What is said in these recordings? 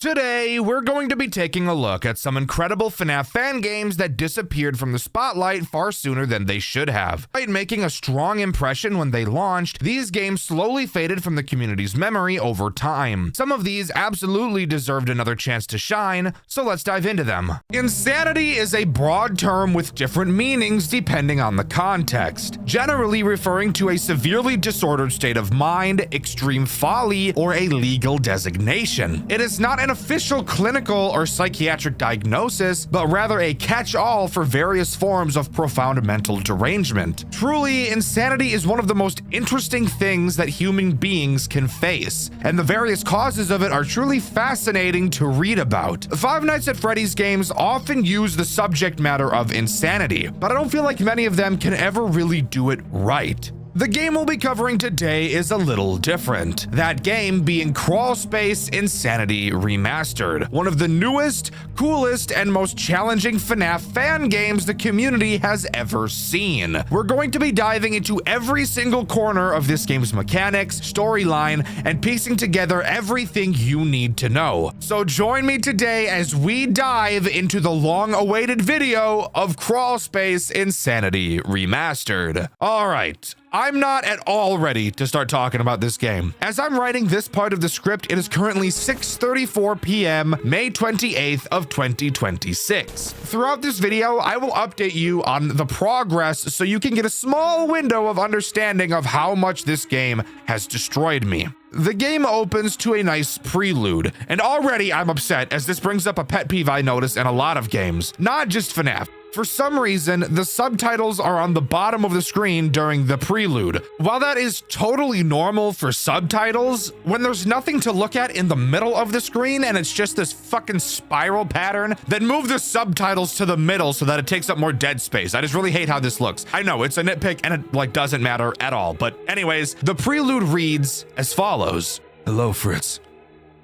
Today, we're going to be taking a look at some incredible FNAF fan games that disappeared from the spotlight far sooner than they should have. Despite making a strong impression when they launched, these games slowly faded from the community's memory over time. Some of these absolutely deserved another chance to shine, so let's dive into them. Insanity is a broad term with different meanings depending on the context, generally referring to a severely disordered state of mind, extreme folly, or a legal designation. It is not an official clinical or psychiatric diagnosis, but rather a catch-all for various forms of profound mental derangement. Truly, insanity is one of the most interesting things that human beings can face, and the various causes of it are truly fascinating to read about. Five Nights at Freddy's games often use the subject matter of insanity, but I don't feel like many of them can ever really do it right. The game we'll be covering today is a little different, that game being Crawl Space Insanity Remastered, one of the newest, coolest, and most challenging FNAF fan games the community has ever seen. We're going to be diving into every single corner of this game's mechanics, storyline, and piecing together everything you need to know. So join me today as we dive into the long-awaited video of Crawl Space Insanity Remastered. All right. I'm not at all ready to start talking about this game. As I'm writing this part of the script, it is currently 6:34 p.m. May 28th of 2026. Throughout this video, I will update you on the progress so you can get a small window of understanding of how much this game has destroyed me. The game opens to a nice prelude, and already I'm upset as this brings up a pet peeve I notice in a lot of games, not just FNAF. For some reason, the subtitles are on the bottom of the screen during the prelude. While that is totally normal for subtitles, when there's nothing to look at in the middle of the screen and it's just this fucking spiral pattern, then move the subtitles to the middle so that it takes up more dead space. I just really hate how this looks. I know it's a nitpick and it doesn't matter at all. But anyways, the prelude reads as follows. Hello, Fritz.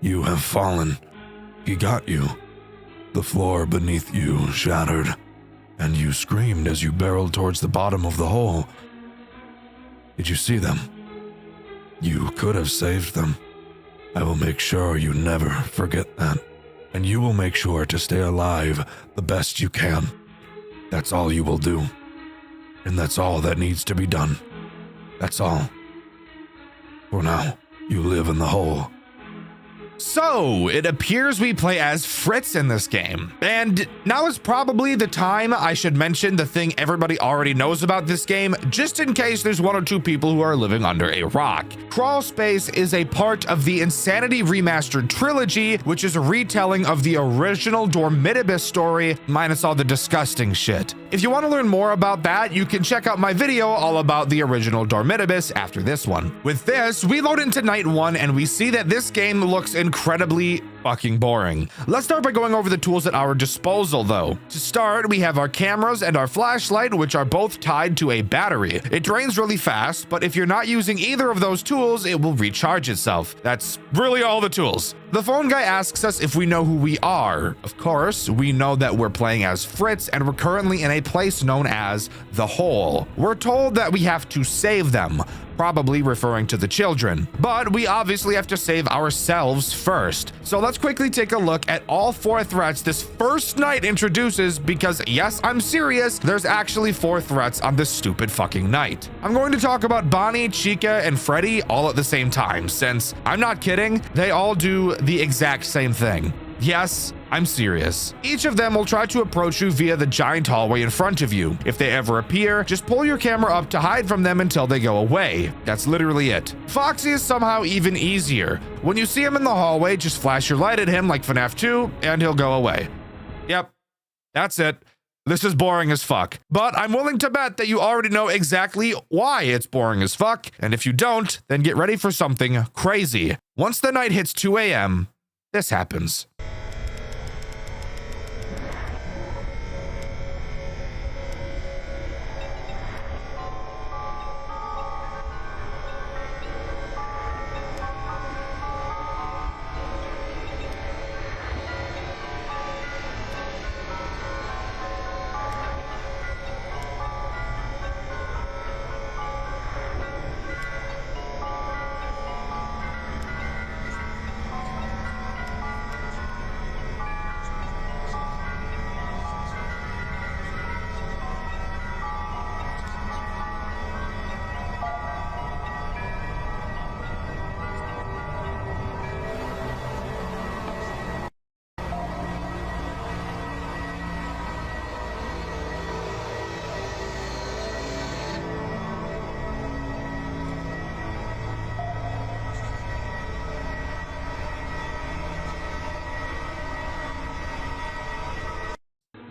You have fallen. He got you. The floor beneath you shattered, and you screamed as you barreled towards the bottom of the hole. Did you see them? You could have saved them. I will make sure you never forget that, and you will make sure to stay alive the best you can. That's all you will do, and that's all that needs to be done. That's all. For now, you live in the hole. So, it appears we play as Fritz in this game. And now is probably the time I should mention the thing everybody already knows about this game, just in case there's one or two people who are living under a rock. Crawl Space is a part of the Insanity Remastered trilogy, which is a retelling of the original Dormitibus story, minus all the disgusting shit. If you want to learn more about that, you can check out my video all about the original Dormitibus after this one. With this, we load into night one and we see that this game looks incredibly fucking boring. Let's start by going over the tools at our disposal though. To start, we have our cameras and our flashlight, which are both tied to a battery. It drains really fast, but if you're not using either of those tools, it will recharge itself. That's really all the tools. The phone guy asks us if we know who we are. Of course, we know that we're playing as Fritz and we're currently in a place known as the Hole. We're told that we have to save them, probably referring to the children, but we obviously have to save ourselves first. So let's quickly take a look at all four threats this first night introduces, because yes, I'm serious, there's actually four threats on this stupid fucking night. I'm going to talk about Bonnie, Chica, and Freddy all at the same time, since I'm not kidding, they all do the exact same thing. Yes, I'm serious. Each of them will try to approach you via the giant hallway in front of you. If they ever appear, just pull your camera up to hide from them until they go away. That's literally it. Foxy is somehow even easier. When you see him in the hallway, just flash your light at him like FNAF 2 and he'll go away. Yep, that's it. This is boring as fuck, but I'm willing to bet that you already know exactly why it's boring as fuck, and if you don't, then get ready for something crazy. Once the night hits 2 a.m., this happens.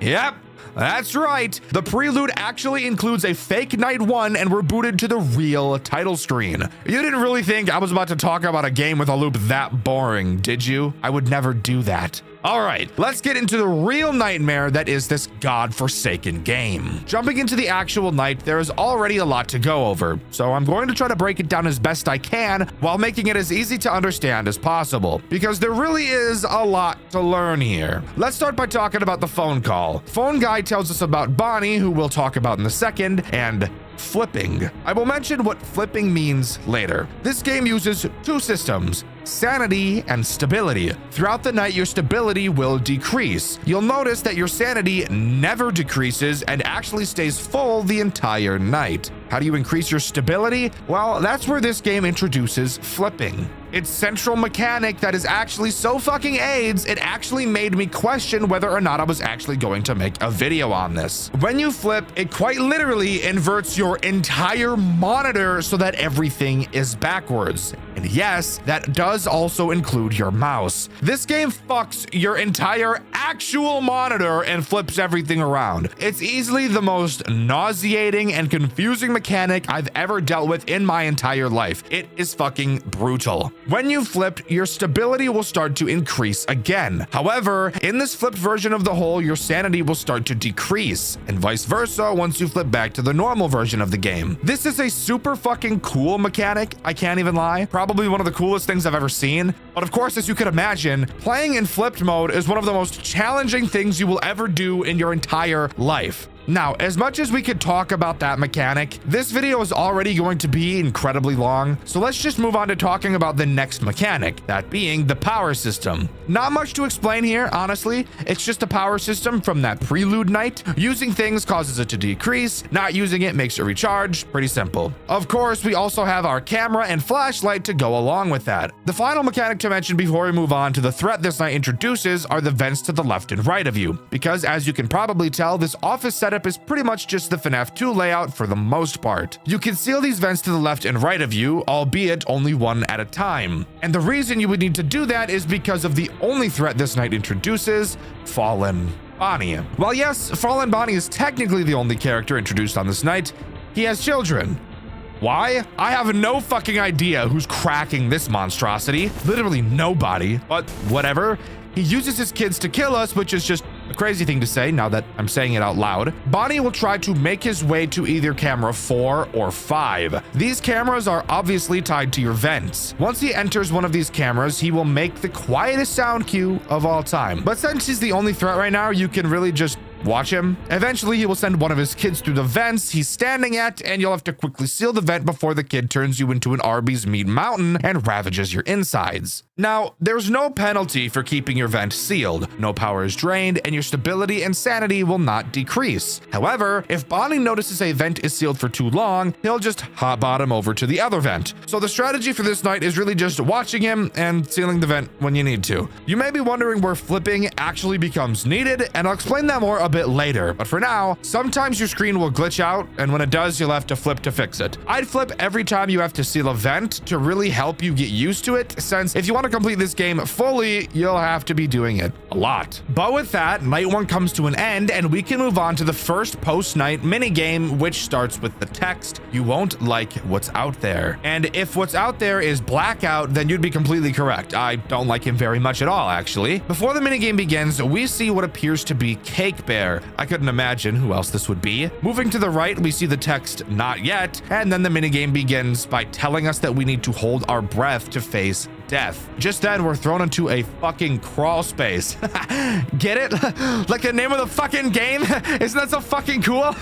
Yep. That's right. The prelude actually includes a fake night 1 and we're booted to the real title screen. You didn't really think I was about to talk about a game with a loop that boring, did you? I would never do that. All right, let's get into the real nightmare that is this godforsaken game. Jumping into the actual night, there is already a lot to go over, so I'm going to try to break it down as best I can while making it as easy to understand as possible, because there really is a lot to learn here. Let's start by talking about the phone call. Phone guy tells us about Bonnie, who we'll talk about in a second, and flipping. I will mention what flipping means later. This game uses two systems: sanity and stability. Throughout the night, your stability will decrease. You'll notice that your sanity never decreases and actually stays full the entire night. How do you increase your stability? Well, that's where this game introduces flipping. Its central mechanic that is actually so fucking AIDS, it actually made me question whether or not I was actually going to make a video on this. When you flip, it quite literally inverts your entire monitor so that everything is backwards. And yes, that does also include your mouse. This game fucks your entire actual monitor and flips everything around. It's easily the most nauseating and confusing mechanic I've ever dealt with in my entire life. It is fucking brutal. When you flip, your stability will start to increase again. However, in this flipped version of the whole, your sanity will start to decrease, and vice versa once you flip back to the normal version of the game. This is a super fucking cool mechanic, I can't even lie. Probably one of the coolest things I've ever seen. But of course, as you could imagine, playing in flipped mode is one of the most challenging things you will ever do in your entire life. Now, as much as we could talk about that mechanic, this video is already going to be incredibly long, so let's just move on to talking about the next mechanic, that being the power system. Not much to explain here, honestly. It's just a power system from that prelude night. Using things causes it to decrease, not using it makes it recharge. Pretty simple. Of course, we also have our camera and flashlight to go along with that. The final mechanic to mention before we move on to the threat this night introduces are the vents to the left and right of you, because as you can probably tell, this office setup is pretty much just the FNAF 2 layout for the most part. You can seal these vents to the left and right of you, albeit only one at a time. And the reason you would need to do that is because of the only threat this night introduces: Fallen Bonnie. While yes, Fallen Bonnie is technically the only character introduced on this night, he has children. Why? I have no fucking idea who's cracking this monstrosity. Literally nobody, but whatever. He uses his kids to kill us, which is just a crazy thing to say now that I'm saying it out loud. Bonnie will try to make his way to either camera 4 or 5. These cameras are obviously tied to your vents. Once he enters one of these cameras, he will make the quietest sound cue of all time. But since he's the only threat right now, you can really just watch him. Eventually, he will send one of his kids through the vents he's standing at, and you'll have to quickly seal the vent before the kid turns you into an Arby's meat mountain and ravages your insides. Now, there's no penalty for keeping your vent sealed. No power is drained, and your stability and sanity will not decrease. However, if Bonnie notices a vent is sealed for too long, he'll just hot bottom over to the other vent. So the strategy for this night is really just watching him and sealing the vent when you need to. You may be wondering where flipping actually becomes needed, and I'll explain that more a bit later. But for now, sometimes your screen will glitch out, and when it does, you'll have to flip to fix it. I'd flip every time you have to seal a vent to really help you get used to it, since if you want to complete this game fully, you'll have to be doing it a lot. But with that, night 1 comes to an end, and we can move on to the first post-night minigame, which starts with the text: "You won't like what's out there." And if what's out there is Blackout, then you'd be completely correct. I don't like him very much at all, actually. Before the minigame begins, we see what appears to be Cake Bear. I couldn't imagine who else this would be. Moving to the right, we see the text "Not yet," and then the minigame begins by telling us that we need to hold our breath to face death. Just then, we're thrown into a fucking crawl space. Get it? Like the name of the fucking game? Isn't that so fucking cool?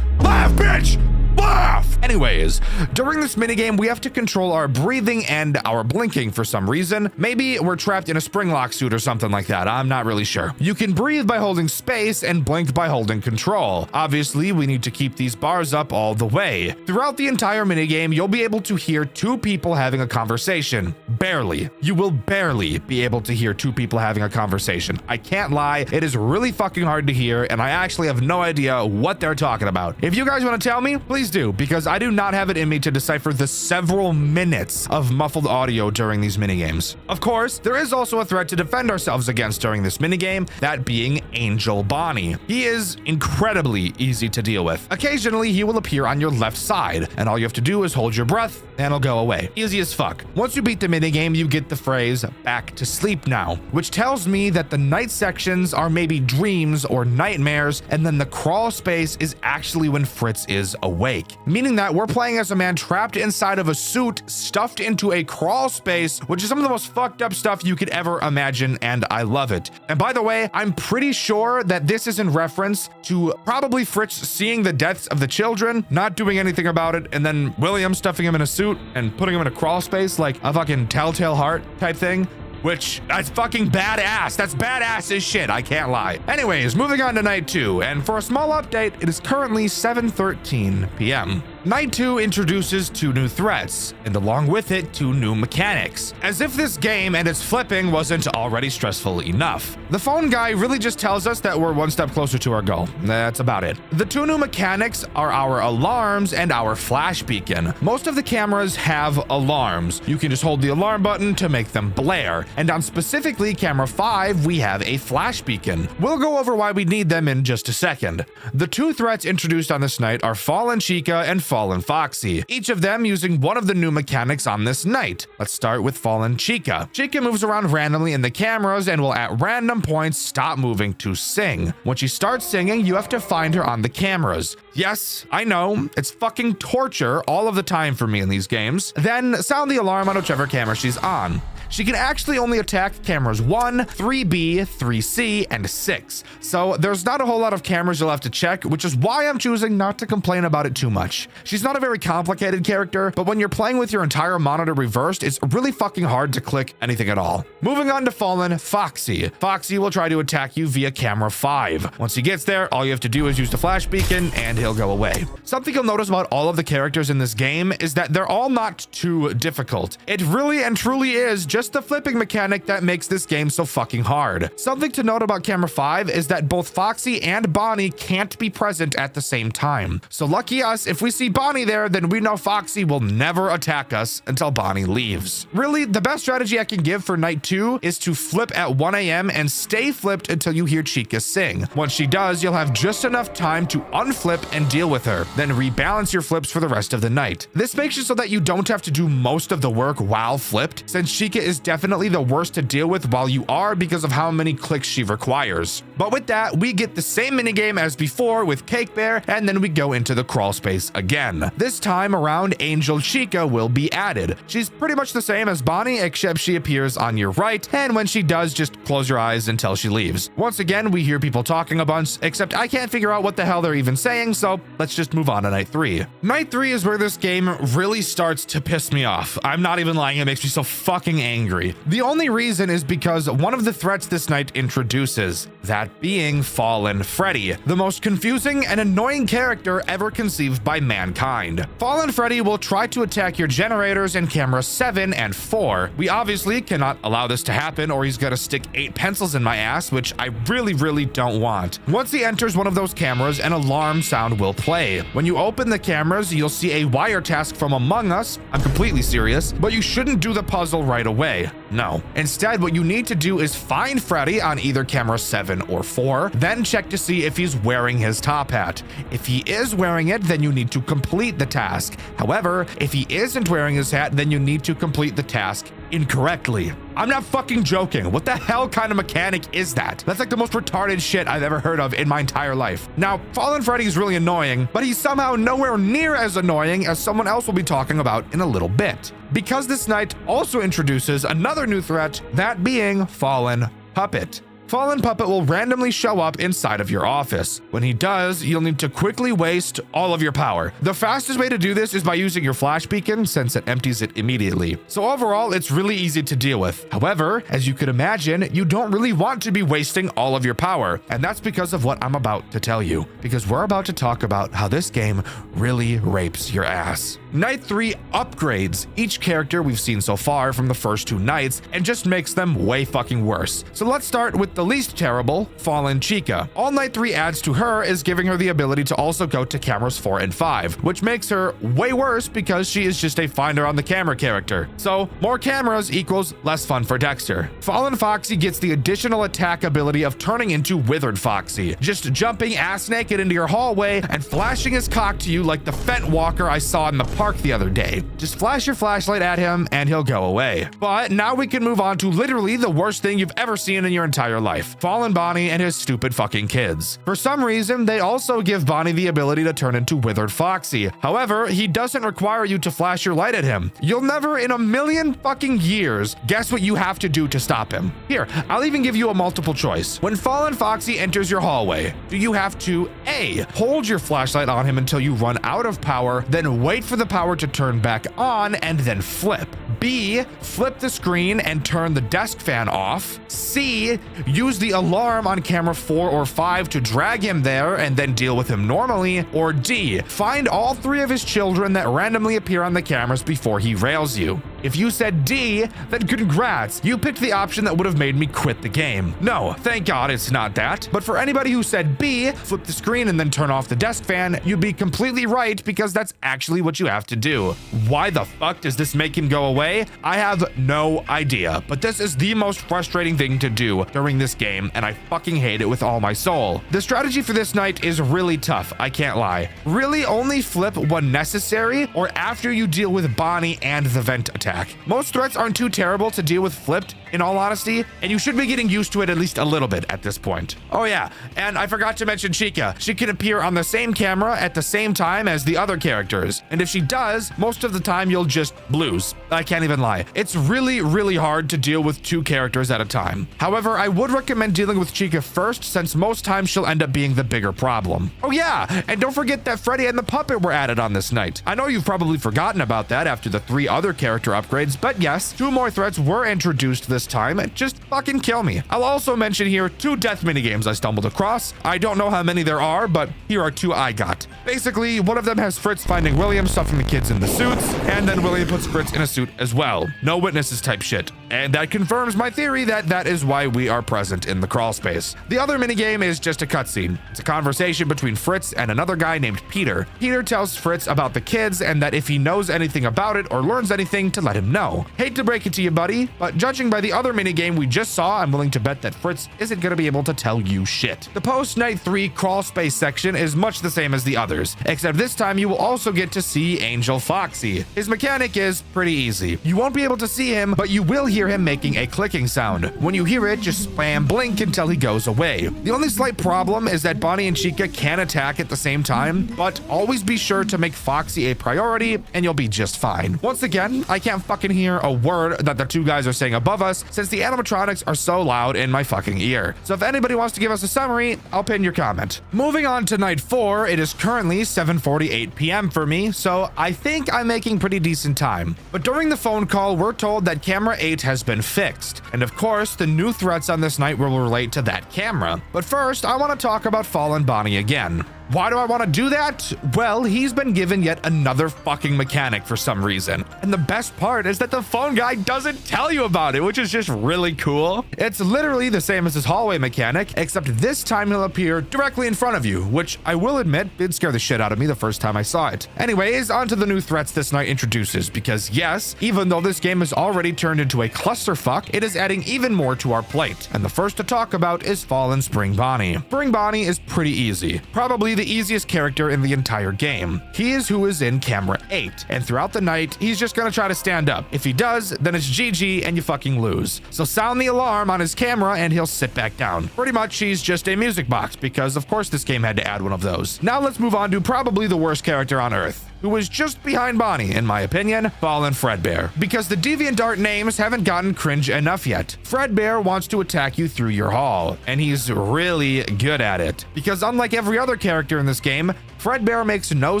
Laugh, bitch! Laugh! Anyways, during this minigame, we have to control our breathing and our blinking for some reason. Maybe we're trapped in a spring lock suit or something like that. I'm not really sure. You can breathe by holding space and blink by holding control. Obviously, we need to keep these bars up all the way. Throughout the entire minigame, you'll be able to hear two people having a conversation. Barely. You will barely be able to hear two people having a conversation. I can't lie. It is really fucking hard to hear, and I actually have no idea what they're talking about. If you guys want to tell me, please do. too, because I do not have it in me to decipher the several minutes of muffled audio during these minigames. Of course, there is also a threat to defend ourselves against during this minigame, that being Angel Bonnie. He is incredibly easy to deal with. Occasionally, he will appear on your left side, and all you have to do is hold your breath, and he'll go away. Easy as fuck. Once you beat the minigame, you get the phrase, "back to sleep now," which tells me that the night sections are maybe dreams or nightmares, and then the crawl space is actually when Fritz is awake. Meaning that we're playing as a man trapped inside of a suit, stuffed into a crawl space, which is some of the most fucked up stuff you could ever imagine, and I love it. And by the way, I'm pretty sure that this is in reference to probably Fritz seeing the deaths of the children, not doing anything about it, and then William stuffing him in a suit and putting him in a crawl space like a fucking telltale heart type thing. Which, that's fucking badass. That's badass as shit, I can't lie. Anyways, moving on to night 2, and for a small update, it is currently 7:13 p.m. Night 2 introduces 2 new threats, and along with it, 2 new mechanics. As if this game and its flipping wasn't already stressful enough. The phone guy really just tells us that we're one step closer to our goal. That's about it. The 2 new mechanics are our alarms and our flash beacon. Most of the cameras have alarms. You can just hold the alarm button to make them blare. And on specifically camera 5, we have a flash beacon. We'll go over why we need them in just a second. The 2 threats introduced on this night are Fallen Chica and Fallen Foxy, each of them using one of the new mechanics on this night. Let's start with Fallen Chica. Chica moves around randomly in the cameras and will at random points stop moving to sing. When she starts singing, you have to find her on the cameras. Yes, I know, it's fucking torture all of the time for me in these games. Then sound the alarm on whichever camera she's on. She can actually only attack cameras 1, 3B, 3C, and 6. So there's not a whole lot of cameras you'll have to check, which is why I'm choosing not to complain about it too much. She's not a very complicated character, but when you're playing with your entire monitor reversed, it's really fucking hard to click anything at all. Moving on to Fallen Foxy. Foxy will try to attack you via camera 5. Once he gets there, all you have to do is use the flash beacon and he'll go away. Something you'll notice about all of the characters in this game is that they're all not too difficult. It really and truly is just the flipping mechanic that makes this game so fucking hard. Something to note about camera 5 is that both Foxy and Bonnie can't be present at the same time. So lucky us, if we see Bonnie there, then we know Foxy will never attack us until Bonnie leaves. Really, the best strategy I can give for night 2 is to flip at 1 a.m. and stay flipped until you hear Chica sing. Once she does, you'll have just enough time to unflip and deal with her, then rebalance your flips for the rest of the night. This makes it so that you don't have to do most of the work while flipped, since Chica is definitely the worst to deal with while you are because of how many clicks she requires. But with that, we get the same minigame as before with Cake Bear, and then we go into the crawl space again. This time around, Angel Chica will be added. She's pretty much the same as Bonnie, except she appears on your right, and when she does, just close your eyes until she leaves. Once again, we hear people talking a bunch, except I can't figure out what the hell they're even saying, so let's just move on to night 3. Night 3 is where this game really starts to piss me off. I'm not even lying, it makes me so fucking angry. The only reason is because one of the threats this night introduces, that being Fallen Freddy, the most confusing and annoying character ever conceived by mankind. Fallen Freddy will try to attack your generators in camera 7 and 4. We obviously cannot allow this to happen or he's gonna stick 8 pencils in my ass, which I really don't want. Once he enters one of those cameras, an alarm sound will play. When you open the cameras, you'll see a wire task from Among Us. I'm completely serious, but you shouldn't do the puzzle right away. No. Instead, what you need to do is find Freddy on either camera 7 or 4, then check to see if he's wearing his top hat. If he is wearing it, then you need to complete the task. However, if he isn't wearing his hat, then you need to complete the task incorrectly. I'm not fucking joking. What the hell kind of mechanic is that? That's like the most retarded shit I've ever heard of in my entire life. Now, Fallen Freddy is really annoying, but he's somehow nowhere near as annoying as someone else will be talking about in a little bit. Because this night also introduces another new threat, that being Fallen Puppet. Fallen Puppet will randomly show up inside of your office. When he does, you'll need to quickly waste all of your power. The fastest way to do this is by using your flash beacon, since it empties it immediately. So overall, it's really easy to deal with. However, as you could imagine, you don't really want to be wasting all of your power. And that's because of what I'm about to tell you. Because we're about to talk about how this game really rapes your ass. Night 3 upgrades each character we've seen so far from the first 2 nights and just makes them way fucking worse. So let's start with the least terrible, Fallen Chica. All Night 3 adds to her is giving her the ability to also go to cameras 4 and 5, which makes her way worse because she is just a finder on the camera character. So more cameras equals less fun for Dexter. Fallen Foxy gets the additional attack ability of turning into Withered Foxy, just jumping ass naked into your hallway and flashing his cock to you like the Fent Walker I saw in the park the other day. Just flash your flashlight at him and he'll go away. But now we can move on to literally the worst thing you've ever seen in your entire life. Fallen Bonnie and his stupid fucking kids. For some reason, they also give Bonnie the ability to turn into Withered Foxy. However, he doesn't require you to flash your light at him. You'll never in a million fucking years guess what you have to do to stop him. Here, I'll even give you a multiple choice. When Fallen Foxy enters your hallway, do you have to A, hold your flashlight on him until you run out of power, then wait for the power to turn back on and then flip? B, flip the screen and turn the desk fan off? C, use the alarm on camera 4 or 5 to drag him there and then deal with him normally? Or D, find all 3 of his children that randomly appear on the cameras before he rails you? If you said D, then congrats, you picked the option that would have made me quit the game. No, thank God it's not that. But for anybody who said B, flip the screen and then turn off the desk fan, you'd be completely right because that's actually what you have to do. Why the fuck does this make him go away? I have no idea, but this is the most frustrating thing to do during this game, and I fucking hate it with all my soul. The strategy for this night is really tough, I can't lie. Really only flip when necessary or after you deal with Bonnie and the vent attack. Most threats aren't too terrible to deal with flipped, in all honesty, and you should be getting used to it at least a little bit at this point. Oh yeah, and I forgot to mention Chica. She can appear on the same camera at the same time as the other characters, and if she does, most of the time you'll just lose. I can't even lie. It's really hard to deal with 2 characters at a time. However, I would recommend dealing with Chica first since most times she'll end up being the bigger problem. Oh yeah, and don't forget that Freddy and the puppet were added on this night. I know you've probably forgotten about that after the 3 other character upgrades, but yes, 2 more threats were introduced this time. Just fucking kill me. I'll also mention here 2 death minigames I stumbled across. I don't know how many there are, but here are 2 I got. Basically, one of them has Fritz finding William stuffing the kids in the suits, and then William puts Fritz in a suit as well. No witnesses type shit. And that confirms my theory that that is why we are present in the crawl space. The other minigame is just a cutscene. It's a conversation between Fritz and another guy named Peter. Peter tells Fritz about the kids and that if he knows anything about it or learns anything to let him know. Hate to break it to you, buddy, but judging by the other minigame we just saw, I'm willing to bet that Fritz isn't going to be able to tell you shit. The post-night 3 crawl space section is much the same as the others, except this time you will also get to see Angel Foxy. His mechanic is pretty easy. You won't be able to see him, but you will hear him making a clicking sound. When you hear it, just spam blink until he goes away. The only slight problem is that Bonnie and Chica can attack at the same time, but always be sure to make Foxy a priority and you'll be just fine. Once again, I can't fucking hear a word that the 2 guys are saying above us since the animatronics are so loud in my fucking ear. So if anybody wants to give us a summary, I'll pin your comment. Moving on to night 4, it is currently 7:48 p.m. for me, so I think I'm making pretty decent time. But during the phone call, we're told that camera 8 has been fixed. And of course, the new threats on this night will relate to that camera. But first, I want to talk about Fallen Bonnie again. Why do I want to do that? Well, he's been given yet another fucking mechanic for some reason. And the best part is that the phone guy doesn't tell you about it, which is just really cool. It's literally the same as his hallway mechanic, except this time he'll appear directly in front of you, which I will admit did scare the shit out of me the first time I saw it. Anyways, on to the new threats this night introduces, because yes, even though this game has already turned into a clusterfuck, it is adding even more to our plate. And the first to talk about is Fallen Spring Bonnie. Spring Bonnie is pretty easy. Probably the easiest character in the entire game. He is who is in camera 8, and throughout the night, he's just gonna try to stand up. If he does, then it's GG and you fucking lose. So sound the alarm on his camera and he'll sit back down. Pretty much he's just a music box, because of course this game had to add one of those. Now let's move on to probably the worst character on Earth, who was just behind Bonnie, in my opinion, Fallen Fredbear. Because the DeviantArt names haven't gotten cringe enough yet. Fredbear wants to attack you through your hall, and he's really good at it. Because unlike every other character in this game, Fredbear makes no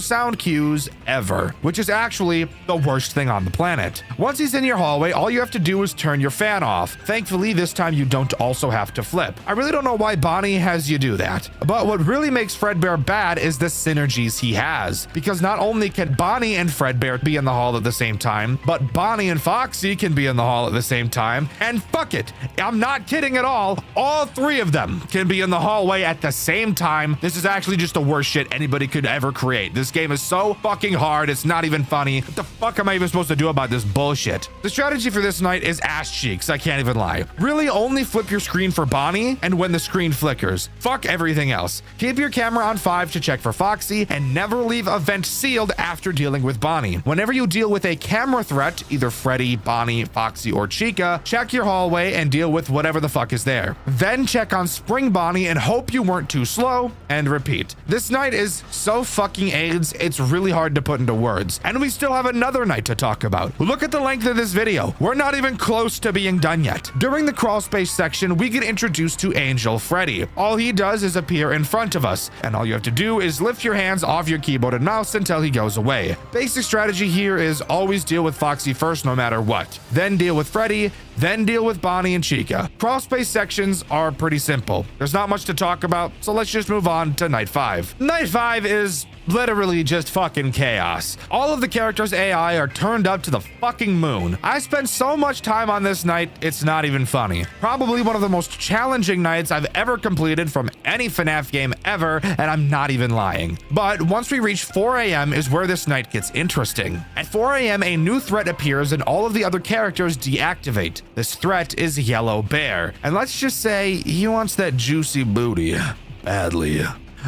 sound cues ever, which is actually the worst thing on the planet. Once he's in your hallway, all you have to do is turn your fan off. Thankfully, this time you don't also have to flip. I really don't know why Bonnie has you do that, but what really makes Fredbear bad is the synergies he has, because not only can Bonnie and Fredbear be in the hall at the same time, but Bonnie and Foxy can be in the hall at the same time, and fuck it, I'm not kidding at all 3 of them can be in the hallway at the same time. This is actually just the worst shit anybody could ever create. This game is so fucking hard, it's not even funny. What the fuck am I even supposed to do about this bullshit? The strategy for this night is ass cheeks, I can't even lie. Really only flip your screen for Bonnie and when the screen flickers. Fuck everything else. Keep your camera on 5 to check for Foxy and never leave a vent sealed after dealing with Bonnie. Whenever you deal with a camera threat, either Freddy, Bonnie, Foxy, or Chica, check your hallway and deal with whatever the fuck is there. Then check on Spring Bonnie and hope you weren't too slow, and repeat. This night is so fucking AIDS, it's really hard to put into words. And we still have another night to talk about. Look at the length of this video. We're not even close to being done yet. During the crawl space section, we get introduced to Angel Freddy. All he does is appear in front of us, and all you have to do is lift your hands off your keyboard and mouse until he goes away. Basic strategy here is always deal with Foxy first no matter what. Then deal with Freddy, then deal with Bonnie and Chica. Crawl space sections are pretty simple. There's not much to talk about, so let's just move on to night 5. Night 5 is literally just fucking chaos. All of the characters' AI are turned up to the fucking moon. I spent so much time on this night, it's not even funny. Probably one of the most challenging nights I've ever completed from any FNAF game ever, and I'm not even lying. But once we reach 4 a.m. is where this night gets interesting. At 4 a.m. a new threat appears and all of the other characters deactivate. This threat is Yellow Bear, and let's just say he wants that juicy booty badly.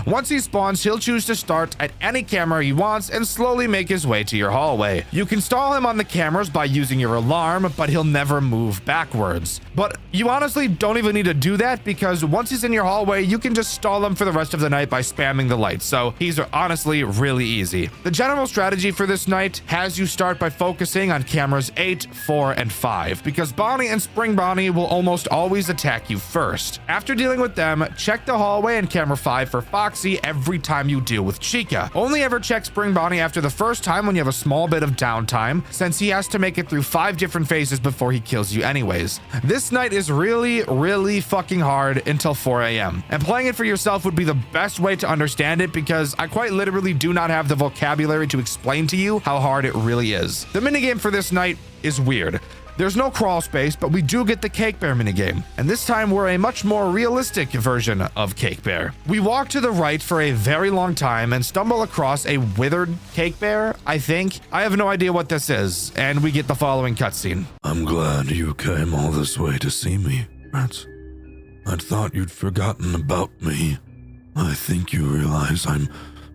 Once he spawns, he'll choose to start at any camera he wants and slowly make his way to your hallway. You can stall him on the cameras by using your alarm, but he'll never move backwards. But you honestly don't even need to do that, because once he's in your hallway, you can just stall him for the rest of the night by spamming the lights, so he's honestly really easy. The general strategy for this night has you start by focusing on cameras 8, 4, and 5, because Bonnie and Spring Bonnie will almost always attack you first. After dealing with them, check the hallway and camera 5 for Foxy every time you deal with Chica. Only ever check Spring Bonnie after the first time when you have a small bit of downtime, since he has to make it through 5 different phases before he kills you anyways. This night is really fucking hard until 4 a.m. and playing it for yourself would be the best way to understand it, because I quite literally do not have the vocabulary to explain to you how hard it really is. The minigame for this night is weird. There's no crawl space, but we do get the Cake Bear minigame, and this time we're a much more realistic version of Cake Bear. We walk to the right for a very long time and stumble across a withered Cake Bear, I think. I have no idea what this is, and we get the following cutscene. I'm glad you came all this way to see me, Rats. I'd thought you'd forgotten about me. I think you realize I'm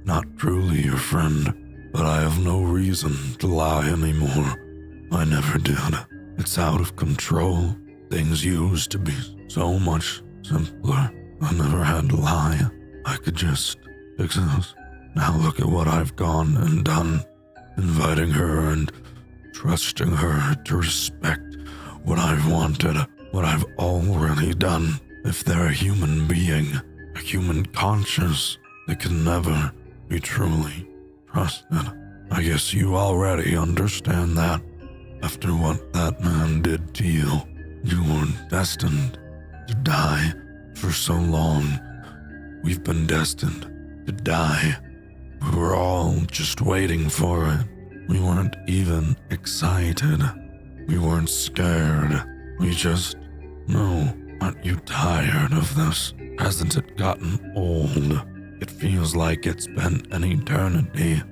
not truly your friend, but I have no reason to lie anymore. I never did. It's out of control. Things used to be so much simpler. I never had to lie. I could just exist. Now look at what I've gone and done. Inviting her and trusting her to respect what I've wanted, what I've already done. If they're a human being, a human conscience, they can never be truly trusted. I guess you already understand that. After what that man did to you, you were destined to die for so long. We've been destined to die. We were all just waiting for it. We weren't even excited. We weren't scared. We just, no, aren't you tired of this? Hasn't it gotten old? It feels like it's been an eternity.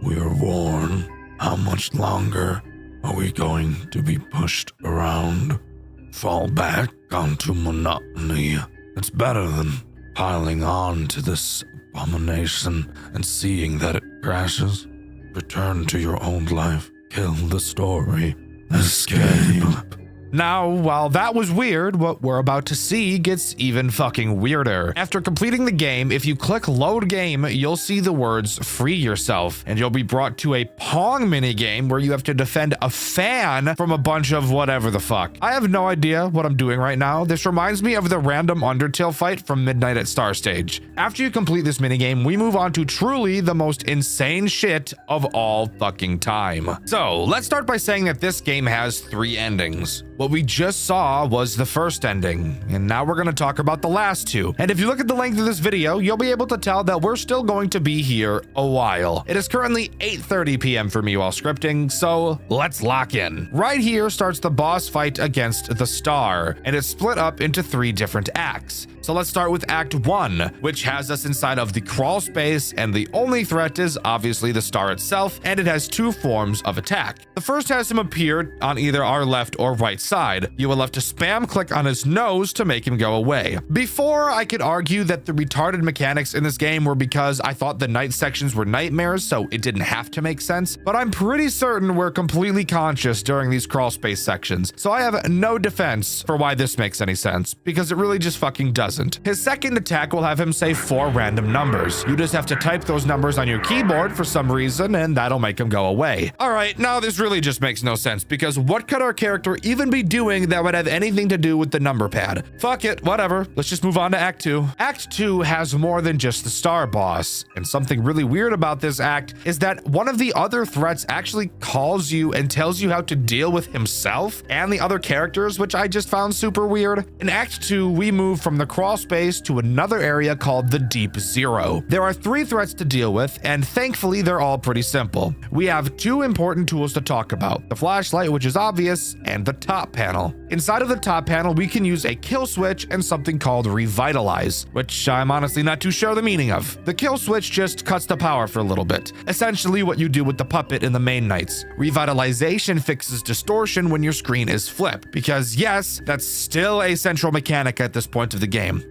We're worn. How much longer are we going to be pushed around? Fall back onto monotony. It's better than piling on to this abomination and seeing that it crashes. Return to your old life. Kill the story. Escape. Now, while that was weird, what we're about to see gets even fucking weirder. After completing the game, if you click load game, you'll see the words free yourself, and you'll be brought to a Pong minigame where you have to defend a fan from a bunch of whatever the fuck. I have no idea what I'm doing right now. This reminds me of the random Undertale fight from Midnight at Star Stage. After you complete this minigame, we move on to truly the most insane shit of all fucking time. So let's start by saying that this game has 3 endings. What we just saw was the first ending, and now we're going to talk about the last 2. And if you look at the length of this video, you'll be able to tell that we're still going to be here a while. It is currently 8:30 p.m. for me while scripting, so let's lock in. Right here starts the boss fight against the Star, and it's split up into 3 different acts. So let's start with Act 1, which has us inside of the crawl space, and the only threat is obviously the Star itself, and it has 2 forms of attack. The first has him appear on either our left or right side. You will have to spam click on his nose to make him go away. Before, I could argue that the retarded mechanics in this game were because I thought the night sections were nightmares, so it didn't have to make sense, but I'm pretty certain we're completely conscious during these crawl space sections, so I have no defense for why this makes any sense, because it really just fucking doesn't. His second attack will have him say 4 random numbers. You just have to type those numbers on your keyboard for some reason, and that'll make him go away. Alright, now this really just makes no sense, because what could our character even be doing that would have anything to do with the number pad? Fuck it, whatever. Let's just move on to Act 2. Act 2 has more than just the Star boss, and something really weird about this act is that one of the other threats actually calls you and tells you how to deal with himself and the other characters, which I just found super weird. In Act 2, we move from the crawl space to another area called the Deep Zero. There are 3 threats to deal with, and thankfully they're all pretty simple. We have 2 important tools to talk about: the flashlight, which is obvious, and the top panel. Inside of the top panel, we can use a kill switch and something called Revitalize, which I'm honestly not too sure the meaning of. The kill switch just cuts the power for a little bit, essentially what you do with the puppet in the main nights. Revitalization fixes distortion when your screen is flipped, because yes, that's still a central mechanic at this point of the game.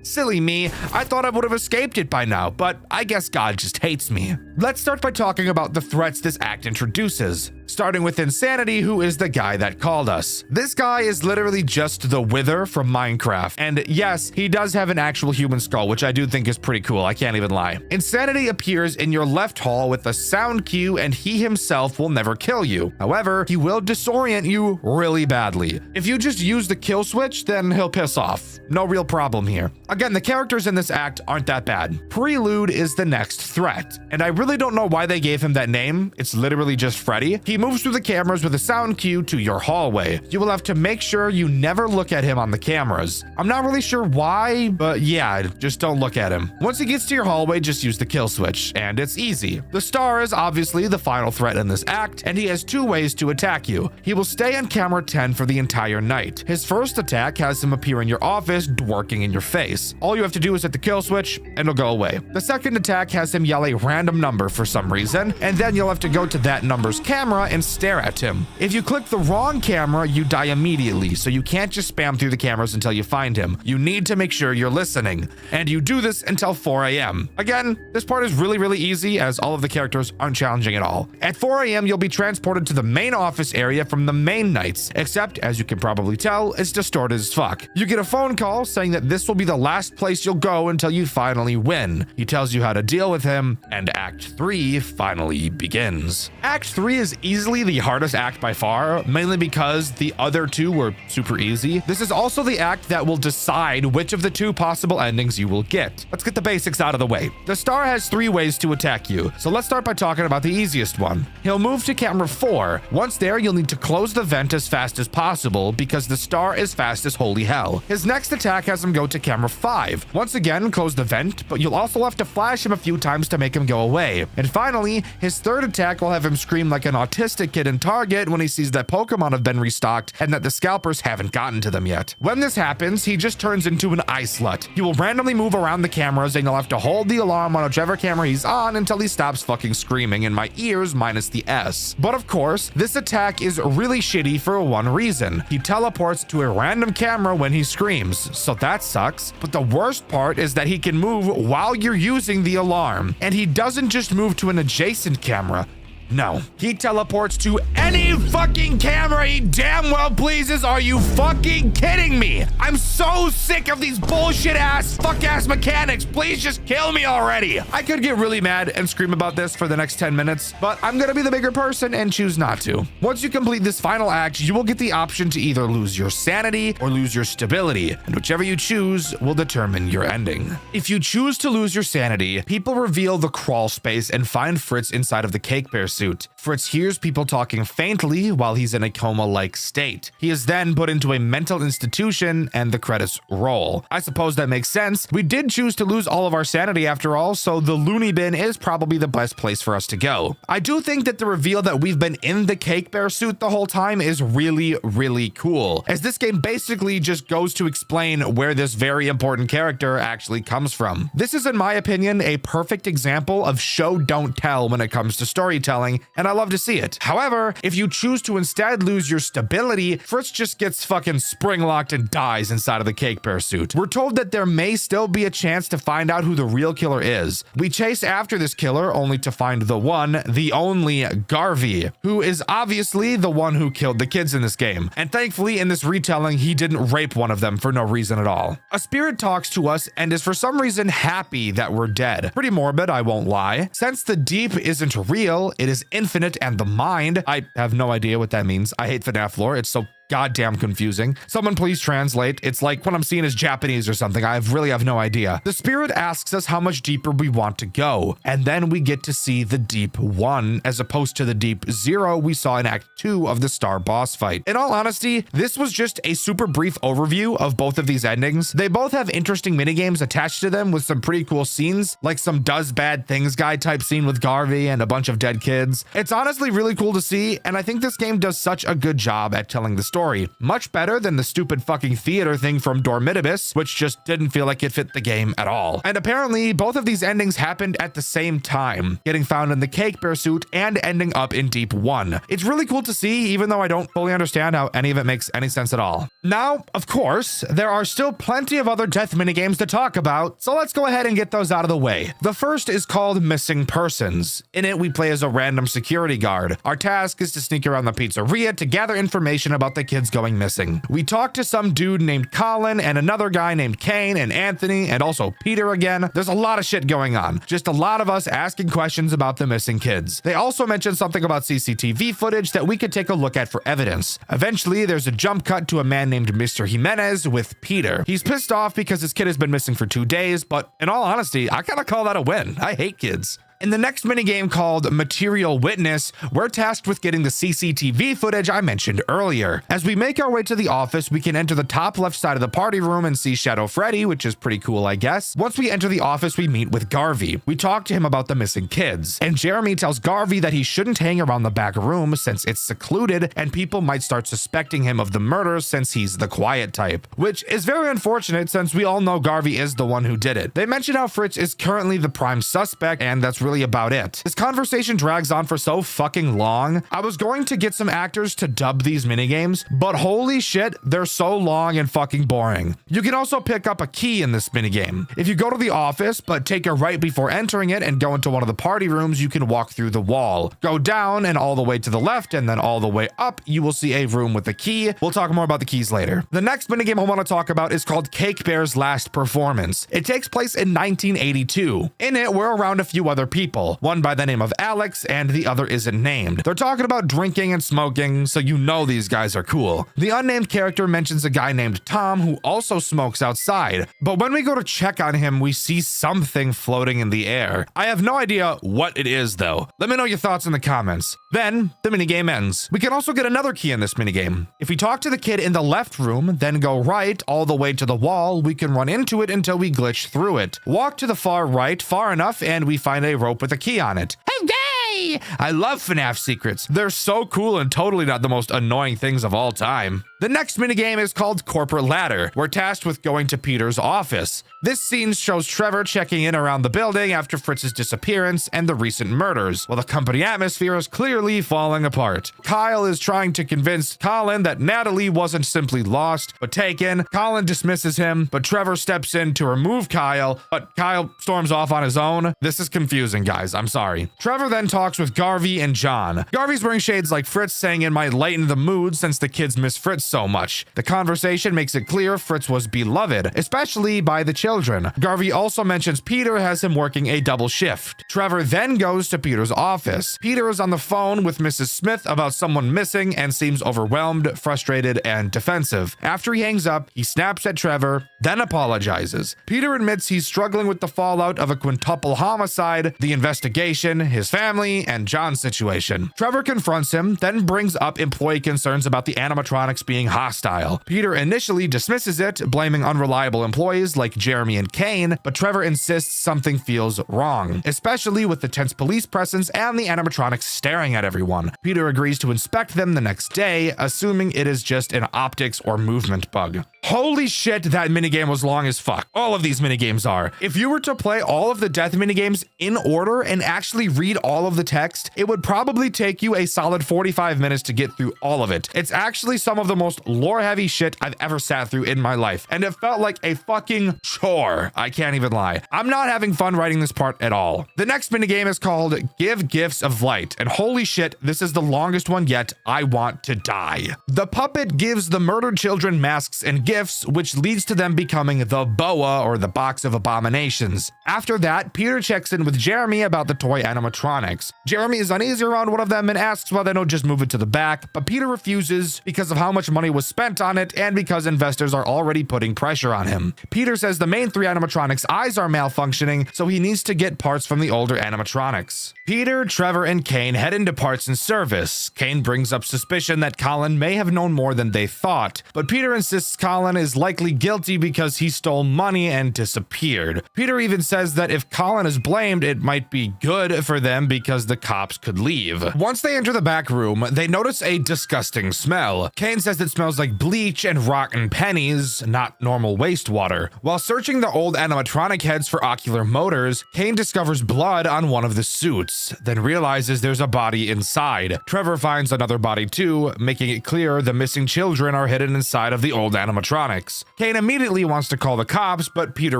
Silly me, I thought I would have escaped it by now, but I guess God just hates me. Let's start by talking about the threats this act introduces, starting with Insanity, who is the guy that called us. This guy is literally just the Wither from Minecraft, and yes, he does have an actual human skull, which I do think is pretty cool, I can't even lie. Insanity appears in your left hall with a sound cue, and he himself will never kill you. However, he will disorient you really badly. If you just use the kill switch, then he'll piss off. No real problem here. Again, the characters in this act aren't that bad. Prelude is the next threat, and I really don't know why they gave him that name. It's literally just Freddy. He moves through the cameras with a sound cue to your hallway. You will have to make sure you never look at him on the cameras. I'm not really sure why, but yeah, just don't look at him. Once he gets to your hallway, just use the kill switch, and it's easy. The Star is obviously the final threat in this act, and he has 2 ways to attack you. He will stay on camera 10 for the entire night. His first attack has him appear in your office, dwarking in your face. All you have to do is hit the kill switch and it'll go away. The second attack has him yell a random number for some reason, and then you'll have to go to that number's camera and stare at him. If you click the wrong camera, you die immediately, so you can't just spam through the cameras until you find him. You need to make sure you're listening, and you do this until 4 a.m. Again, this part is really easy as all of the characters aren't challenging at all. At 4 a.m. you'll be transported to the main office area from the main nights, except as you can probably tell, it's distorted as fuck. You get a phone call saying that this will be the last place you'll go until you finally win. He tells you how to deal with him, and Act 3 finally begins. Act 3 is easily the hardest act by far, mainly because the other 2 were super easy. This is also the act that will decide which of the 2 possible endings you will get. Let's get the basics out of the way. The Star has 3 ways to attack you, so let's start by talking about the easiest one. He'll move to camera 4. Once there, you'll need to close the vent as fast as possible because the Star is fast as holy hell. His next attack has him go to camera 5. Once again, close the vent, but you'll also have to flash him a few times to make him go away. And finally, his third attack will have him scream like an autistic kid in Target when he sees that Pokemon have been restocked and that the scalpers haven't gotten to them yet. When this happens, he just turns into an eye slut. He will randomly move around the cameras and you'll have to hold the alarm on whichever camera he's on until he stops fucking screaming in my ears minus the S. But of course, this attack is really shitty for one reason. He teleports to a random camera when he screams, so that sucks. But the worst part is that he can move while you're using the alarm, and he doesn't just move to an adjacent camera. No. He teleports to any fucking camera he damn well pleases. Are you fucking kidding me? I'm so sick of these bullshit ass, fuck ass mechanics. Please just kill me already. I could get really mad and scream about this for the next 10 minutes, but I'm gonna be the bigger person and choose not to. Once you complete this final act, you will get the option to either lose your sanity or lose your stability, and whichever you choose will determine your ending. If you choose to lose your sanity, people reveal the crawl space and find Fritz inside of the Cake Bear suit. Fritz hears people talking faintly while he's in a coma-like state. He is then put into a mental institution and the credits roll. I suppose that makes sense. We did choose to lose all of our sanity after all, so the loony bin is probably the best place for us to go. I do think that the reveal that we've been in the Cake Bear suit the whole time is really, really cool, as this game basically just goes to explain where this very important character actually comes from. This is, in my opinion, a perfect example of show don't tell when it comes to storytelling, and I love to see it. However, if you choose to instead lose your stability, Fritz just gets fucking spring locked and dies inside of the Cake Bear suit. We're told that there may still be a chance to find out who the real killer is. We chase after this killer only to find the one, the only Garvey, who is obviously the one who killed the kids in this game. And thankfully in this retelling, he didn't rape one of them for no reason at all. A spirit talks to us and is for some reason happy that we're dead. Pretty morbid, I won't lie. Since the deep isn't real, it is infinite and the mind. I have no idea what that means. I hate FNAF lore. It's so goddamn confusing. Someone please translate. It's like what I'm seeing is Japanese or something. I really have no idea. The spirit asks us how much deeper we want to go, and then we get to see the deep 1 as opposed to the deep 0 we saw in Act 2 of the Star boss fight. In all honesty, this was just a super brief overview of both of these endings. They both have interesting minigames attached to them with some pretty cool scenes, like some does bad things guy type scene with Garvey and a bunch of dead kids. It's honestly really cool to see, and I think this game does such a good job at telling the story. Much better than the stupid fucking theater thing from Dormitibus, which just didn't feel like it fit the game at all. And apparently, both of these endings happened at the same time, getting found in the Cake Bear suit and ending up in Deep 1. It's really cool to see, even though I don't fully understand how any of it makes any sense at all. Now, of course, there are still plenty of other death minigames to talk about, so let's go ahead and get those out of the way. The first is called Missing Persons. In it, we play as a random security guard. Our task is to sneak around the pizzeria to gather information about the kids going missing. We talk to some dude named Colin and another guy named Kane and Anthony and also Peter again. There's a lot of shit going on. Just a lot of us asking questions about the missing kids. They also mentioned something about CCTV footage that we could take a look at for evidence. Eventually, there's a jump cut to a man named Mr. Jimenez with Peter. He's pissed off because his kid has been missing for 2 days, but in all honesty, I kind of call that a win. I hate kids. In the next minigame called Material Witness, we're tasked with getting the CCTV footage I mentioned earlier. As we make our way to the office, we can enter the top left side of the party room and see Shadow Freddy, which is pretty cool, I guess. Once we enter the office, we meet with Garvey. We talk to him about the missing kids, and Jeremy tells Garvey that he shouldn't hang around the back room since it's secluded and people might start suspecting him of the murder since he's the quiet type, which is very unfortunate since we all know Garvey is the one who did it. They mention how Fritz is currently the prime suspect, and that's really about it. This conversation drags on for so fucking long. I was going to get some actors to dub these minigames, but holy shit, they're so long and fucking boring. You can also pick up a key in this minigame. If you go to the office, but take a right before entering it and go into one of the party rooms, you can walk through the wall. Go down and all the way to the left and then all the way up, you will see a room with a key. We'll talk more about the keys later. The next minigame I want to talk about is called Cake Bear's Last Performance. It takes place in 1982. In it, we're around a few other people. One by the name of Alex and the other isn't named. They're talking about drinking and smoking, so you know these guys are cool. The unnamed character mentions a guy named Tom who also smokes outside, but when we go to check on him, we see something floating in the air. I have no idea what it is though. Let me know your thoughts in the comments. Then the minigame ends. We can also get another key in this minigame. If we talk to the kid in the left room, then go right all the way to the wall, we can run into it until we glitch through it. Walk to the far right far enough and we find a rope with a key on it. Hooray! I love FNAF secrets. They're so cool and totally not the most annoying things of all time. The next minigame is called Corporate Ladder. We're tasked with going to Peter's office. This scene shows Trevor checking in around the building after Fritz's disappearance and the recent murders, while the company atmosphere is clearly falling apart. Kyle is trying to convince Colin that Natalie wasn't simply lost, but taken. Colin dismisses him, but Trevor steps in to remove Kyle, but Kyle storms off on his own. This is confusing, guys. I'm sorry. Trevor then talks with Garvey and John. Garvey's wearing shades like Fritz, saying it might lighten the mood since the kids miss Fritz so much. The conversation makes it clear Fritz was beloved, especially by the children. Garvey also mentions Peter has him working a double shift. Trevor then goes to Peter's office. Peter is on the phone with Mrs. Smith about someone missing and seems overwhelmed, frustrated, and defensive. After he hangs up, he snaps at Trevor, then apologizes. Peter admits he's struggling with the fallout of a quintuple homicide, the investigation, his family, and John's situation. Trevor confronts him, then brings up employee concerns about the animatronics being hostile. Peter initially dismisses it, blaming unreliable employees like Jeremy and Kane, but Trevor insists something feels wrong, especially with the tense police presence and the animatronics staring at everyone. Peter agrees to inspect them the next day, assuming it is just an optics or movement bug. Holy shit, that minigame was long as fuck. All of these minigames are. If you were to play all of the death minigames in order and actually read all of the text, it would probably take you a solid 45 minutes to get through all of it. It's actually some of the most lore-heavy shit I've ever sat through in my life, and it felt like a fucking chore. I can't even lie. I'm not having fun writing this part at all. The next minigame is called Give Gifts of Light, and holy shit, this is the longest one yet. I want to die. The puppet gives the murdered children masks and gifts, which leads to them becoming the BOA, or the Box of Abominations. After that, Peter checks in with Jeremy about the toy animatronics. Jeremy is uneasy around one of them and asks why they don't just move it to the back, but Peter refuses because of how much money was spent on it and because investors are already putting pressure on him. Peter says the main three animatronics' eyes are malfunctioning, so he needs to get parts from the older animatronics. Peter, Trevor, and Kane head into parts and service. Kane brings up suspicion that Colin may have known more than they thought, but Peter insists Colin is likely guilty because he stole money and disappeared. Peter even says that if Colin is blamed, it might be good for them because the cops could leave. Once they enter the back room, they notice a disgusting smell. Kane says it smells like bleach and rotten pennies, not normal wastewater. While searching the old animatronic heads for ocular motors, Kane discovers blood on one of the suits, then realizes there's a body inside. Trevor finds another body too, making it clear the missing children are hidden inside of the old animatronics. Kane immediately wants to call the cops, but Peter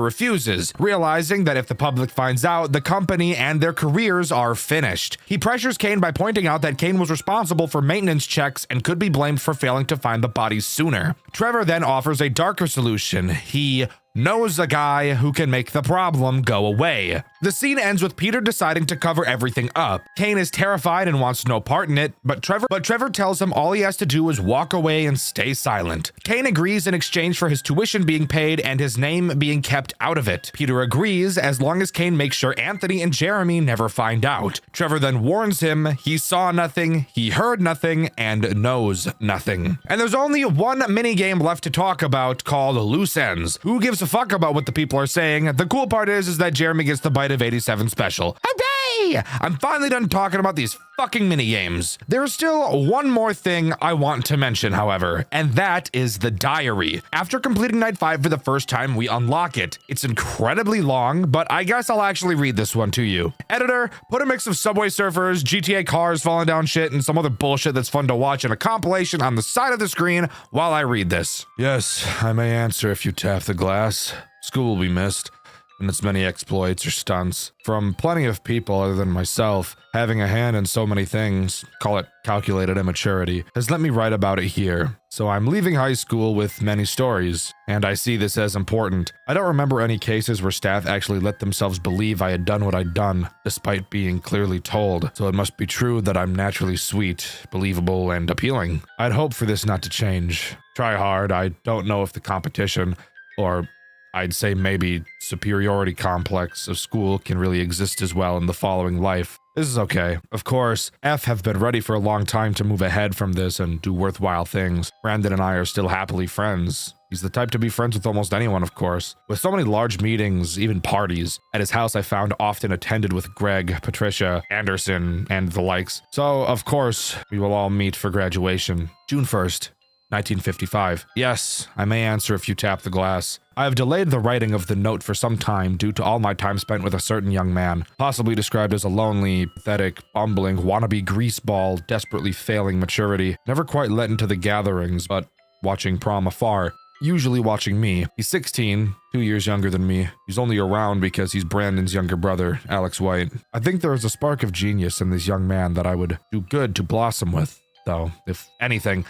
refuses, realizing that if the public finds out, the company and their careers are finished. He pressures Kane by pointing out that Kane was responsible for maintenance checks and could be blamed for failing to find the bodies sooner. Trevor then offers a darker solution. He knows a guy who can make the problem go away. The scene ends with Peter deciding to cover everything up. Kane is terrified and wants no part in it, but Trevor tells him all he has to do is walk away and stay silent. Kane agrees in exchange for his tuition being paid and his name being kept out of it. Peter agrees as long as Kane makes sure Anthony and Jeremy never find out. Trevor then warns him he saw nothing, he heard nothing, and knows nothing. And there's only one minigame left to talk about called Loose Ends. Who gives a fuck about what the people are saying? The cool part is that Jeremy gets the Bite of 87 special. Hooray! I'm finally done talking about these fucking minigames. There's still one more thing I want to mention, however, and that is the diary. After completing night 5 for the first time, we unlock it. It's incredibly long, but I guess I'll actually read this one to you. Editor, put a mix of Subway Surfers, GTA cars falling down shit, and some other bullshit that's fun to watch in a compilation on the side of the screen while I read this. Yes, I may answer if you tap the glass. School will be missed, and its many exploits or stunts. From plenty of people other than myself, having a hand in so many things, call it calculated immaturity, has let me write about it here. So I'm leaving high school with many stories, and I see this as important. I don't remember any cases where staff actually let themselves believe I had done what I'd done, despite being clearly told, so it must be true that I'm naturally sweet, believable, and appealing. I'd hope for this not to change. Try hard, I don't know if the competition, or I'd say maybe superiority complex of school can really exist as well in the following life. This is okay. Of course, F have been ready for a long time to move ahead from this and do worthwhile things. Brandon and I are still happily friends. He's the type to be friends with almost anyone, of course. With so many large meetings, even parties, at his house I found often attended with Greg, Patricia, Anderson, and the likes. So, of course, we will all meet for graduation. June 1st. 1955. Yes, I may answer if you tap the glass. I have delayed the writing of the note for some time due to all my time spent with a certain young man, possibly described as a lonely, pathetic, bumbling, wannabe greaseball, desperately failing maturity, never quite let into the gatherings, but watching prom afar, usually watching me. He's 16, 2 years younger than me. He's only around because he's Brandon's younger brother, Alex White. I think there is a spark of genius in this young man that I would do good to blossom with, though, if anything,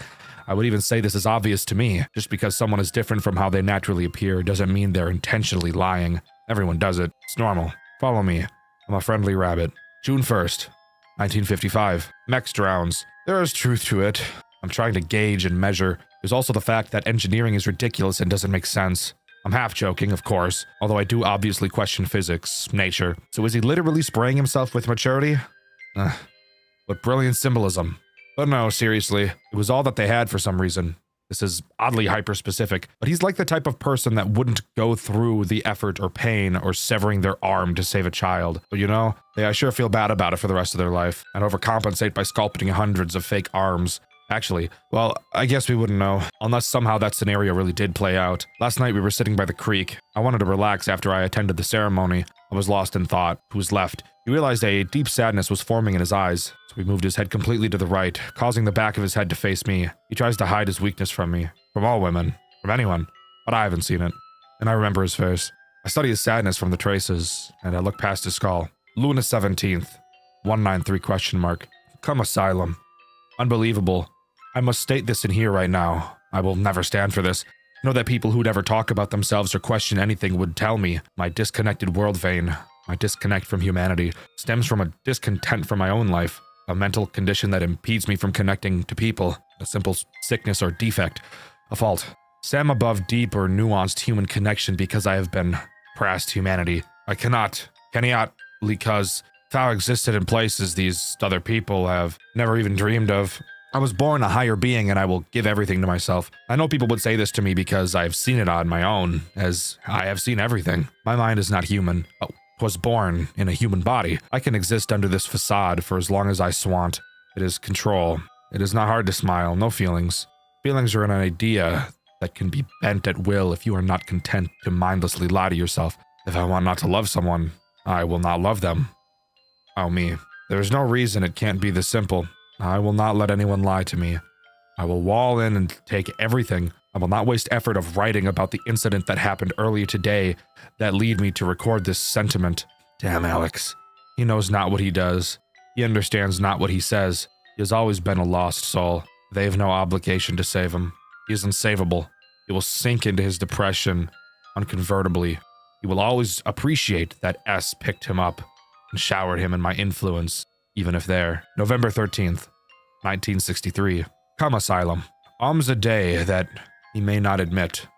I would even say this is obvious to me. Just because someone is different from how they naturally appear doesn't mean they're intentionally lying. Everyone does it. It's normal. Follow me. I'm a friendly rabbit. June 1st, 1955. Mex drowns. There is truth to it. I'm trying to gauge and measure. There's also the fact that engineering is ridiculous and doesn't make sense. I'm half joking, of course, although I do obviously question physics, nature. So is he literally spraying himself with maturity? What brilliant symbolism. But no, seriously, it was all that they had for some reason. This is oddly hyper-specific, but he's like the type of person that wouldn't go through the effort or pain or severing their arm to save a child. But you know, I sure feel bad about it for the rest of their life, and overcompensate by sculpting hundreds of fake arms. Actually, well, I guess we wouldn't know, unless somehow that scenario really did play out. Last night we were sitting by the creek. I wanted to relax after I attended the ceremony. I was lost in thought. Who was left? He realized a deep sadness was forming in his eyes, so he moved his head completely to the right, causing the back of his head to face me. He tries to hide his weakness from me. From all women. From anyone. But I haven't seen it. And I remember his face. I study his sadness from the traces, and I look past his skull. Luna 17th. 193 question mark. Come asylum. Unbelievable. I must state this in here right now. I will never stand for this. Know that people who'd ever talk about themselves or question anything would tell me my disconnected world vein, my disconnect from humanity, stems from a discontent for my own life, a mental condition that impedes me from connecting to people, a simple sickness or defect, a fault. Sam above deep or nuanced human connection because I have been past humanity. I cannot, because if I existed in places these other people have never even dreamed of. I was born a higher being and I will give everything to myself. I know people would say this to me because I've seen it on my own, as I have seen everything. My mind is not human, but was born in a human body. I can exist under this facade for as long as I swant. It is control. It is not hard to smile, no feelings. Feelings are an idea that can be bent at will if you are not content to mindlessly lie to yourself. If I want not to love someone, I will not love them. Oh me. There is no reason it can't be this simple. I will not let anyone lie to me. I will wall in and take everything. I will not waste effort of writing about the incident that happened earlier today that lead me to record this sentiment. Damn Alex. He knows not what he does. He understands not what he says. He has always been a lost soul. They have no obligation to save him. He is unsavable. He will sink into his depression unconvertibly. He will always appreciate that S picked him up and showered him in my influence. Even if there. November 13th, 1963. Come asylum. A day that he may not admit.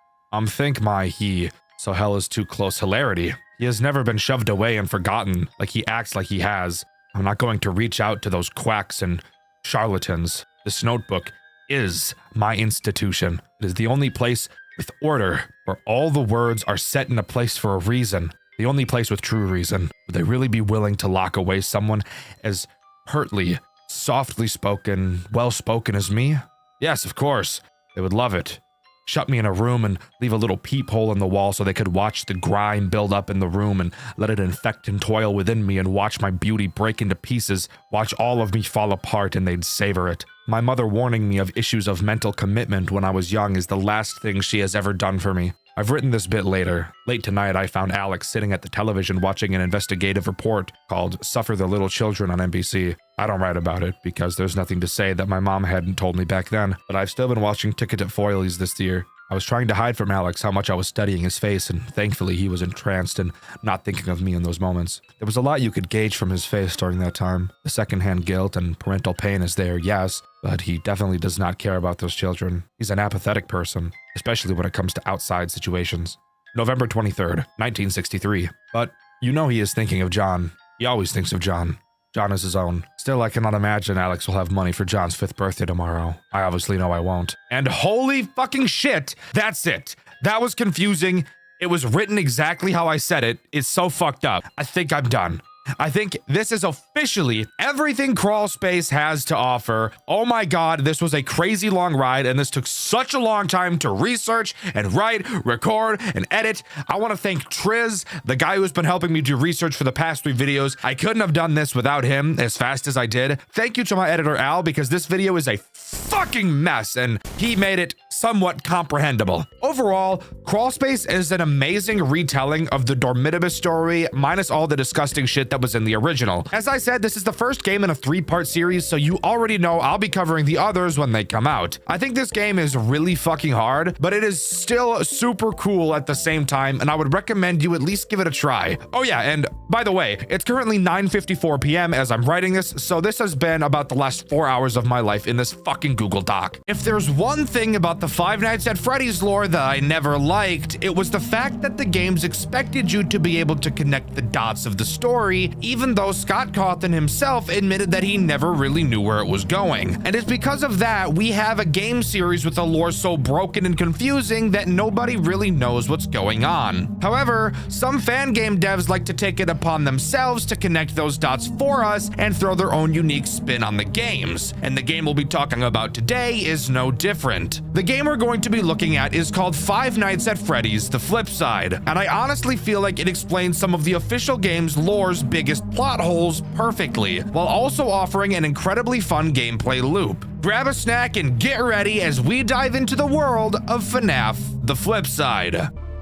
Think my he, so hell is too close hilarity. He has never been shoved away and forgotten like he acts like he has. I'm not going to reach out to those quacks and charlatans. This notebook is my institution. It is the only place with order where all the words are set in a place for a reason. The only place with true reason. Would they really be willing to lock away someone as pertly, softly spoken, well-spoken as me? Yes, of course. They would love it. Shut me in a room and leave a little peephole in the wall so they could watch the grime build up in the room and let it infect and toil within me and watch my beauty break into pieces, watch all of me fall apart, and they'd savor it. My mother warning me of issues of mental commitment when I was young is the last thing she has ever done for me. I've written this bit later. Late tonight, I found Alex sitting at the television watching an investigative report called Suffer the Little Children on NBC. I don't write about it because there's nothing to say that my mom hadn't told me back then, but I've still been watching Ticket at Foyleys this year. I was trying to hide from Alex how much I was studying his face, and thankfully he was entranced and not thinking of me in those moments. There was a lot you could gauge from his face during that time. The secondhand guilt and parental pain is there, yes, but he definitely does not care about those children. He's an apathetic person, especially when it comes to outside situations. November 23rd, 1963. But you know he is thinking of John. He always thinks of John. John is his own. Still, I cannot imagine Alex will have money for John's 5th birthday tomorrow. I obviously know I won't. And holy fucking shit, that's it. That was confusing. It was written exactly how I said it. It's so fucked up. I think I'm done. I think this is officially everything Crawl Space has to offer. Oh my god, this was a crazy long ride, and this took such a long time to research and write, record, and edit. I want to thank Triz, the guy who's been helping me do research for the past 3 videos. I couldn't have done this without him as fast as I did. Thank you to my editor Al, because this video is a fucking mess, and he made it somewhat comprehensible. Overall, Crawl Space is an amazing retelling of the Dormitibus story, minus all the disgusting shit that was in the original. As I said, this is the first game in a 3-part series, so you already know I'll be covering the others when they come out. I think this game is really fucking hard, but it is still super cool at the same time, and I would recommend you at least give it a try. Oh yeah, and by the way, it's currently 9:54 p.m. as I'm writing this, so this has been about the last 4 hours of my life in this fucking Google Doc. If there's one thing about the Five Nights at Freddy's lore that I never liked, it was the fact that the games expected you to be able to connect the dots of the story, even though Scott Cawthon himself admitted that he never really knew where it was going. And it's because of that we have a game series with a lore so broken and confusing that nobody really knows what's going on. However, some fan game devs like to take it upon themselves to connect those dots for us and throw their own unique spin on the games. And the game we'll be talking about today is no different. The game we're going to be looking at is called Five Nights at Freddy's: The Flip Side, and I honestly feel like it explains some of the official game's lore's biggest plot holes perfectly, while also offering an incredibly fun gameplay loop. Grab a snack and get ready as we dive into the world of FNAF: The Flip Side.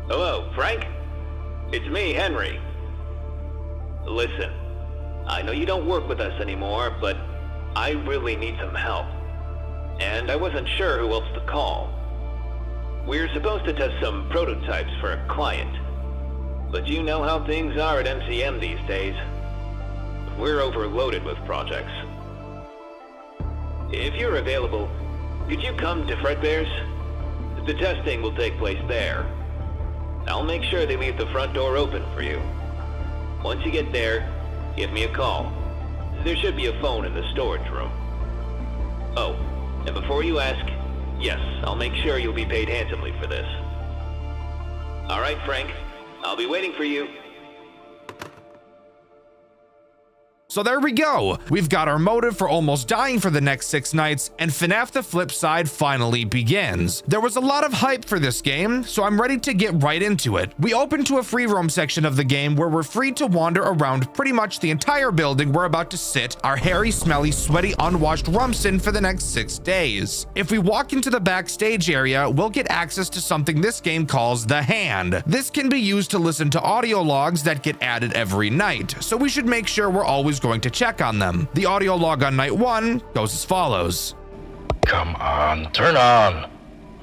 Hello, Frank? It's me, Henry. Listen, I know you don't work with us anymore, but I really need some help. And I wasn't sure who else to call. We're supposed to test some prototypes for a client. But you know how things are at MCM these days. We're overloaded with projects. If you're available, could you come to Fredbear's? The testing will take place there. I'll make sure they leave the front door open for you. Once you get there, give me a call. There should be a phone in the storage room. Oh, and before you ask, yes, I'll make sure you'll be paid handsomely for this. All right, Frank, I'll be waiting for you. So there we go. We've got our motive for almost dying for the next 6 nights, and FNAF: The Flip Side finally begins. There was a lot of hype for this game, so I'm ready to get right into it. We open to a free roam section of the game where we're free to wander around pretty much the entire building we're about to sit our hairy, smelly, sweaty, unwashed rumps in for the next 6 days. If we walk into the backstage area, we'll get access to something this game calls the Hand. This can be used to listen to audio logs that get added every night, so we should make sure we're always going to check on them. The audio log on night 1 goes as follows. Come on, turn on.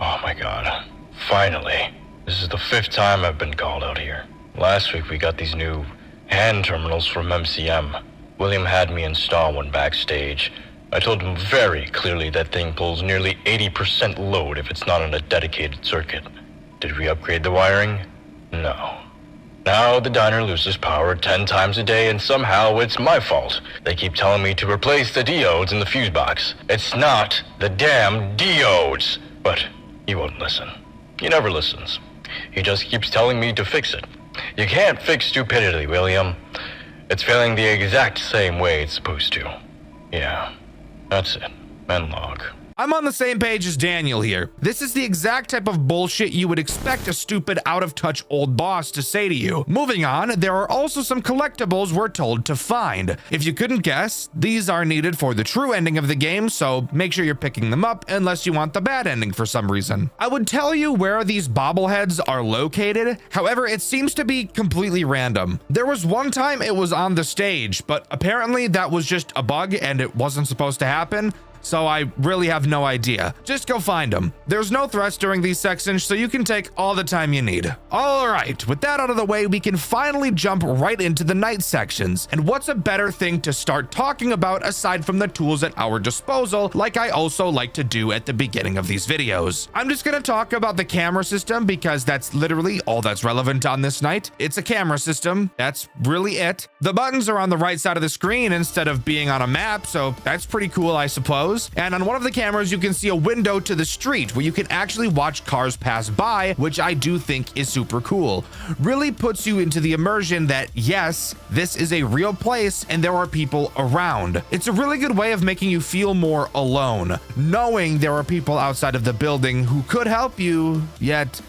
Oh my god. Finally. This is the 5th time I've been called out here. Last week we got these new hand terminals from MCM. William had me install one backstage. I told him very clearly that thing pulls nearly 80% load if it's not on a dedicated circuit. Did we upgrade the wiring? No. Now the diner loses power 10 times a day, and somehow it's my fault. They keep telling me to replace the diodes in the fuse box. It's not the damn diodes. But he won't listen. He never listens. He just keeps telling me to fix it. You can't fix stupidity, William. It's failing the exact same way it's supposed to. Yeah, that's it. End log. I'm on the same page as Daniel here. This is the exact type of bullshit you would expect a stupid, out-of-touch old boss to say to you. Moving on, there are also some collectibles we're told to find. If you couldn't guess, these are needed for the true ending of the game, so make sure you're picking them up unless you want the bad ending for some reason. I would tell you where these bobbleheads are located, however, it seems to be completely random. There was one time it was on the stage, but apparently that was just a bug and it wasn't supposed to happen. So I really have no idea. Just go find them. There's no threats during these sections, so you can take all the time you need. All right, with that out of the way, we can finally jump right into the night sections. And what's a better thing to start talking about aside from the tools at our disposal, like I also like to do at the beginning of these videos. I'm just gonna talk about the camera system because that's literally all that's relevant on this night. It's a camera system, that's really it. The buttons are on the right side of the screen instead of being on a map, so that's pretty cool, I suppose. windows, and on one of the cameras you can see a window to the street where you can actually watch cars pass by, which I do think is super cool. Really puts you into the immersion that yes, this is a real place and there are people around. It's a really good way of making you feel more alone, knowing there are people outside of the building who could help you, yet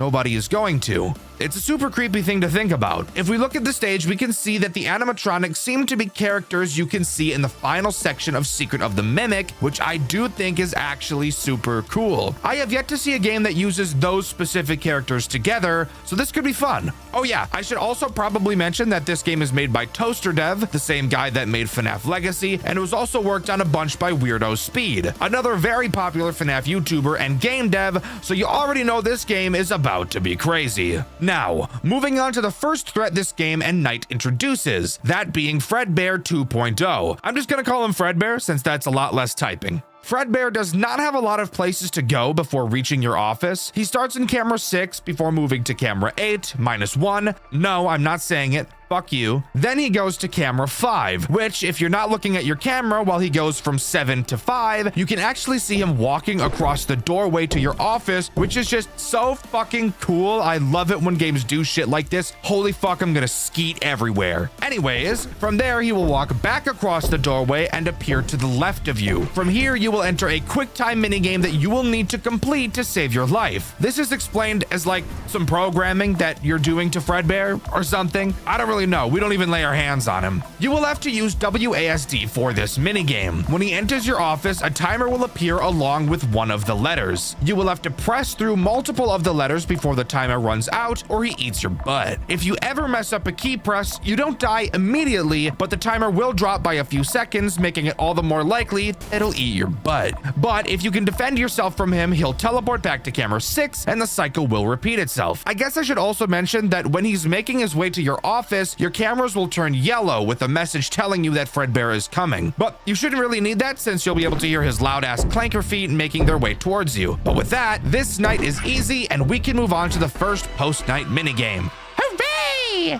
nobody is going to. It's a super creepy thing to think about. If we look at the stage, we can see that the animatronics seem to be characters you can see in the final section of Secret of the Mimic, which I do think is actually super cool. I have yet to see a game that uses those specific characters together, so this could be fun. Oh yeah, I should also probably mention that this game is made by Toaster Dev, the same guy that made FNAF Legacy, and it was also worked on a bunch by Weirdo Speed, another very popular FNAF YouTuber and game dev, so you already know this game is about to be crazy. Now, moving on to the first threat this game and night introduces, that being Fredbear 2.0. I'm just gonna call him Fredbear since that's a lot less typing. Fredbear does not have a lot of places to go before reaching your office. He starts in camera 6 before moving to camera 8, -1. No, I'm not saying it. Fuck you. Then he goes to camera 5, which if you're not looking at your camera while he goes from 7 to 5, you can actually see him walking across the doorway to your office, which is just so fucking cool. I love it when games do shit like this. Holy fuck, I'm gonna skeet everywhere. Anyways, from there he will walk back across the doorway and appear to the left of you. From here, you will enter a quick time minigame that you will need to complete to save your life. This is explained as like some programming that you're doing to Fredbear or something. I don't really know. We don't even lay our hands on him. You will have to use WASD for this minigame. When he enters your office, a timer will appear along with one of the letters. You will have to press through multiple of the letters before the timer runs out or he eats your butt. If you ever mess up a key press, you don't die immediately, but the timer will drop by a few seconds, making it all the more likely it'll eat your butt. But if you can defend yourself from him, he'll teleport back to camera 6 and the cycle will repeat itself. I guess I should also mention that when he's making his way to your office, your cameras will turn yellow with a message telling you that Fredbear is coming. But you shouldn't really need that since you'll be able to hear his loud ass clanker feet making their way towards you. But with that, this night is easy and we can move on to the first post-night minigame.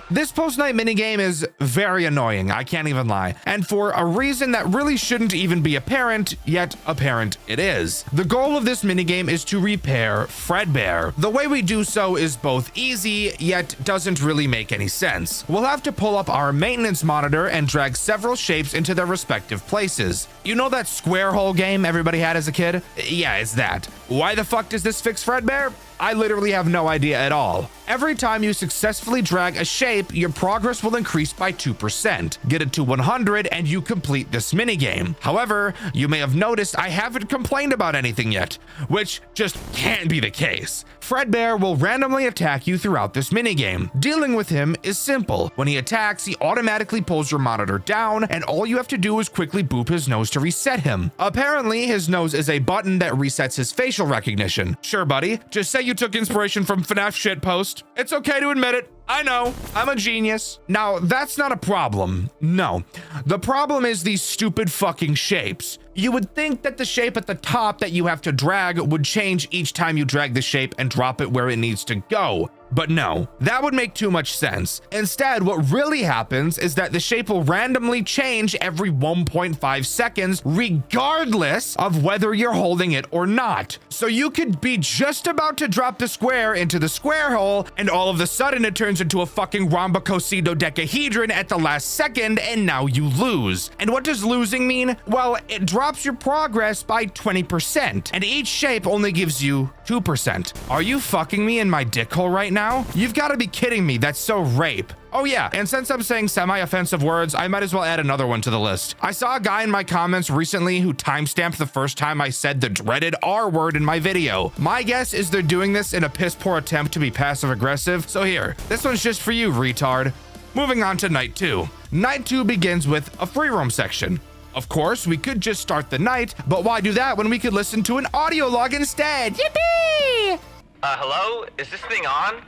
This post-night minigame is very annoying, I can't even lie, and for a reason that really shouldn't even be apparent, yet apparent it is. The goal of this minigame is to repair Fredbear. The way we do so is both easy, yet doesn't really make any sense. We'll have to pull up our maintenance monitor and drag several shapes into their respective places. You know that square hole game everybody had as a kid? Yeah, it's that. Why the fuck does this fix Fredbear? I literally have no idea at all. Every time you successfully drag a shape, your progress will increase by 2%. Get it to 100 and you complete this minigame. However, you may have noticed I haven't complained about anything yet, which just can't be the case. Fredbear will randomly attack you throughout this minigame. Dealing with him is simple. When he attacks, he automatically pulls your monitor down, and all you have to do is quickly boop his nose to reset him. Apparently, his nose is a button that resets his facial recognition. Sure, buddy, just say you took inspiration from FNAF shitpost. It's okay to admit it. I know, I'm a genius. Now, that's not a problem. No. The problem is these stupid fucking shapes. You would think that the shape at the top that you have to drag would change each time you drag the shape and drop it where it needs to go. But no, that would make too much sense. Instead, what really happens is that the shape will randomly change every 1.5 seconds, regardless of whether you're holding it or not. So you could be just about to drop the square into the square hole, and all of a sudden it turns into a fucking rhombicosydodecahedron at the last second, and now you lose. And what does losing mean? Well, it drops your progress by 20%, and each shape only gives you 2%. Are you fucking me in my dick hole right now? You've got to be kidding me. That's so rape. Oh yeah, and since I'm saying semi-offensive words, I might as well add another one to the list. I saw a guy in my comments recently who timestamped the first time I said the dreaded R word in my video. My guess is they're doing this in a piss-poor attempt to be passive-aggressive, so here, this one's just for you, retard. Moving on to night 2. Night 2 begins with a free roam section. Of course, we could just start the night, but why do that when we could listen to an audio log instead? Yippee! Hello? Is this thing on?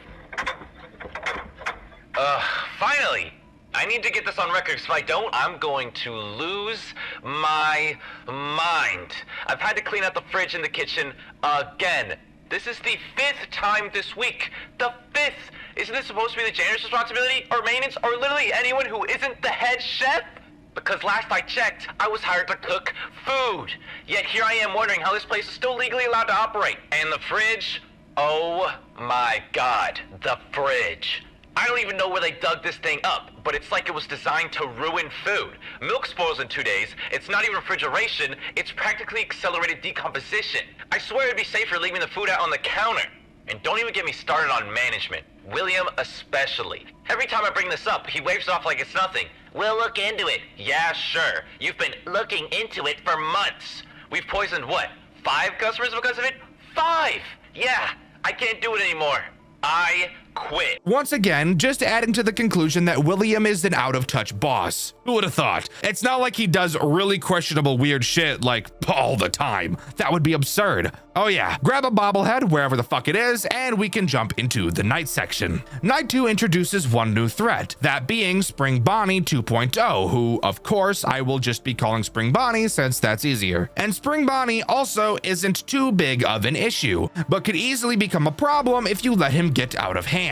Finally! I need to get this on record, because if I don't, I'm going to lose my mind. I've had to clean out the fridge in the kitchen again. This is the 5th time this week. The 5th! Isn't this supposed to be the janitor's responsibility, or maintenance, or literally anyone who isn't the head chef? Because last I checked, I was hired to cook food. Yet here I am wondering how this place is still legally allowed to operate. And the fridge? Oh my God, the fridge. I don't even know where they dug this thing up, but it's like it was designed to ruin food. Milk spoils in 2 days. It's not even refrigeration. It's practically accelerated decomposition. I swear it'd be safer leaving the food out on the counter. And don't even get me started on management. William especially. Every time I bring this up, he waves off like it's nothing. We'll look into it. Yeah, sure. You've been looking into it for months. We've poisoned what? 5 customers because of it? 5! Yeah, I can't do it anymore. I quit. Once again, just adding to the conclusion that William is an out-of-touch boss. Who would have thought? It's not like he does really questionable weird shit like all the time. That would be absurd. Oh yeah, grab a bobblehead wherever the fuck it is, and we can jump into the night section. Night 2 introduces one new threat, that being Spring Bonnie 2.0, who, of course, I will just be calling Spring Bonnie since that's easier. And Spring Bonnie also isn't too big of an issue, but could easily become a problem if you let him get out of hand.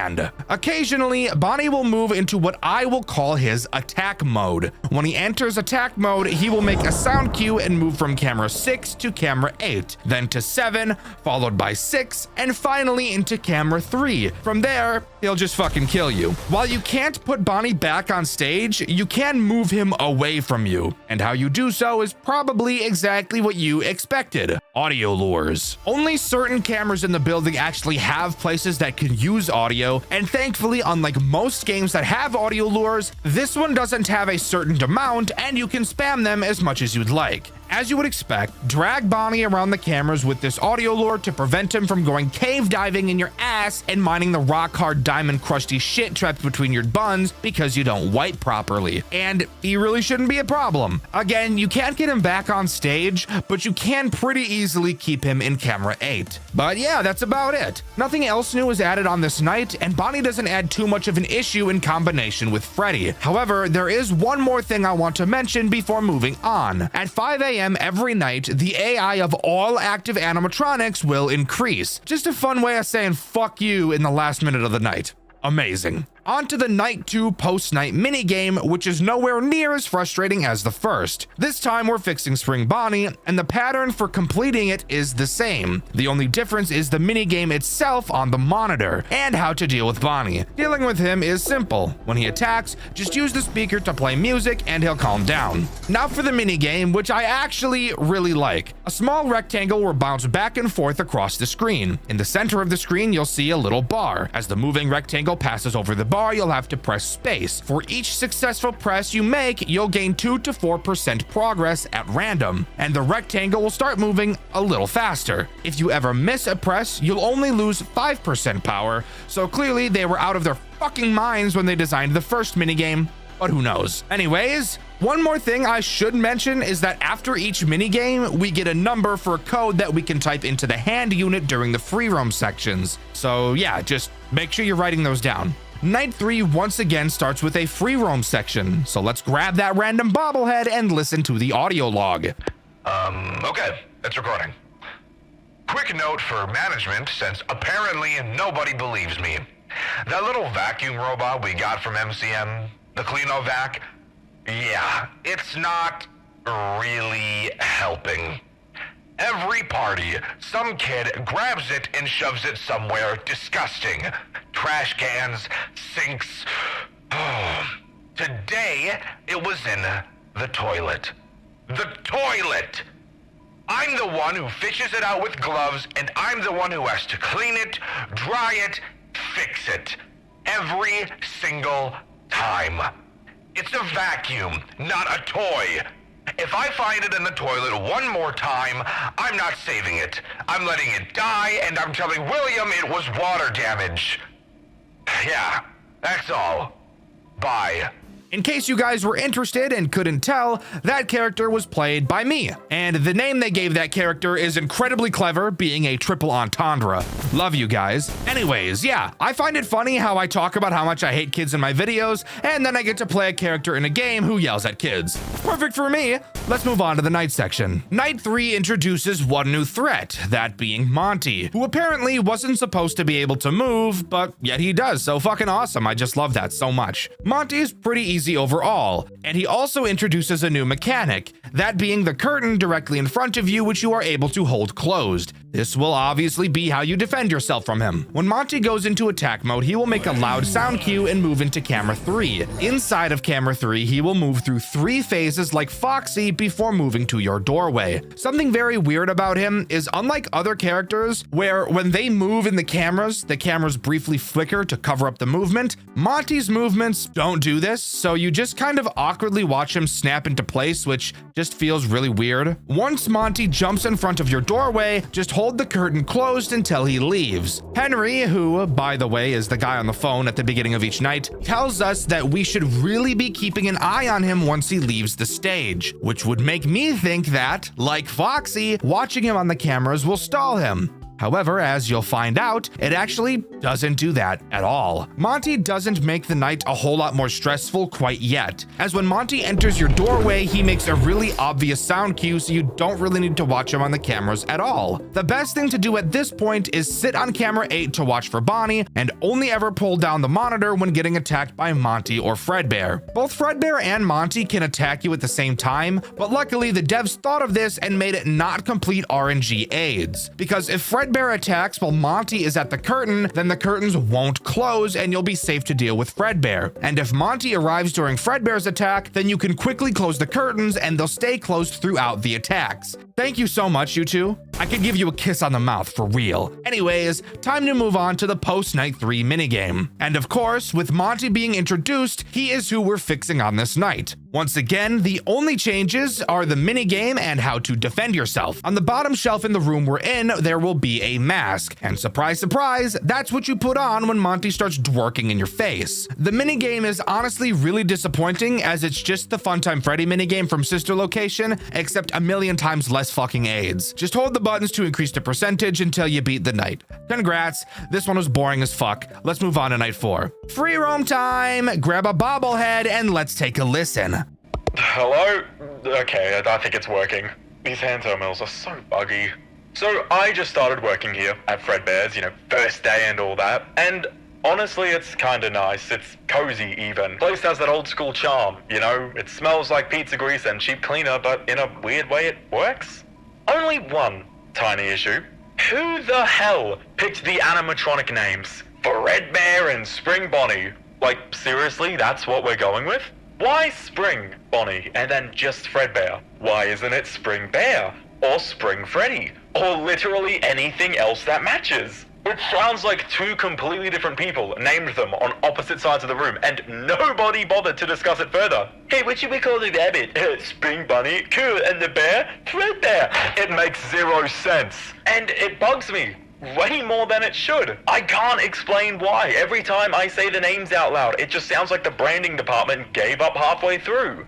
Occasionally, Bonnie will move into what I will call his attack mode. When he enters attack mode, he will make a sound cue and move from camera 6 to camera 8, then to 7, followed by 6, and finally into camera 3. From there, he'll just fucking kill you. While you can't put Bonnie back on stage, you can move him away from you, and how you do so is probably exactly what you expected. Audio lures. Only certain cameras in the building actually have places that can use audio, and thankfully, unlike most games that have audio lures, this one doesn't have a certain amount, and you can spam them as much as you'd like. As you would expect, drag Bonnie around the cameras with this audio lure to prevent him from going cave diving in your ass and mining the rock hard diamond crusty shit trapped between your buns because you don't wipe properly. And he really shouldn't be a problem. Again, you can't get him back on stage, but you can pretty easily keep him in camera 8. But yeah, that's about it. Nothing else new is added on this night, and Bonnie doesn't add too much of an issue in combination with Freddy. However, there is one more thing I want to mention before moving on. At 5 a.m. every night, the AI of all active animatronics will increase. Just a fun way of saying fuck you in the last minute of the night. Amazing. On to the Night 2 post-night minigame, which is nowhere near as frustrating as the first. This time we're fixing Spring Bonnie, and the pattern for completing it is the same. The only difference is the minigame itself on the monitor, and how to deal with Bonnie. Dealing with him is simple. When he attacks, just use the speaker to play music and he'll calm down. Now for the minigame, which I actually really like. A small rectangle will bounce back and forth across the screen. In the center of the screen, you'll see a little bar. As the moving rectangle passes over the bar, you'll have to press space. For each successful press you make, you'll gain 2 to 4% progress at random, and the rectangle will start moving a little faster. If you ever miss a press, you'll only lose 5% power, so clearly they were out of their fucking minds when they designed the first minigame, but who knows. Anyways, one more thing I should mention is that after each minigame, we get a number for a code that we can type into the hand unit during the free roam sections. So yeah, just make sure you're writing those down. Night 3 once again starts with a free roam section, so let's grab that random bobblehead and listen to the audio log. Okay, it's recording. Quick note for management, since apparently nobody believes me. That little vacuum robot we got from MCM, the Cleanovac, yeah, it's not really helping. Every party, some kid grabs it and shoves it somewhere disgusting. Trash cans, sinks. Today, it was in the toilet. The toilet! I'm the one who fishes it out with gloves, and I'm the one who has to clean it, dry it, fix it. Every single time. It's a vacuum, not a toy. If I find it in the toilet one more time, I'm not saving it. I'm letting it die, and I'm telling William it was water damage. Yeah, that's all. Bye. In case you guys were interested and couldn't tell, that character was played by me, and the name they gave that character is incredibly clever, being a triple entendre. Love you guys. Anyways, yeah, I find it funny how I talk about how much I hate kids in my videos, and then I get to play a character in a game who yells at kids. Perfect for me. Let's move on to the night section. Night 3 introduces one new threat, that being Monty, who apparently wasn't supposed to be able to move, but yet he does, so fucking awesome. I just love that so much. Monty is pretty easy easy overall. And he also introduces a new mechanic, that being the curtain directly in front of you, which you are able to hold closed. This will obviously be how you defend yourself from him. When Monty goes into attack mode, he will make a loud sound cue and move into camera 3. Inside of camera 3, he will move through 3 phases like Foxy before moving to your doorway. Something very weird about him is, unlike other characters, where when they move in the cameras briefly flicker to cover up the movement, Monty's movements don't do this, so you just kind of awkwardly watch him snap into place, which just feels really weird. Once Monty jumps in front of your doorway, just hold the curtain closed until he leaves. Henry, who, by the way, is the guy on the phone at the beginning of each night, tells us that we should really be keeping an eye on him once he leaves the stage, which would make me think that, like Foxy, watching him on the cameras will stall him. However, as you'll find out, it actually doesn't do that at all. Monty doesn't make the night a whole lot more stressful quite yet, as when Monty enters your doorway, he makes a really obvious sound cue, so you don't really need to watch him on the cameras at all. The best thing to do at this point is sit on camera 8 to watch for Bonnie, and only ever pull down the monitor when getting attacked by Monty or Fredbear. Both Fredbear and Monty can attack you at the same time, but luckily the devs thought of this and made it not complete RNG aids, because if Fredbear attacks while Monty is at the curtain, then the curtains won't close and you'll be safe to deal with Fredbear. And if Monty arrives during Fredbear's attack, then you can quickly close the curtains and they'll stay closed throughout the attacks. Thank you so much, you two. I could give you a kiss on the mouth for real. Anyways, time to move on to the post-night 3 minigame. And of course, with Monty being introduced, he is who we're fixing on this night. Once again, the only changes are the minigame and how to defend yourself. On the bottom shelf in the room we're in, there will be a mask. And surprise, surprise, that's what you put on when Monty starts dworking in your face. The minigame is honestly really disappointing, as it's just the Funtime Freddy minigame from Sister Location, except a million times less fucking aids. Just hold the buttons to increase the percentage until you beat the night. Congrats, this one was boring as fuck. Let's move on to night 4. Free roam time! Grab a bobblehead and let's take a listen. Hello? Okay, I think it's working. These hand terminals are so buggy. So I just started working here at Fredbear's, first day and all that. And honestly, it's kinda nice. It's cozy even. Place has that old school charm, It smells like pizza grease and cheap cleaner, but in a weird way it works. Only one tiny issue. Who the hell picked the animatronic names? Fredbear and Spring Bonnie. Like, seriously, that's what we're going with? Why Spring Bonnie and then just Fredbear? Why isn't it Spring Bear? Or Spring Freddy? Or literally anything else that matches? It sounds like 2 completely different people named them on opposite sides of the room, and nobody bothered to discuss it further. Hey, what should we call the rabbit? Spring Bunny? Cool, and the bear? Fredbear. It makes 0 sense. And it bugs me. Way more than it should. I can't explain why. Every time I say the names out loud, it just sounds like the branding department gave up halfway through.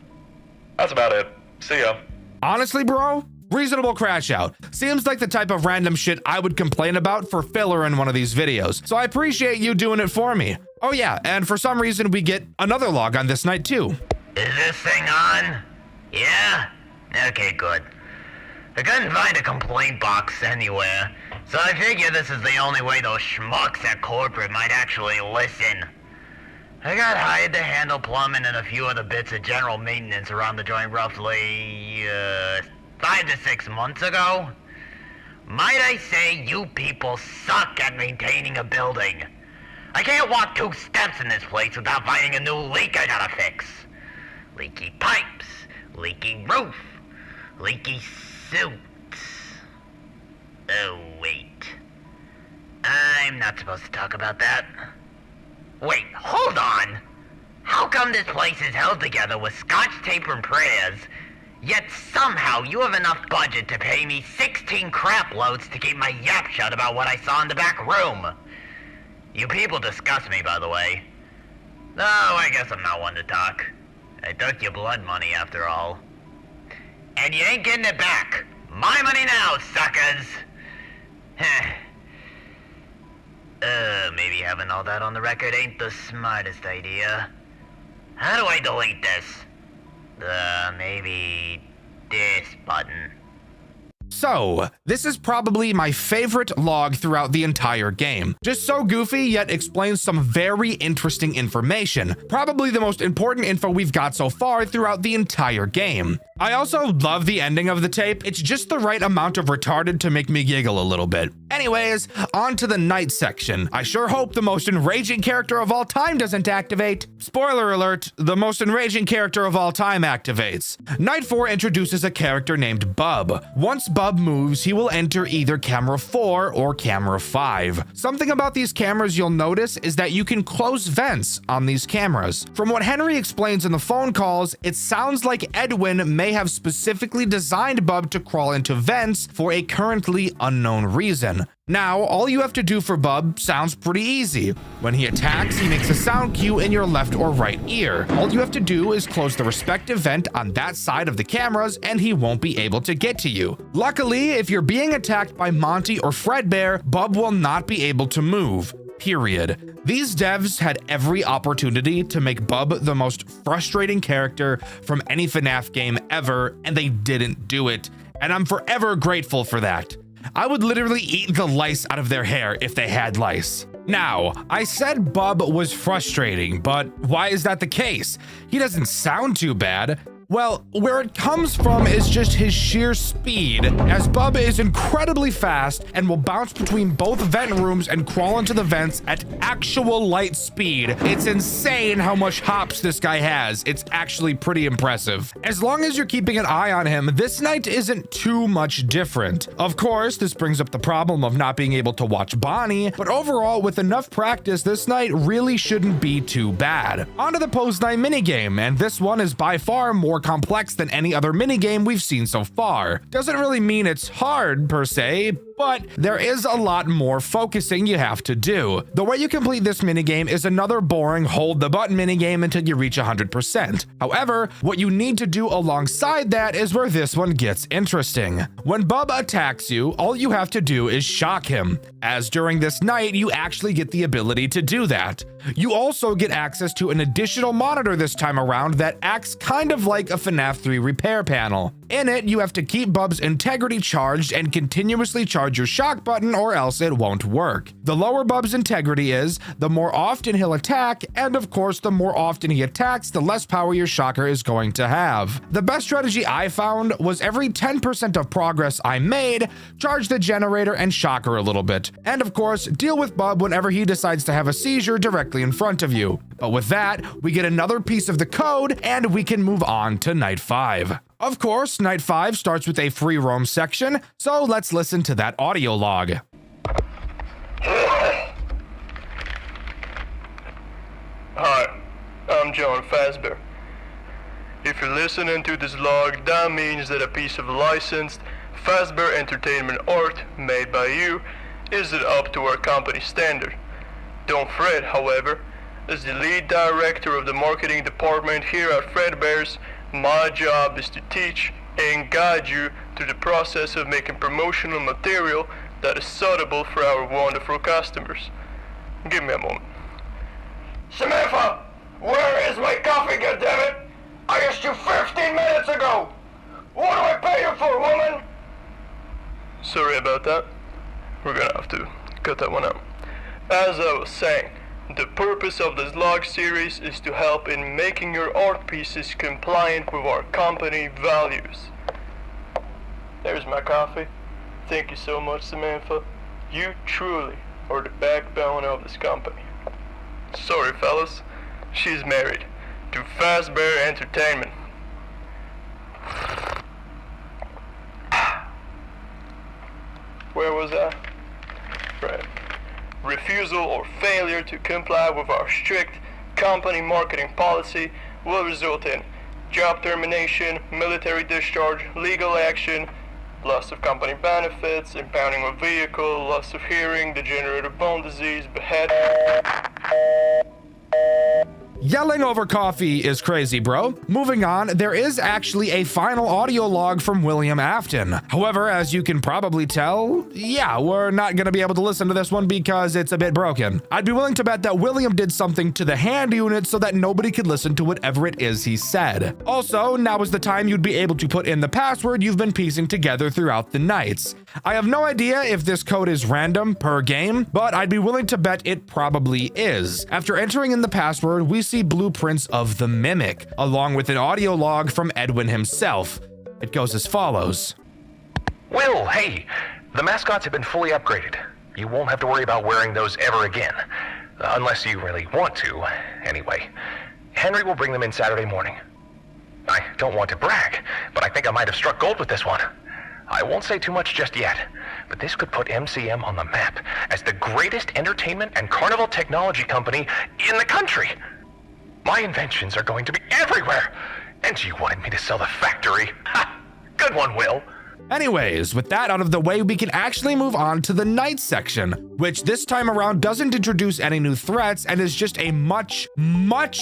That's about it. See ya. Honestly, bro, reasonable crash out. Seems like the type of random shit I would complain about for filler in one of these videos, so I appreciate you doing it for me. Oh yeah, and for some reason we get another log on this night too. Is this thing on? Yeah? Okay, good. I couldn't find a complaint box anywhere, so I figure this is the only way those schmucks at corporate might actually listen. I got hired to handle plumbing and a few other bits of general maintenance around the joint roughly, 5 to 6 months ago. Might I say you people suck at maintaining a building. I can't walk 2 steps in this place without finding a new leak I gotta fix. Leaky pipes, leaky roof, leaky suits. Oh, wait. I'm not supposed to talk about that. Wait, hold on! How come this place is held together with scotch tape and prayers, yet somehow you have enough budget to pay me 16 crap loads to keep my yap shut about what I saw in the back room? You people disgust me, by the way. No, I guess I'm not one to talk. I took your blood money, after all. And you ain't getting it back. My money now, suckers! Maybe having all that on the record ain't the smartest idea. How do I delete this? Maybe this button. So, this is probably my favorite log throughout the entire game. Just so goofy, yet explains some very interesting information. Probably the most important info we've got so far throughout the entire game. I also love the ending of the tape. It's just the right amount of retarded to make me giggle a little bit. Anyways, on to the night section. I sure hope the most enraging character of all time doesn't activate. Spoiler alert, the most enraging character of all time activates. Night 4 introduces a character named Bub. Once Bub moves, he will enter either camera 4 or camera 5. Something about these cameras you'll notice is that you can close vents on these cameras. From what Henry explains in the phone calls, it sounds like Edwin may have specifically designed Bub to crawl into vents for a currently unknown reason. Now, all you have to do for Bub sounds pretty easy. When he attacks, he makes a sound cue in your left or right ear. All you have to do is close the respective vent on that side of the cameras and he won't be able to get to you. Luckily, if you're being attacked by Monty or Fredbear, Bub will not be able to move. Period. These devs had every opportunity to make Bub the most frustrating character from any FNAF game ever, and they didn't do it. And I'm forever grateful for that. I would literally eat the lice out of their hair if they had lice. Now, I said Bub was frustrating, but why is that the case? He doesn't sound too bad. Well, where it comes from is just his sheer speed, as Bub is incredibly fast and will bounce between both vent rooms and crawl into the vents at actual light speed. It's insane how much hops this guy has. It's actually pretty impressive. As long as you're keeping an eye on him, this night isn't too much different. Of course, this brings up the problem of not being able to watch Bonnie, but overall, with enough practice, this night really shouldn't be too bad. On to the post-night minigame, and this one is by far more complex than any other minigame we've seen so far. Doesn't really mean it's hard per se, but there is a lot more focusing you have to do. The way you complete this minigame is another boring hold the button minigame until you reach 100%. However, what you need to do alongside that is where this one gets interesting. When Bub attacks you, all you have to do is shock him, as during this night you actually get the ability to do that. You also get access to an additional monitor this time around that acts kind of like a FNAF 3 repair panel. In it, you have to keep Bub's integrity charged and continuously charge your shock button or else it won't work. The lower Bub's integrity is, the more often he'll attack, and of course the more often he attacks, the less power your shocker is going to have. The best strategy I found was every 10% of progress I made, charge the generator and shocker a little bit. And of course, deal with Bub whenever he decides to have a seizure directly in front of you. But with that, we get another piece of the code and we can move on to Night 5. Of course, Night 5 starts with a free roam section, so let's listen to that audio log. Hi, I'm John Fazbear. If you're listening to this log, that means that a piece of licensed Fazbear Entertainment art made by you isn't up to our company standard. Don't fret, however. As the lead director of the marketing department here at Fredbear's, my job is to teach and guide you through the process of making promotional material that is suitable for our wonderful customers. Give me a moment. Samantha, where is my coffee, goddammit? I asked you 15 minutes ago! What do I pay you for, woman? Sorry about that. We're gonna have to cut that one out. As I was saying, the purpose of this log series is to help in making your art pieces compliant with our company values. There's my coffee. Thank you so much, Samantha. You truly are the backbone of this company. Sorry, fellas. She's married to Fazbear Entertainment. Where was I? Right. Refusal or failure to comply with our strict company marketing policy will result in job termination, military discharge, legal action, loss of company benefits, impounding of vehicle, loss of hearing, degenerative bone disease, beheading. Yelling over coffee is crazy, bro. Moving on, there is actually a final audio log from William Afton. However, as you can probably tell, yeah, we're not gonna be able to listen to this one because it's a bit broken. I'd be willing to bet that William did something to the hand unit so that nobody could listen to whatever it is he said. Also, now is the time you'd be able to put in the password you've been piecing together throughout the nights. I have no idea if this code is random per game, but I'd be willing to bet it probably is. After entering in the password, we see blueprints of the Mimic, along with an audio log from Edwin himself. It goes as follows. Will, hey, the mascots have been fully upgraded. You won't have to worry about wearing those ever again. Unless you really want to, anyway. Henry will bring them in Saturday morning. I don't want to brag, but I think I might have struck gold with this one. I won't say too much just yet, but this could put MCM on the map as the greatest entertainment and carnival technology company in the country. My inventions are going to be everywhere, and you wanted me to sell the factory. Ha! Good one, Will. Anyways, with that out of the way, we can actually move on to the night section, which this time around doesn't introduce any new threats and is just a much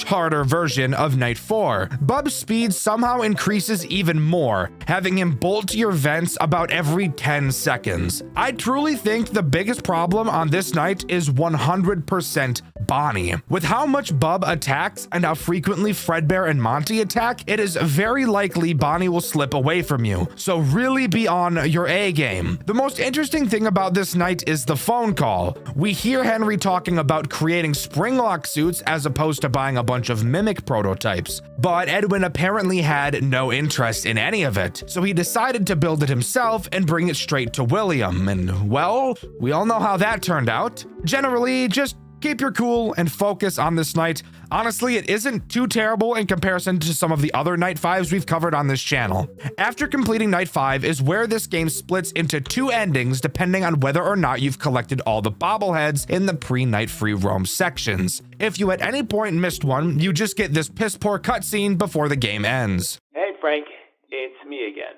harder version of Night 4. Bub's speed somehow increases even more, having him bolt to your vents about every 10 seconds. I truly think the biggest problem on this night is 100% Bonnie. With how much Bub attacks and how frequently Fredbear and Monty attack, it is very likely Bonnie will slip away from you, so really be on your A game. The most interesting thing about this night is the phone call. We hear Henry talking about creating springlock suits as opposed to buying a bunch of Mimic prototypes, but Edwin apparently had no interest in any of it, so he decided to build it himself and bring it straight to William, and well, we all know how that turned out. Generally, just keep your cool and focus on this night. Honestly, it isn't too terrible in comparison to some of the other Night 5s we've covered on this channel. After completing Night 5 is where this game splits into two endings depending on whether or not you've collected all the bobbleheads in the pre-Night Free Roam sections. If you at any point missed one, you just get this piss-poor cutscene before the game ends. Hey, Frank. It's me again.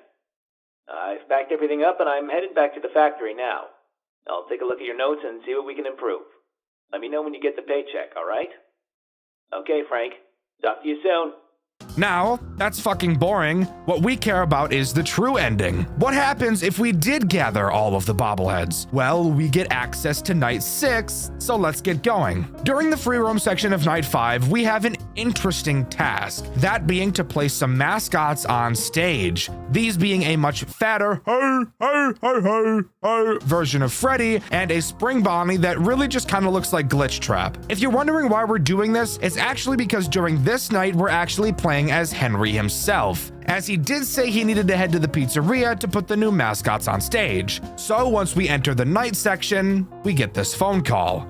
I've backed everything up and I'm headed back to the factory now. I'll take a look at your notes and see what we can improve. Let me know when you get the paycheck, all right? Okay, Frank. Talk to you soon. Now, that's fucking boring. What we care about is the true ending. What happens if we did gather all of the bobbleheads? Well, we get access to Night 6, so let's get going. During the free roam section of Night 5, we have an interesting task, that being to place some mascots on stage. These being a much fatter version of Freddy and a Spring Bonnie that really just kind of looks like Glitch Trap. If you're wondering why we're doing this, it's actually because during this night, we're actually playing as Henry himself, as he did say he needed to head to the pizzeria to put the new mascots on stage. So once we enter the night section, we get this phone call.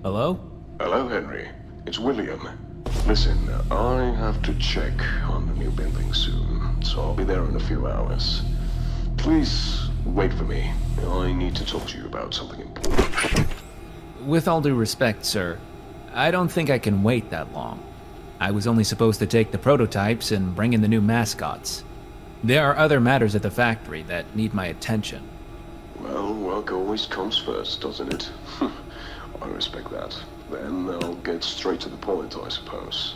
Hello? Hello, Henry. It's William. Listen, I have to check on the new building soon, so I'll be there in a few hours. Please wait for me. I need to talk to you about something important. With all due respect, sir, I don't think I can wait that long. I was only supposed to take the prototypes and bring in the new mascots. There are other matters at the factory that need my attention. Well, work always comes first, doesn't it? I respect that. Then I'll get straight to the point, I suppose.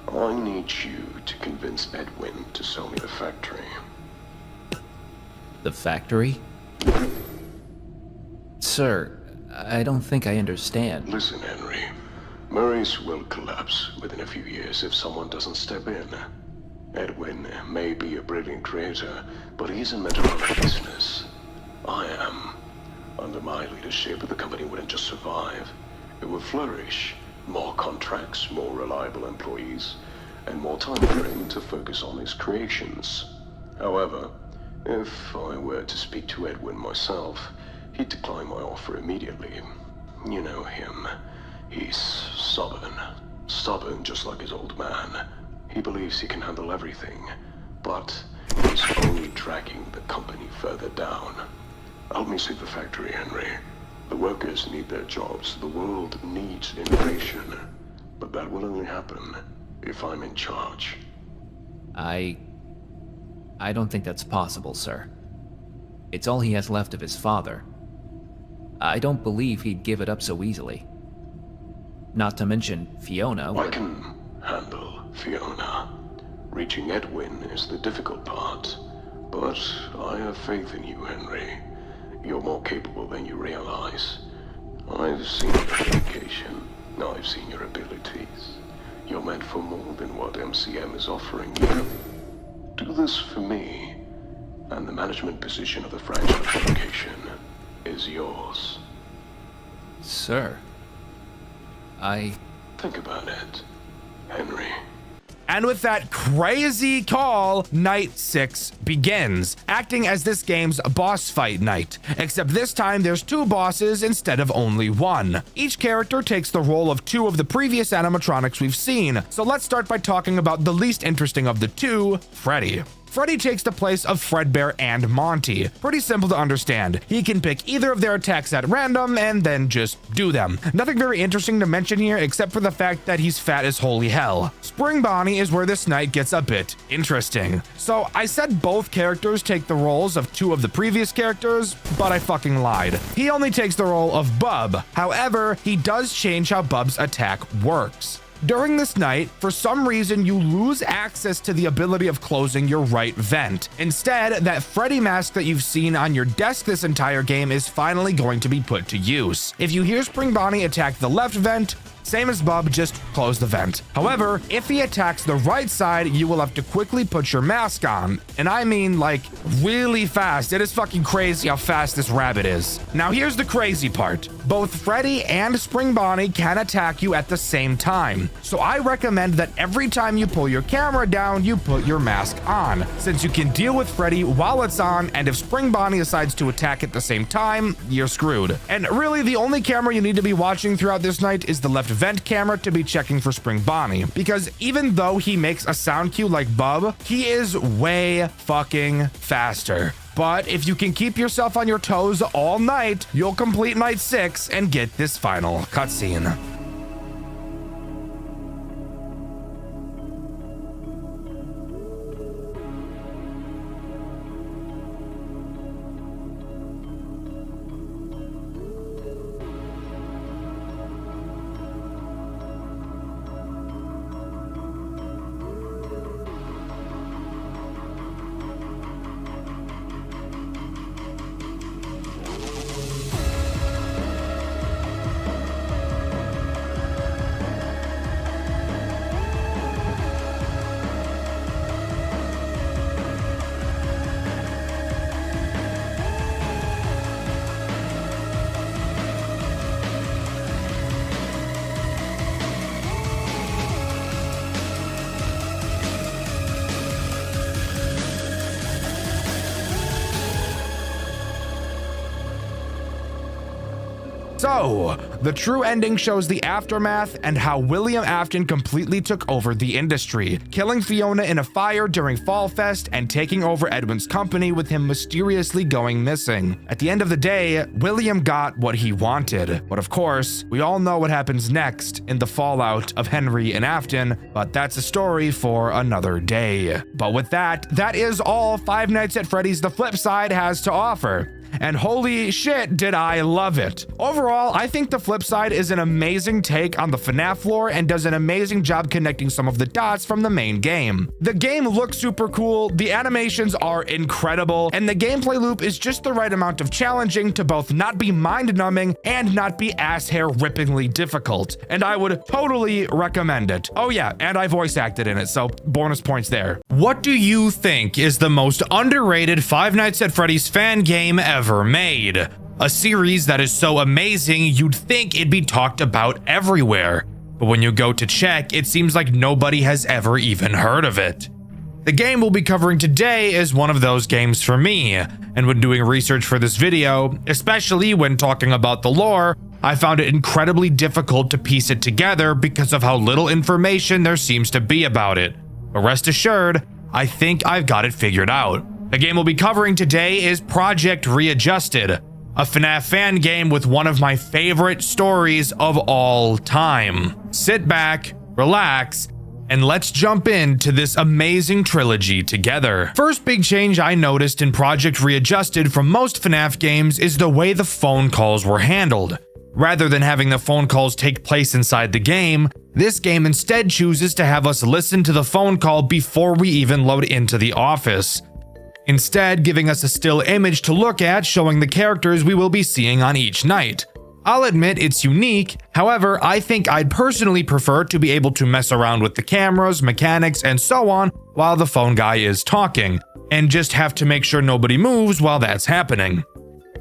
I need you to convince Edwin to sell me the factory. The factory? Sir, I don't think I understand. Listen, Henry. Murray's will collapse within a few years if someone doesn't step in. Edwin may be a brilliant creator, but he's a matter of business. I am. Under my leadership, the company wouldn't just survive. It would flourish. More contracts, more reliable employees, and more time for him to focus on his creations. However, if I were to speak to Edwin myself, he'd decline my offer immediately. You know him. He's stubborn. Stubborn just like his old man. He believes he can handle everything, but he's only dragging the company further down. Help me save the factory, Henry. The workers need their jobs. The world needs innovation. But that will only happen if I'm in charge. I don't think that's possible, sir. It's all he has left of his father. I don't believe he'd give it up so easily. Not to mention Fiona. I can handle Fiona. Reaching Edwin is the difficult part. But I have faith in you, Henry. You're more capable than you realize. I've seen your dedication. I've seen your abilities. You're meant for more than what MCM is offering you. Do this for me, and the management position of the franchise location is yours. Sir, Think about it, Henry. And with that crazy call, Night 6 begins, acting as this game's boss fight night. Except this time there's 2 bosses instead of only 1. Each character takes the role of 2 of the previous animatronics we've seen, so let's start by talking about the least interesting of the 2, Freddy. Freddy takes the place of Fredbear and Monty. Pretty simple to understand. He can pick either of their attacks at random and then just do them. Nothing very interesting to mention here except for the fact that he's fat as holy hell. Spring Bonnie is where this night gets a bit interesting. So I said both characters take the roles of 2 of the previous characters, but I fucking lied. He only takes the role of Bub. However, he does change how Bub's attack works. During this night, for some reason, you lose access to the ability of closing your right vent. Instead, that Freddy mask that you've seen on your desk this entire game is finally going to be put to use. If you hear Spring Bonnie attack the left vent, same as Bub, just close the vent. However, if he attacks the right side, you will have to quickly put your mask on. And I mean, like, really fast. It is fucking crazy how fast this rabbit is. Now, here's the crazy part. Both Freddy and Spring Bonnie can attack you at the same time. So I recommend that every time you pull your camera down, you put your mask on, since you can deal with Freddy while it's on, and if Spring Bonnie decides to attack at the same time, you're screwed. And really, the only camera you need to be watching throughout this night is the left vent camera to be checking for Spring Bonnie, because even though he makes a sound cue like Bub, he is way fucking faster. But if you can keep yourself on your toes all night, you'll complete Night 6 and get this final cutscene. So, the true ending shows the aftermath and how William Afton completely took over the industry, killing Fiona in a fire during Fall Fest and taking over Edwin's company with him mysteriously going missing. At the end of the day, William got what he wanted. But of course, we all know what happens next in the fallout of Henry and Afton, but that's a story for another day. But with that, that is all Five Nights at Freddy's The Flip Side has to offer. And holy shit, did I love it. Overall, I think The Flip Side is an amazing take on the FNAF lore and does an amazing job connecting some of the dots from the main game. The game looks super cool, the animations are incredible, and the gameplay loop is just the right amount of challenging to both not be mind-numbing and not be ass-hair-rippingly difficult. And I would totally recommend it. Oh yeah, and I voice acted in it, so bonus points there. What do you think is the most underrated Five Nights at Freddy's fan game ever made? A series that is so amazing you'd think it'd be talked about everywhere, but when you go to check, it seems like nobody has ever even heard of it. The game we'll be covering today is one of those games for me, and when doing research for this video, especially when talking about the lore, I found it incredibly difficult to piece it together because of how little information there seems to be about it. But rest assured, I think I've got it figured out. The game we'll be covering today is Project Readjusted, a FNAF fan game with one of my favorite stories of all time. Sit back, relax, and let's jump into this amazing trilogy together. First big change I noticed in Project Readjusted from most FNAF games is the way the phone calls were handled. Rather than having the phone calls take place inside the game, this game instead chooses to have us listen to the phone call before we even load into the office, instead giving us a still image to look at showing the characters we will be seeing on each night. I'll admit it's unique, however, I think I'd personally prefer to be able to mess around with the cameras, mechanics, and so on while the phone guy is talking, and just have to make sure nobody moves while that's happening.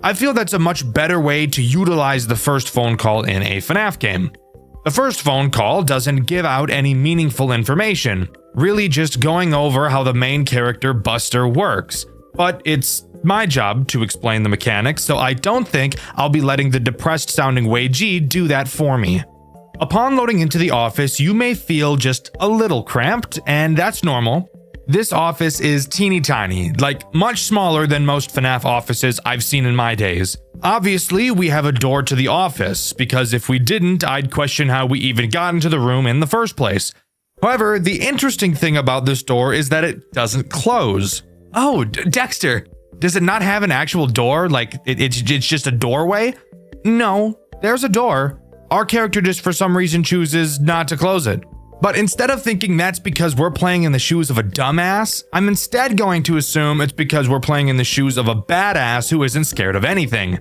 I feel that's a much better way to utilize the first phone call in a FNAF game. The first phone call doesn't give out any meaningful information, really just going over how the main character Buster works, but it's my job to explain the mechanics, so I don't think I'll be letting the depressed sounding Wei Ji do that for me. Upon loading into the office, you may feel just a little cramped, and that's normal. This office is teeny tiny, like much smaller than most FNAF offices I've seen in my days. Obviously, we have a door to the office, because if we didn't, I'd question how we even got into the room in the first place. However, the interesting thing about this door is that it doesn't close. Oh, Dexter, does it not have an actual door? Like, it's just a doorway? No, there's a door. Our character just for some reason chooses not to close it. But instead of thinking that's because we're playing in the shoes of a dumbass, I'm instead going to assume it's because we're playing in the shoes of a badass who isn't scared of anything.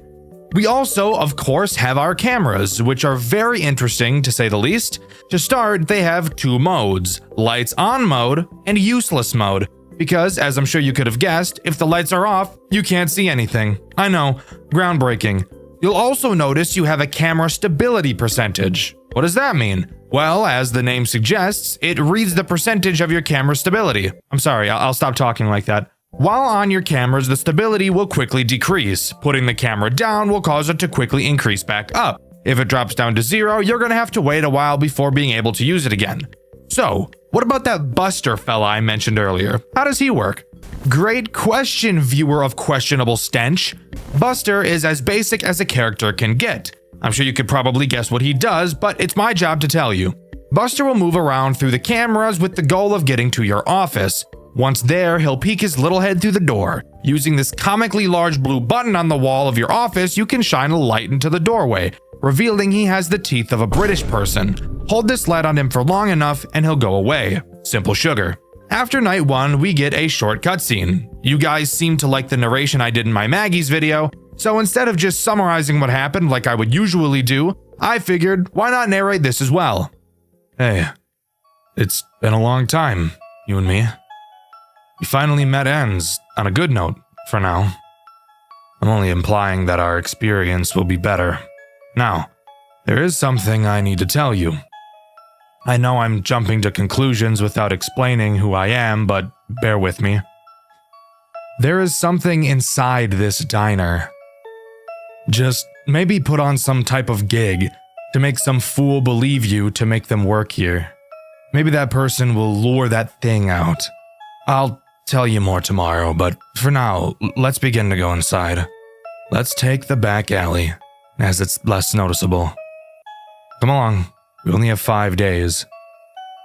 We also, of course, have our cameras, which are very interesting to say the least. To start, they have two modes, lights on mode and useless mode, because as I'm sure you could have guessed, if the lights are off, you can't see anything. I know, groundbreaking. You'll also notice you have a camera stability percentage. What does that mean? Well, as the name suggests, it reads the percentage of your camera stability. I'm sorry, I'll stop talking like that. While on your cameras, the stability will quickly decrease. Putting the camera down will cause it to quickly increase back up. If it drops down to 0, you're gonna have to wait a while before being able to use it again. So, what about that Buster fella I mentioned earlier? How does he work? Great question, viewer of questionable stench. Buster is as basic as a character can get. I'm sure you could probably guess what he does, but it's my job to tell you. Buster will move around through the cameras with the goal of getting to your office. Once there, he'll peek his little head through the door. Using this comically large blue button on the wall of your office, you can shine a light into the doorway, revealing he has the teeth of a British person. Hold this light on him for long enough and he'll go away. Simple sugar. After night 1, we get a short cutscene. You guys seem to like the narration I did in my Maggie's video, so instead of just summarizing what happened like I would usually do, I figured, why not narrate this as well? Hey, it's been a long time, you and me. We finally met ends on a good note, for now. I'm only implying that our experience will be better. Now, there is something I need to tell you. I know I'm jumping to conclusions without explaining who I am, but bear with me. There is something inside this diner. Just maybe put on some type of gig to make some fool believe you to make them work here. Maybe that person will lure that thing out. I'll tell you more tomorrow, but for now, let's begin to go inside. Let's take the back alley, as it's less noticeable. Come along, we only have 5 days.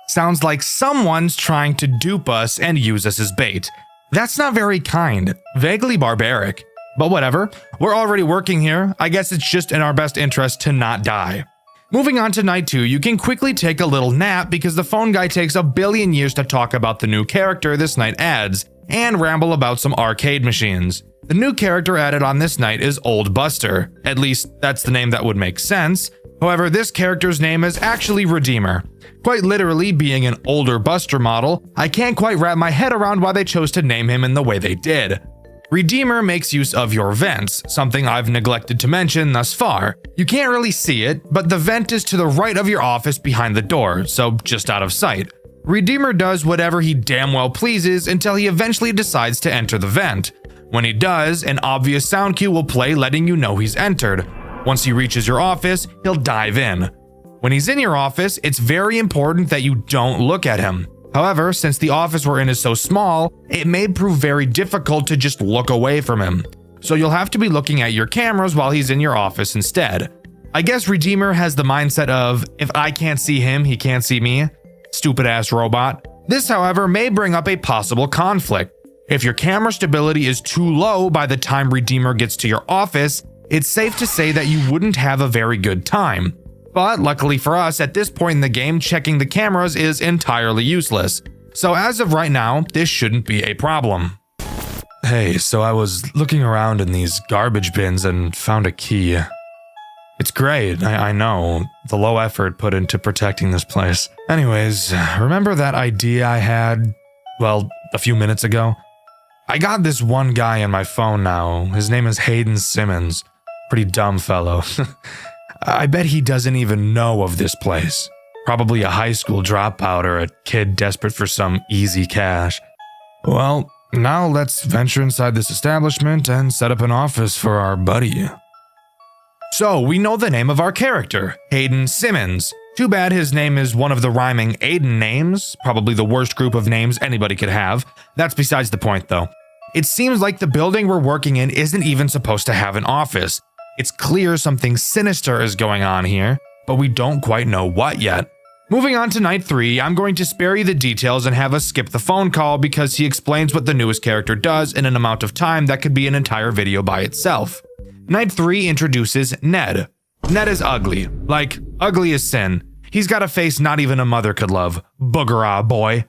Sounds like someone's trying to dupe us and use us as bait. That's not very kind, vaguely barbaric. But whatever, we're already working here. I guess it's just in our best interest to not die. Moving on to night 2, you can quickly take a little nap because the phone guy takes a billion years to talk about the new character this night adds, and ramble about some arcade machines. The new character added on this night is Old Buster. At least, that's the name that would make sense. However, this character's name is actually Redeemer. Quite literally, being an older Buster model, I can't quite wrap my head around why they chose to name him in the way they did. Redeemer makes use of your vents, something I've neglected to mention thus far. You can't really see it, but the vent is to the right of your office behind the door, so just out of sight. Redeemer does whatever he damn well pleases until he eventually decides to enter the vent. When he does, an obvious sound cue will play letting you know he's entered. Once he reaches your office, he'll dive in. When he's in your office, it's very important that you don't look at him. However, since the office we're in is so small, it may prove very difficult to just look away from him. So you'll have to be looking at your cameras while he's in your office instead. I guess Redeemer has the mindset of, if I can't see him, he can't see me. Stupid ass robot. This, however, may bring up a possible conflict. If your camera stability is too low by the time Redeemer gets to your office, it's safe to say that you wouldn't have a very good time. But luckily for us, at this point in the game, checking the cameras is entirely useless. So as of right now, this shouldn't be a problem. Hey, so I was looking around in these garbage bins and found a key. It's great, I know, the low effort put into protecting this place. Anyways, remember that idea I had, well, a few minutes ago? I got this one guy on my phone now. His name is Hayden Simmons. Pretty dumb fellow. I bet he doesn't even know of this place. Probably a high school dropout or a kid desperate for some easy cash. Well, now let's venture inside this establishment and set up an office for our buddy. So we know the name of our character, Hayden Simmons. Too bad his name is one of the rhyming Aiden names, probably the worst group of names anybody could have. That's besides the point though. It seems like the building we're working in isn't even supposed to have an office. It's clear something sinister is going on here, but we don't quite know what yet. Moving on to night 3, I'm going to spare you the details and have us skip the phone call because he explains what the newest character does in an amount of time that could be an entire video by itself. Night 3 introduces Ned. Ned is ugly. Like, ugly as sin. He's got a face not even a mother could love. Booger-ah, boy.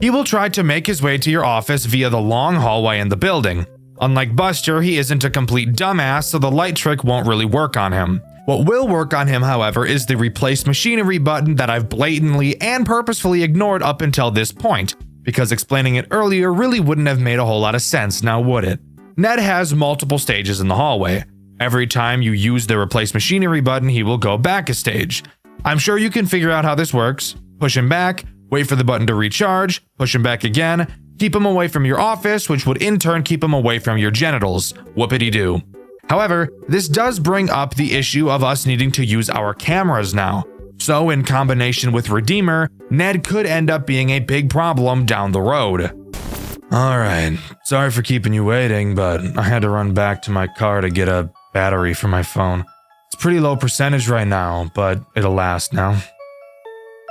He will try to make his way to your office via the long hallway in the building. Unlike Buster, he isn't a complete dumbass, so the light trick won't really work on him. What will work on him, however, is the replace machinery button that I've blatantly and purposefully ignored up until this point, because explaining it earlier really wouldn't have made a whole lot of sense, now would it? Ned has multiple stages in the hallway. Every time you use the replace machinery button, he will go back a stage. I'm sure you can figure out how this works. Push him back, wait for the button to recharge, push him back again, keep him away from your office, which would in turn keep him away from your genitals. Whoopity-doo. However, this does bring up the issue of us needing to use our cameras now. So in combination with Redeemer, Ned could end up being a big problem down the road. Alright, sorry for keeping you waiting, but I had to run back to my car to get a battery for my phone. It's pretty low percentage right now, but it'll last now.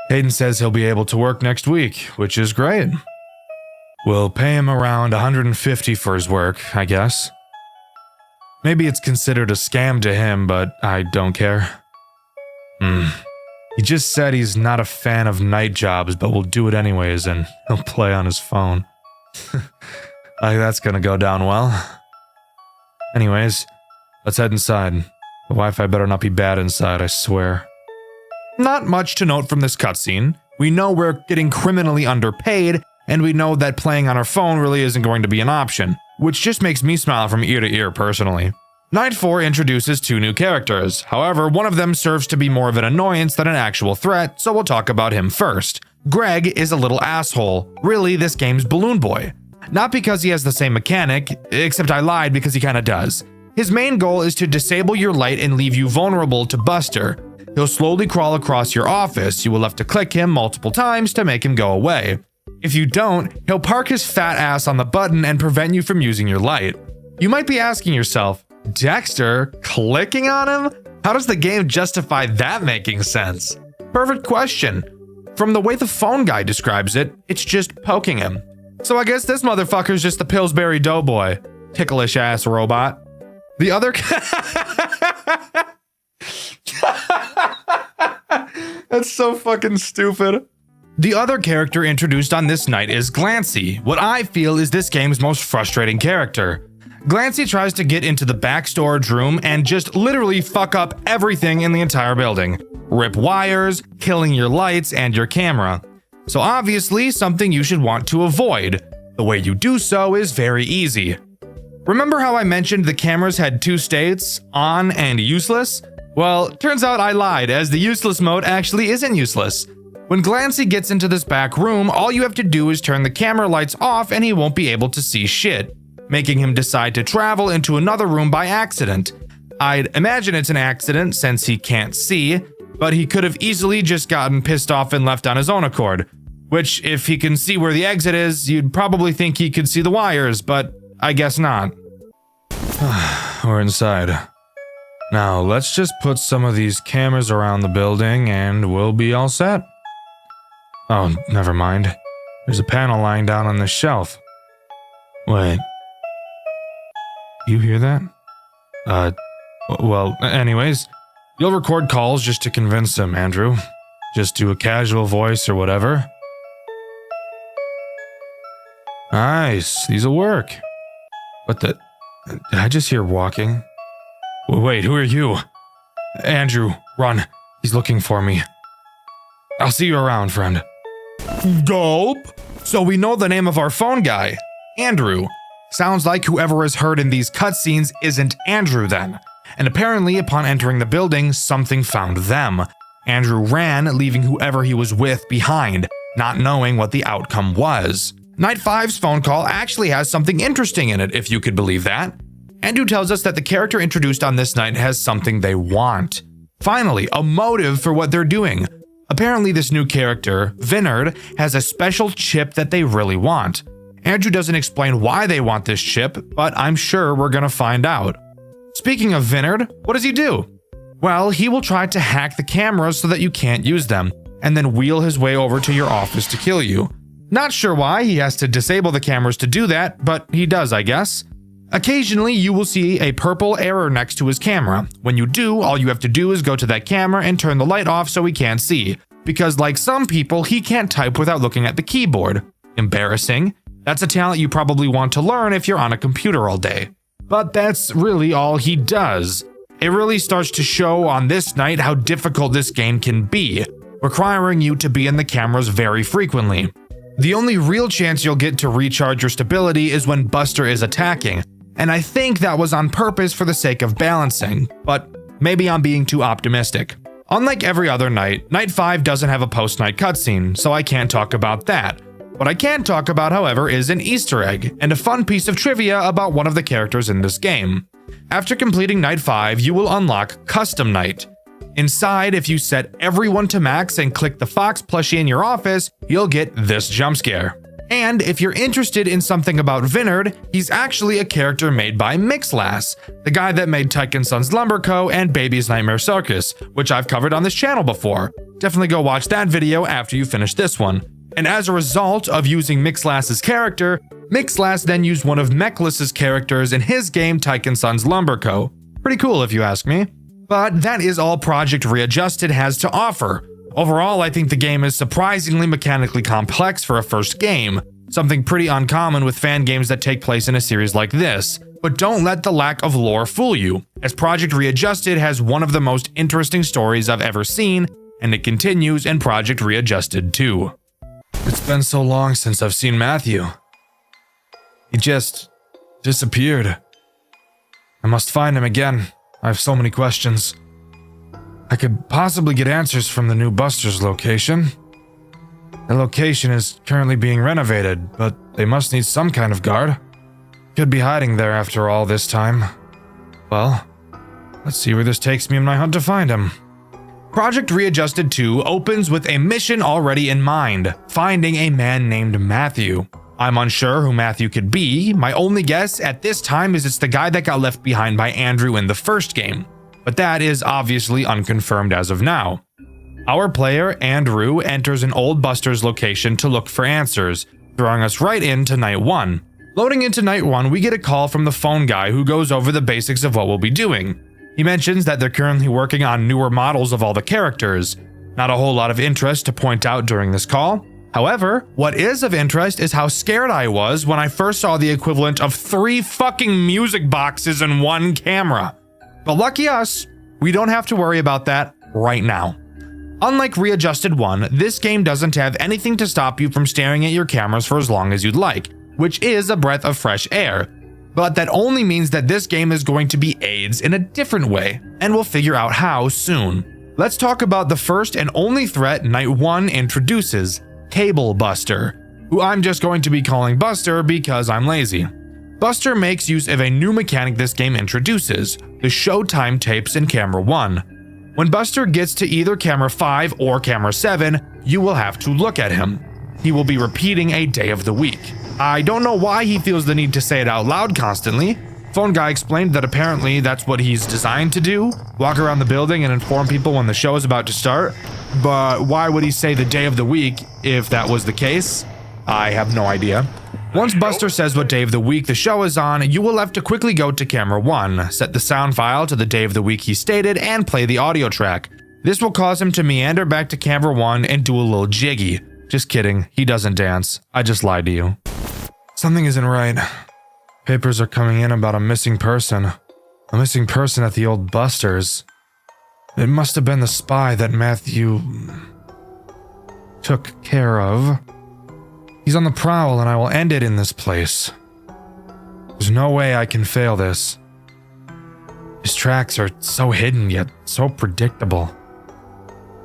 Hayden says he'll be able to work next week, which is great. We'll pay him around $150 for his work, I guess. Maybe it's considered a scam to him, but I don't care. He just said he's not a fan of night jobs, but will do it anyways, and he'll play on his phone. That's gonna go down well. Anyways, let's head inside. The Wi-Fi better not be bad inside, I swear. Not much to note from this cutscene. We know we're getting criminally underpaid, and we know that playing on our phone really isn't going to be an option, which just makes me smile from ear to ear personally. Night 4 introduces 2 new characters. However, one of them serves to be more of an annoyance than an actual threat, so we'll talk about him first. Greg is a little asshole. Really, this game's Balloon Boy. Not because he has the same mechanic, except I lied because he kinda does. His main goal is to disable your light and leave you vulnerable to Buster. He'll slowly crawl across your office. You will have to click him multiple times to make him go away. If you don't, he'll park his fat ass on the button and prevent you from using your light. You might be asking yourself, Dexter, clicking on him? How does the game justify that making sense? Perfect question. From the way the phone guy describes it, it's just poking him. So I guess this motherfucker's just the Pillsbury Doughboy. Ticklish ass robot. The other That's so fucking stupid. The other character introduced on this night is Glancy, what I feel is this game's most frustrating character. Glancy tries to get into the back storage room and just literally fuck up everything in the entire building. Rip wires, killing your lights and your camera. So obviously something you should want to avoid. The way you do so is very easy. Remember how I mentioned the cameras had 2 states, on and useless? Well, turns out I lied, as the useless mode actually isn't useless. When Glancy gets into this back room, all you have to do is turn the camera lights off and he won't be able to see shit, making him decide to travel into another room by accident. I'd imagine it's an accident since he can't see, but he could have easily just gotten pissed off and left on his own accord. Which, if he can see where the exit is, you'd probably think he could see the wires, but I guess not. We're inside. Now, let's just put some of these cameras around the building and we'll be all set. Oh, never mind. There's a panel lying down on this shelf. Wait. You hear that? Well, anyways, you'll record calls just to convince him, Andrew. Just do a casual voice or whatever. Nice, these'll work. What the? Did I just hear walking? Wait, who are you? Andrew, run. He's looking for me. I'll see you around, friend. Gulp. So we know the name of our phone guy, Andrew. Sounds like whoever is heard in these cutscenes isn't Andrew then. And apparently upon entering the building, something found them. Andrew ran, leaving whoever he was with behind, not knowing what the outcome was. Night 5's phone call actually has something interesting in it, if you could believe that. Andrew tells us that the character introduced on this night has something they want. Finally, a motive for what they're doing. Apparently this new character, Vinard, has a special chip that they really want. Andrew doesn't explain why they want this chip, but I'm sure we're gonna find out. Speaking of Vinard, what does he do? Well, he will try to hack the cameras so that you can't use them, and then wheel his way over to your office to kill you. Not sure why he has to disable the cameras to do that, but he does, I guess. Occasionally, you will see a purple error next to his camera. When you do, all you have to do is go to that camera and turn the light off so he can't see. Because like some people, he can't type without looking at the keyboard. Embarrassing. That's a talent you probably want to learn if you're on a computer all day. But that's really all he does. It really starts to show on this night how difficult this game can be, requiring you to be in the cameras very frequently. The only real chance you'll get to recharge your stability is when Buster is attacking, and I think that was on purpose for the sake of balancing, but maybe I'm being too optimistic. Unlike every other night, Night 5 doesn't have a post-night cutscene, so I can't talk about that. What I can talk about, however, is an Easter egg, and a fun piece of trivia about one of the characters in this game. After completing Night 5, you will unlock Custom Night. Inside, if you set everyone to max and click the Fox plushie in your office, you'll get this jump scare. And if you're interested in something about Vinard, he's actually a character made by Mixlass, the guy that made Tyke & Sons Lumber Co. and Baby's Nightmare Circus, which I've covered on this channel before. Definitely go watch that video after you finish this one. And as a result of using Mixlass's character, Mixlass then used one of Mechless's characters in his game Tyke & Sons Lumber Co. Pretty cool if you ask me. But that is all Project Readjusted has to offer. Overall, I think the game is surprisingly mechanically complex for a first game, something pretty uncommon with fan games that take place in a series like this. But don't let the lack of lore fool you, as Project Readjusted has one of the most interesting stories I've ever seen, and it continues in Project Readjusted 2. It's been so long since I've seen Matthew. He just disappeared. I must find him again. I have so many questions. I could possibly get answers from the new Buster's location. The location is currently being renovated, but they must need some kind of guard. Could be hiding there after all this time. Well, let's see where this takes me in my hunt to find him. Project Readjusted 2 opens with a mission already in mind, finding a man named Matthew. I'm unsure who Matthew could be. My only guess at this time is it's the guy that got left behind by Andrew in the first game, but that is obviously unconfirmed as of now. Our player, Andrew, enters an old Buster's location to look for answers, throwing us right into Night 1. Loading into Night 1, we get a call from the phone guy who goes over the basics of what we'll be doing. He mentions that they're currently working on newer models of all the characters. Not a whole lot of interest to point out during this call. However, what is of interest is how scared I was when I first saw the equivalent of 3 fucking music boxes in one camera. But lucky us, we don't have to worry about that right now. Unlike Readjusted 1, this game doesn't have anything to stop you from staring at your cameras for as long as you'd like, which is a breath of fresh air. But that only means that this game is going to be AIDS in a different way, and we'll figure out how soon. Let's talk about the first and only threat Night 1 introduces, Cable Buster, who I'm just going to be calling Buster because I'm lazy. Buster makes use of a new mechanic this game introduces, the Showtime tapes in Camera 1. When Buster gets to either Camera 5 or Camera 7, you will have to look at him. He will be repeating a day of the week. I don't know why he feels the need to say it out loud constantly. Phone guy explained that apparently that's what he's designed to do, walk around the building and inform people when the show is about to start. But why would he say the day of the week if that was the case? I have no idea. Once Buster says what day of the week the show is on, you will have to quickly go to camera 1, set the sound file to the day of the week he stated, and play the audio track. This will cause him to meander back to camera 1 and do a little jiggy. Just kidding, he doesn't dance. I just lied to you. Something isn't right. Papers are coming in about a missing person. A missing person at the old Buster's. It must have been the spy that Matthew took care of. He's on the prowl and I will end it in this place. There's no way I can fail this. His tracks are so hidden yet so predictable.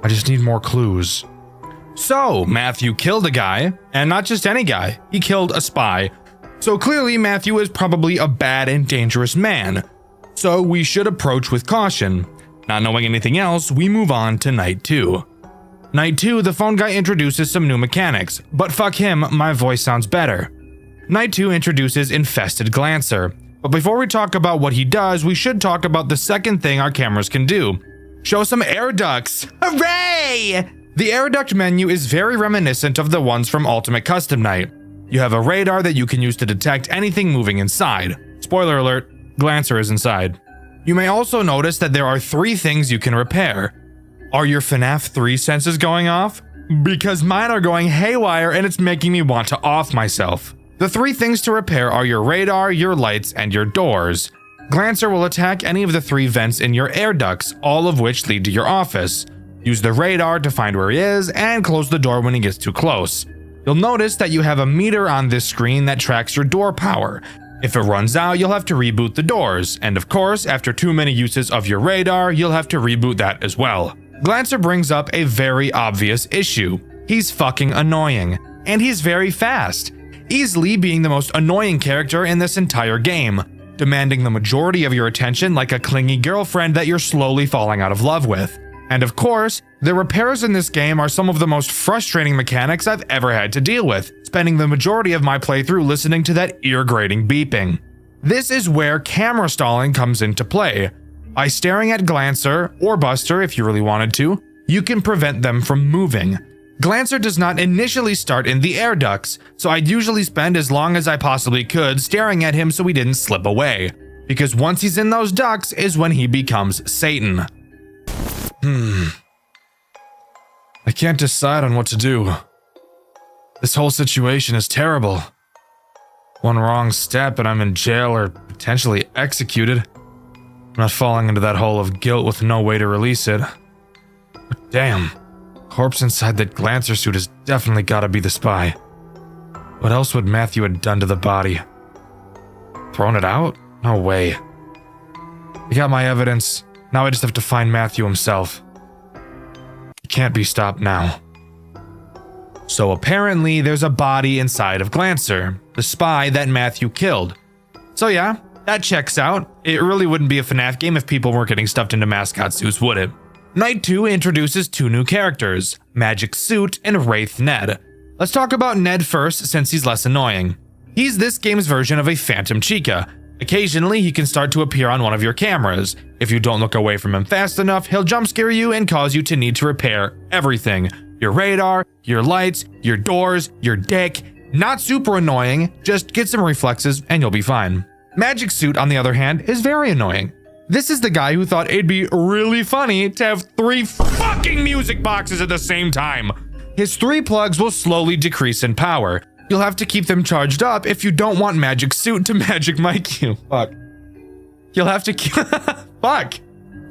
I just need more clues. So, Matthew killed a guy, and not just any guy. He killed a spy. So clearly Matthew is probably a bad and dangerous man. So we should approach with caution. Not knowing anything else, we move on to night 2. Night 2, the phone guy introduces some new mechanics, but fuck him, my voice sounds better. Night 2 introduces Infested Glancer, but before we talk about what he does, we should talk about the second thing our cameras can do. Show some air ducts! Hooray! The air duct menu is very reminiscent of the ones from Ultimate Custom Night. You have a radar that you can use to detect anything moving inside. Spoiler alert, Glancer is inside. You may also notice that there are 3 things you can repair. Are your FNAF 3 senses going off? Because mine are going haywire and it's making me want to off myself. The 3 things to repair are your radar, your lights, and your doors. Glancer will attack any of the 3 vents in your air ducts, all of which lead to your office. Use the radar to find where he is and close the door when he gets too close. You'll notice that you have a meter on this screen that tracks your door power. If it runs out, you'll have to reboot the doors, and of course, after too many uses of your radar, you'll have to reboot that as well. Glancer brings up a very obvious issue. He's fucking annoying, and he's very fast, easily being the most annoying character in this entire game, demanding the majority of your attention like a clingy girlfriend that you're slowly falling out of love with. And of course, the repairs in this game are some of the most frustrating mechanics I've ever had to deal with, spending the majority of my playthrough listening to that ear-grating beeping. This is where camera stalling comes into play. By staring at Glancer, or Buster if you really wanted to, you can prevent them from moving. Glancer does not initially start in the air ducts, so I'd usually spend as long as I possibly could staring at him so he didn't slip away, because once he's in those ducts is when he becomes Satan. I can't decide on what to do. This whole situation is terrible. One wrong step and I'm in jail or potentially executed. I'm not falling into that hole of guilt with no way to release it. But damn, corpse inside that Glancer suit has definitely gotta be the spy. What else would Matthew have done to the body? Thrown it out? No way. I got my evidence. Now I just have to find Matthew himself. He can't be stopped now. So apparently there's a body inside of Glancer, the spy that Matthew killed. So yeah, that checks out. It really wouldn't be a FNAF game if people weren't getting stuffed into mascot suits, would it? Night 2 introduces 2 new characters, Magic Suit and Wraith Ned. Let's talk about Ned first since he's less annoying. He's this game's version of a Phantom Chica. Occasionally, he can start to appear on one of your cameras. If you don't look away from him fast enough, he'll jump scare you and cause you to need to repair everything. Your radar, your lights, your doors, your dick. Not super annoying, just get some reflexes and you'll be fine. Magic Suit, on the other hand, is very annoying. This is the guy who thought it'd be really funny to have 3 fucking music boxes at the same time. His 3 plugs will slowly decrease in power. You'll have to keep them charged up if you don't want Magic Suit to Magic Mike you. Fuck. You'll have to keep Fuck.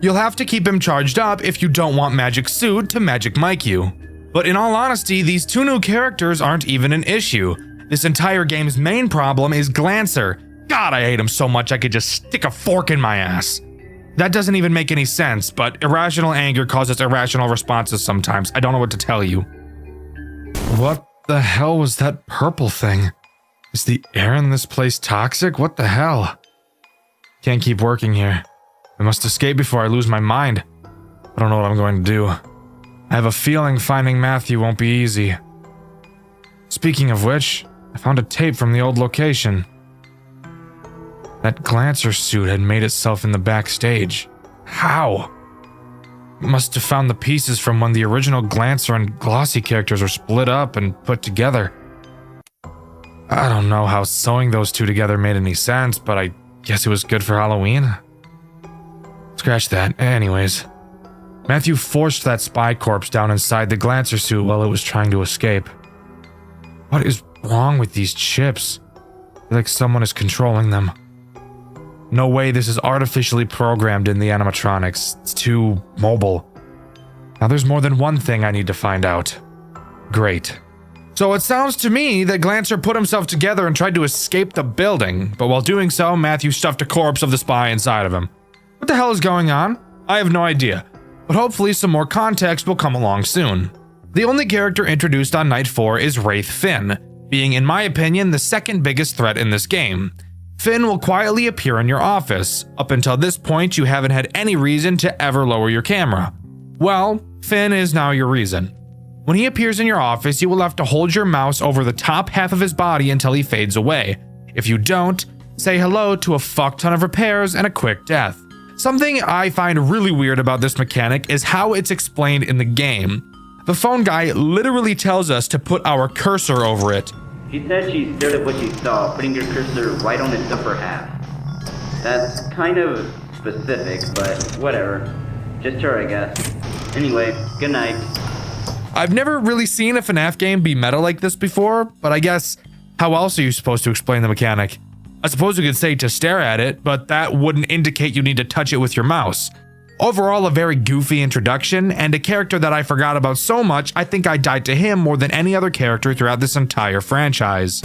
You'll have to keep him charged up if you don't want Magic Suit to Magic Mike you. But in all honesty, these 2 new characters aren't even an issue. This entire game's main problem is Glancer. God, I hate him so much I could just stick a fork in my ass. That doesn't even make any sense, but irrational anger causes irrational responses sometimes. I don't know what to tell you. What the hell was that purple thing? Is the air in this place toxic? What the hell? Can't keep working here. I must escape before I lose my mind. I don't know what I'm going to do. I have a feeling finding Matthew won't be easy. Speaking of which, I found a tape from the old location. That Glancer suit had made itself in the backstage. How? It must have found the pieces from when the original Glancer and Glossy characters were split up and put together. I don't know how sewing those two together made any sense, but I guess it was good for Halloween. Scratch that. Anyways, Matthew forced that spy corpse down inside the Glancer suit while it was trying to escape. What is wrong with these chips? I feel like someone is controlling them. No way this is artificially programmed in the animatronics. It's too mobile. Now there's more than one thing I need to find out. Great. So it sounds to me that Glancer put himself together and tried to escape the building, but while doing so, Matthew stuffed a corpse of the spy inside of him. What the hell is going on? I have no idea, but hopefully some more context will come along soon. The only character introduced on Night 4 is Wraith Finn, being in my opinion the second biggest threat in this game. Finn will quietly appear in your office. Up until this point, you haven't had any reason to ever lower your camera. Well, Finn is now your reason. When he appears in your office, you will have to hold your mouse over the top half of his body until he fades away. If you don't, say hello to a fuck ton of repairs and a quick death. Something I find really weird about this mechanic is how it's explained in the game. The phone guy literally tells us to put our cursor over it. She said she stared at what she saw, putting your cursor right on its upper half. That's kind of specific, but whatever. Just her, I guess. Anyway, good night. I've never really seen a FNAF game be meta like this before, but I guess how else are you supposed to explain the mechanic? I suppose you could say to stare at it, but that wouldn't indicate you need to touch it with your mouse. Overall, a very goofy introduction, and a character that I forgot about so much, I think I died to him more than any other character throughout this entire franchise.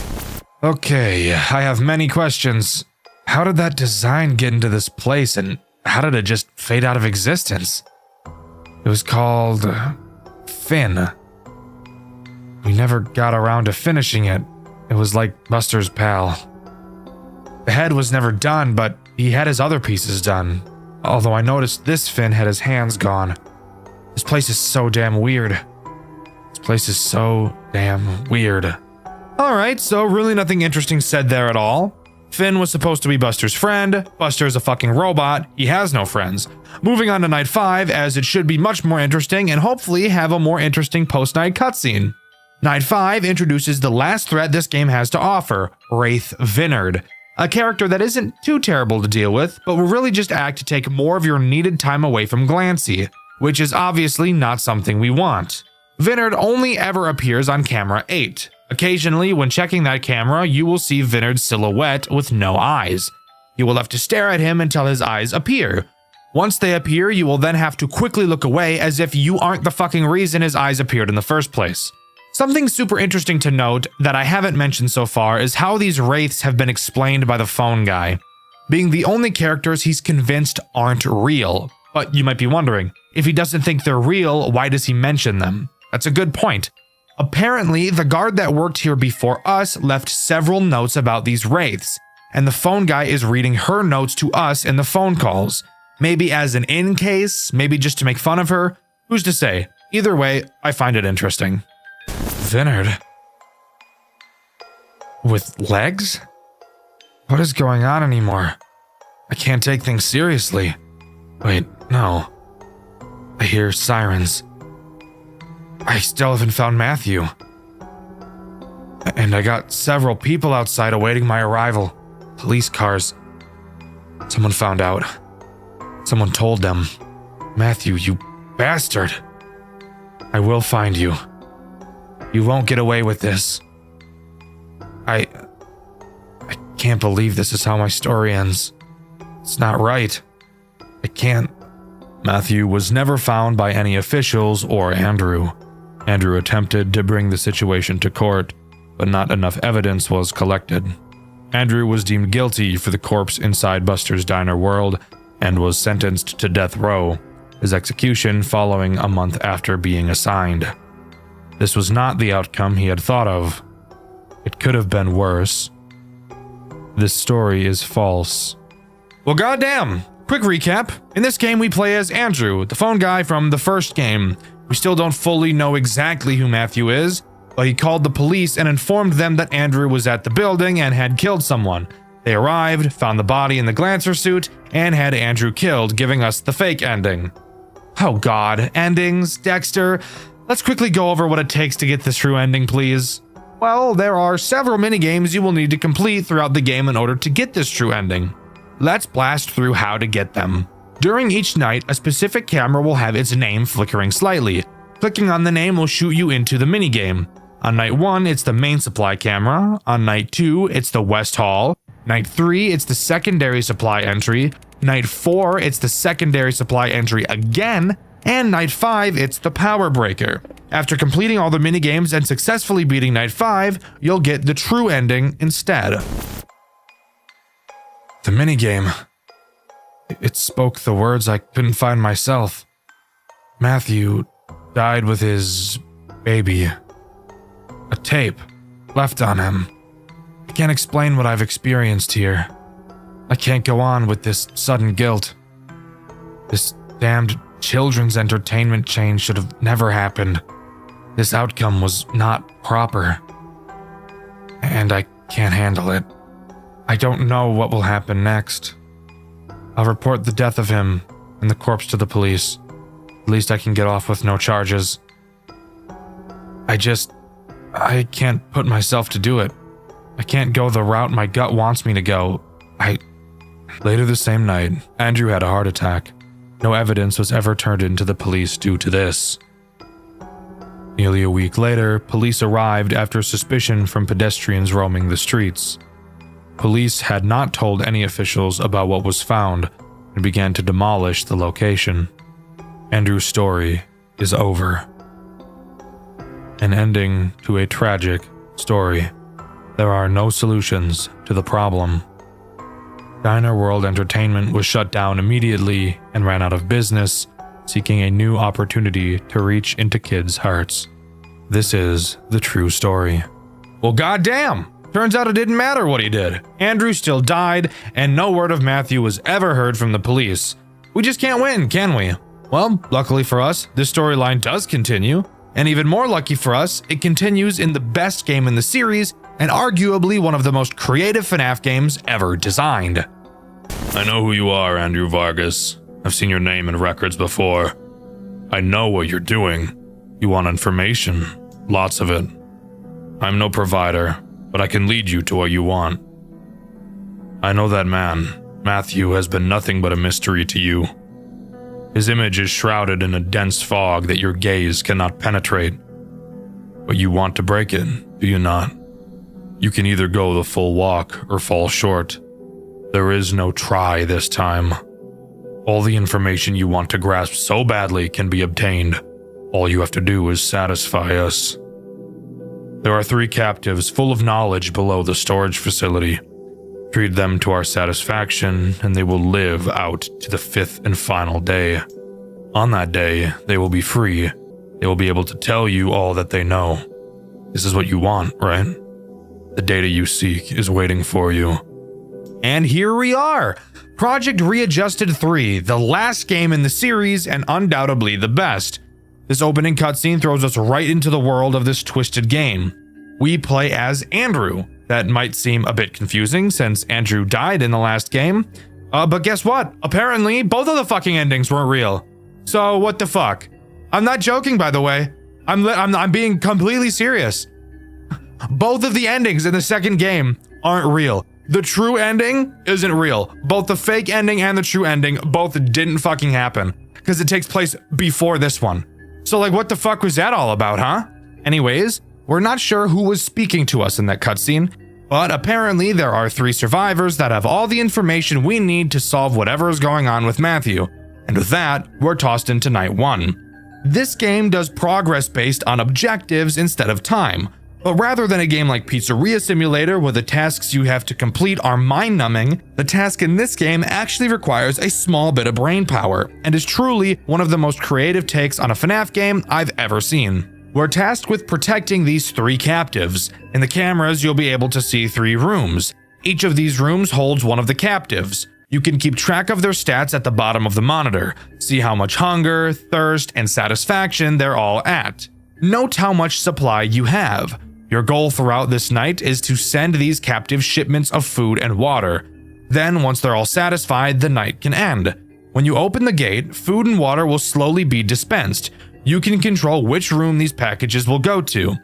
Okay, I have many questions. How did that design get into this place, and how did it just fade out of existence? It was called Finn. We never got around to finishing it. It was like Buster's pal. The head was never done, but he had his other pieces done. Although I noticed this Finn had his hands gone. This place is so damn weird. This place is so damn weird. Alright, so really nothing interesting said there at all. Finn was supposed to be Buster's friend. Buster's a fucking robot. He has no friends. Moving on to Night 5, as it should be much more interesting and hopefully have a more interesting post-night cutscene. Night 5 introduces the last threat this game has to offer, Wraith Vinard. A character that isn't too terrible to deal with, but will really just act to take more of your needed time away from Glancy, which is obviously not something we want. Vinard only ever appears on camera 8. Occasionally, when checking that camera, you will see Vinard's silhouette with no eyes. You will have to stare at him until his eyes appear. Once they appear, you will then have to quickly look away as if you aren't the fucking reason his eyes appeared in the first place. Something super interesting to note that I haven't mentioned so far is how these wraiths have been explained by the phone guy, being the only characters he's convinced aren't real. But you might be wondering, if he doesn't think they're real, why does he mention them? That's a good point. Apparently, the guard that worked here before us left several notes about these wraiths, and the phone guy is reading her notes to us in the phone calls. Maybe as an in case, maybe just to make fun of her, who's to say? Either way, I find it interesting. Vinard? With legs? What is going on anymore? I can't take things seriously. Wait, no. I hear sirens. I still haven't found Matthew. And I got several people outside awaiting my arrival. Police cars. Someone found out. Someone told them. Matthew, you bastard. I will find you. You won't get away with this. I can't believe this is how my story ends. It's not right. I can't. Matthew was never found by any officials or Andrew. Andrew attempted to bring the situation to court, but not enough evidence was collected. Andrew was deemed guilty for the corpse inside Buster's Diner World and was sentenced to death row, his execution following a month after being assigned. This was not the outcome he had thought of. It could have been worse. This story is false. Well, goddamn! Quick recap. In this game, we play as Andrew, the phone guy from the first game. We still don't fully know exactly who Matthew is, but he called the police and informed them that Andrew was at the building and had killed someone. They arrived, found the body in the Glancer suit, and had Andrew killed, giving us the fake ending. Oh god, endings, Dexter. Let's quickly go over what it takes to get this true ending, please. Well, there are several minigames you will need to complete throughout the game in order to get this true ending. Let's blast through how to get them. During each night, a specific camera will have its name flickering slightly. Clicking on the name will shoot you into the minigame. On night 1, it's the main supply camera. On night 2, it's the West Hall. Night 3, it's the secondary supply entry. Night 4, it's the secondary supply entry again. And night 5, it's the power breaker. After completing all the minigames and successfully beating night 5, you'll get the true ending instead. The minigame. It spoke the words I couldn't find myself. Matthew died with his baby. A tape left on him. I can't explain what I've experienced here. I can't go on with this sudden guilt. This damned children's entertainment chain should have never happened. This outcome was not proper. And I can't handle it. I don't know what will happen next. I'll report the death of him and the corpse to the police. At least I can get off with no charges. I can't put myself to do it. I can't go the route my gut wants me to go. Later the same night, Andrew had a heart attack. No evidence was ever turned into the police due to this. Nearly a week later, police arrived after suspicion from pedestrians roaming the streets. Police had not told any officials about what was found and began to demolish the location. Andrew's story is over. An ending to a tragic story. There are no solutions to the problem. Diner World Entertainment was shut down immediately and ran out of business, seeking a new opportunity to reach into kids' hearts. This is the true story. Well, goddamn! Turns out it didn't matter what he did. Andrew still died, and no word of Matthew was ever heard from the police. We just can't win, can we? Well, luckily for us, this storyline does continue, and even more lucky for us, it continues in the best game in the series, and arguably one of the most creative FNAF games ever designed. I know who you are, Andrew Vargas. I've seen your name in records before. I know what you're doing. You want information. Lots of it. I'm no provider, but I can lead you to what you want. I know that man, Matthew, has been nothing but a mystery to you. His image is shrouded in a dense fog that your gaze cannot penetrate. But you want to break it, do you not? You can either go the full walk or fall short. There is no try this time. All the information you want to grasp so badly can be obtained. All you have to do is satisfy us. There are 3 captives full of knowledge below the storage facility. Treat them to our satisfaction, and they will live out to the 5th and final day. On that day, they will be free. They will be able to tell you all that they know. This is what you want, right? The data you seek is waiting for you. And here we are! Project Readjusted 3, the last game in the series and undoubtedly the best. This opening cutscene throws us right into the world of this twisted game. We play as Andrew. That might seem a bit confusing since Andrew died in the last game. But guess what? Apparently, both of the fucking endings weren't real. So what the fuck? I'm not joking, by the way. I'm being completely serious. Both of the endings in the second game aren't real. The true ending isn't real. Both the fake ending and the true ending both didn't fucking happen because it takes place before this one. So like, what the fuck was that all about, huh? Anyways, we're not sure who was speaking to us in that cutscene, but apparently there are 3 survivors that have all the information we need to solve whatever is going on with Matthew. And with that, we're tossed into night 1. This game does progress based on objectives instead of time. But rather than a game like Pizzeria Simulator where the tasks you have to complete are mind-numbing, the task in this game actually requires a small bit of brain power, and is truly one of the most creative takes on a FNAF game I've ever seen. We're tasked with protecting these 3 captives. In the cameras, you'll be able to see 3 rooms. Each of these rooms holds one of the captives. You can keep track of their stats at the bottom of the monitor, see how much hunger, thirst, and satisfaction they're all at. Note how much supply you have. Your goal throughout this night is to send these captives shipments of food and water. Then, once they're all satisfied, the night can end. When you open the gate, food and water will slowly be dispensed. You can control which room these packages will go to.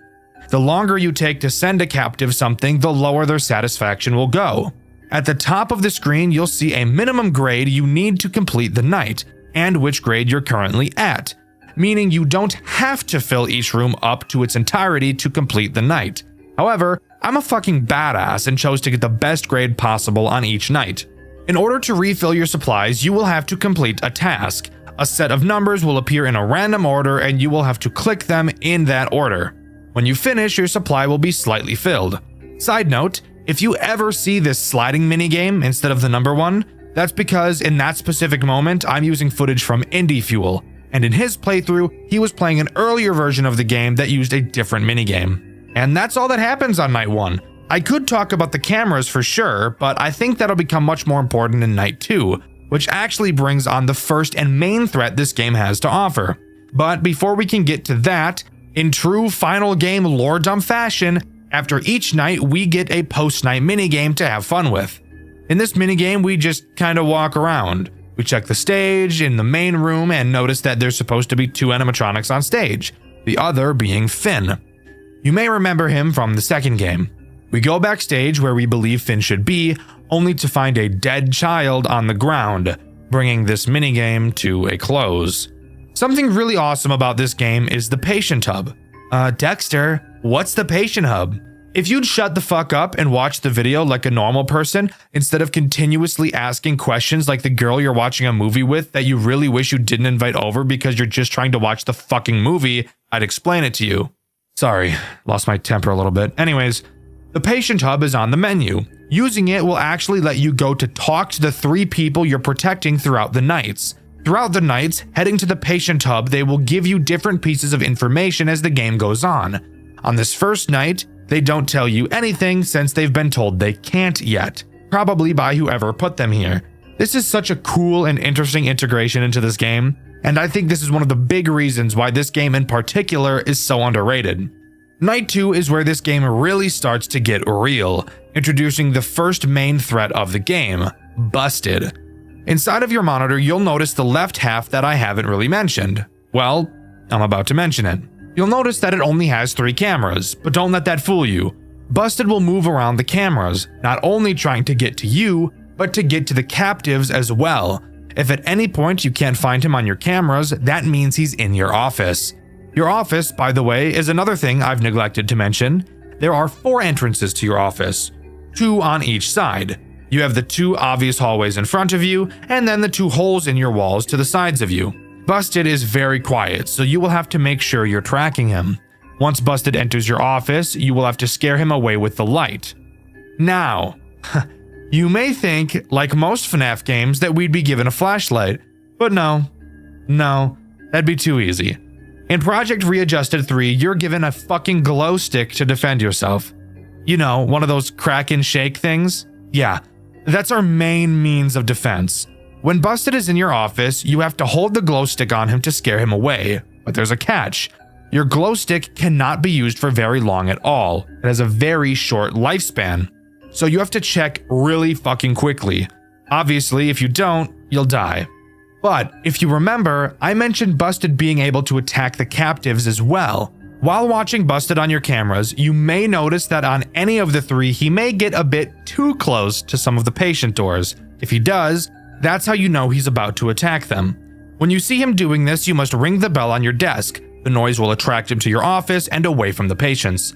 The longer you take to send a captive something, the lower their satisfaction will go. At the top of the screen, you'll see a minimum grade you need to complete the night, and which grade you're currently at, meaning you don't have to fill each room up to its entirety to complete the night. However, I'm a fucking badass and chose to get the best grade possible on each night. In order to refill your supplies, you will have to complete a task. A set of numbers will appear in a random order and you will have to click them in that order. When you finish, your supply will be slightly filled. Side note, if you ever see this sliding minigame instead of the number one, that's because in that specific moment, I'm using footage from Indie Fuel, and in his playthrough, he was playing an earlier version of the game that used a different minigame. And that's all that happens on night 1. I could talk about the cameras for sure, but I think that'll become much more important in night 2, which actually brings on the first and main threat this game has to offer. But before we can get to that, in true final game lore dump fashion, after each night we get a post-night minigame to have fun with. In this minigame, we just kind of walk around. We check the stage in the main room and notice that there's supposed to be 2 animatronics on stage, the other being Finn. You may remember him from the second game. We go backstage where we believe Finn should be, only to find a dead child on the ground, bringing this minigame to a close. Something really awesome about this game is the patient hub. Dexter, what's the patient hub? If you'd shut the fuck up and watch the video like a normal person, instead of continuously asking questions like the girl you're watching a movie with that you really wish you didn't invite over because you're just trying to watch the fucking movie, I'd explain it to you. Sorry, lost my temper a little bit. Anyways, the patient hub is on the menu. Using it will actually let you go to talk to the 3 people you're protecting throughout the nights. Throughout the nights, heading to the patient hub, they will give you different pieces of information as the game goes on. On this first night, they don't tell you anything since they've been told they can't yet, probably by whoever put them here. This is such a cool and interesting integration into this game, and I think this is one of the big reasons why this game in particular is so underrated. Night 2 is where this game really starts to get real, introducing the first main threat of the game, Busted. Inside of your monitor, you'll notice the left half that I haven't really mentioned. Well, I'm about to mention it. You'll notice that it only has 3 cameras, but don't let that fool you. Busted will move around the cameras, not only trying to get to you, but to get to the captives as well. If at any point you can't find him on your cameras, that means he's in your office. Your office, by the way, is another thing I've neglected to mention. There are 4 entrances to your office, 2 on each side. You have the 2 obvious hallways in front of you, and then the 2 holes in your walls to the sides of you. Busted is very quiet, so you will have to make sure you're tracking him. Once Busted enters your office, you will have to scare him away with the light. Now, you may think, like most FNAF games, that we'd be given a flashlight, but no, that'd be too easy. In Project Readjusted 3, you're given a fucking glow stick to defend yourself. You know, one of those crack and shake things? Yeah, that's our main means of defense. When Busted is in your office, you have to hold the glow stick on him to scare him away, but there's a catch. Your glow stick cannot be used for very long at all. It has a very short lifespan, so you have to check really fucking quickly. Obviously, if you don't, you'll die. But if you remember, I mentioned Busted being able to attack the captives as well. While watching Busted on your cameras, you may notice that on any of the 3, he may get a bit too close to some of the patient doors. If he does, that's how you know he's about to attack them. When you see him doing this, you must ring the bell on your desk. The noise will attract him to your office and away from the patients.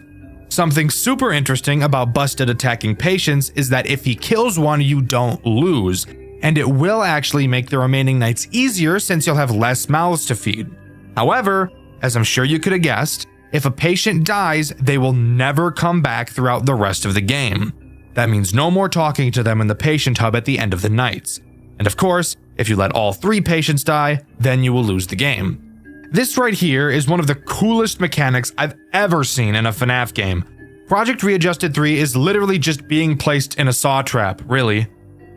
Something super interesting about Busted attacking patients is that if he kills one, you don't lose, and it will actually make the remaining nights easier since you'll have less mouths to feed. However, as I'm sure you could have guessed, if a patient dies, they will never come back throughout the rest of the game. That means no more talking to them in the patient hub at the end of the nights. And of course, if you let all 3 patients die, then you will lose the game. This right here is one of the coolest mechanics I've ever seen in a FNAF game. Project Readjusted 3 is literally just being placed in a saw trap, really.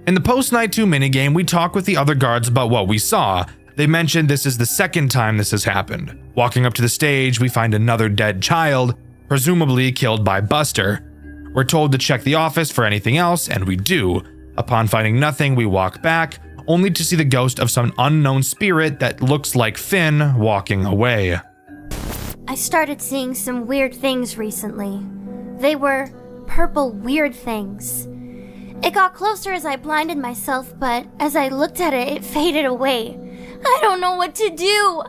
In the post-night 2 minigame, we talk with the other guards about what we saw. They mentioned this is the second time this has happened. Walking up to the stage, we find another dead child, presumably killed by Buster. We're told to check the office for anything else, and we do. Upon finding nothing, we walk back, only to see the ghost of some unknown spirit that looks like Finn walking away. I started seeing some weird things recently. They were purple weird things. It got closer as I blinded myself, but as I looked at it, it faded away. I don't know what to do.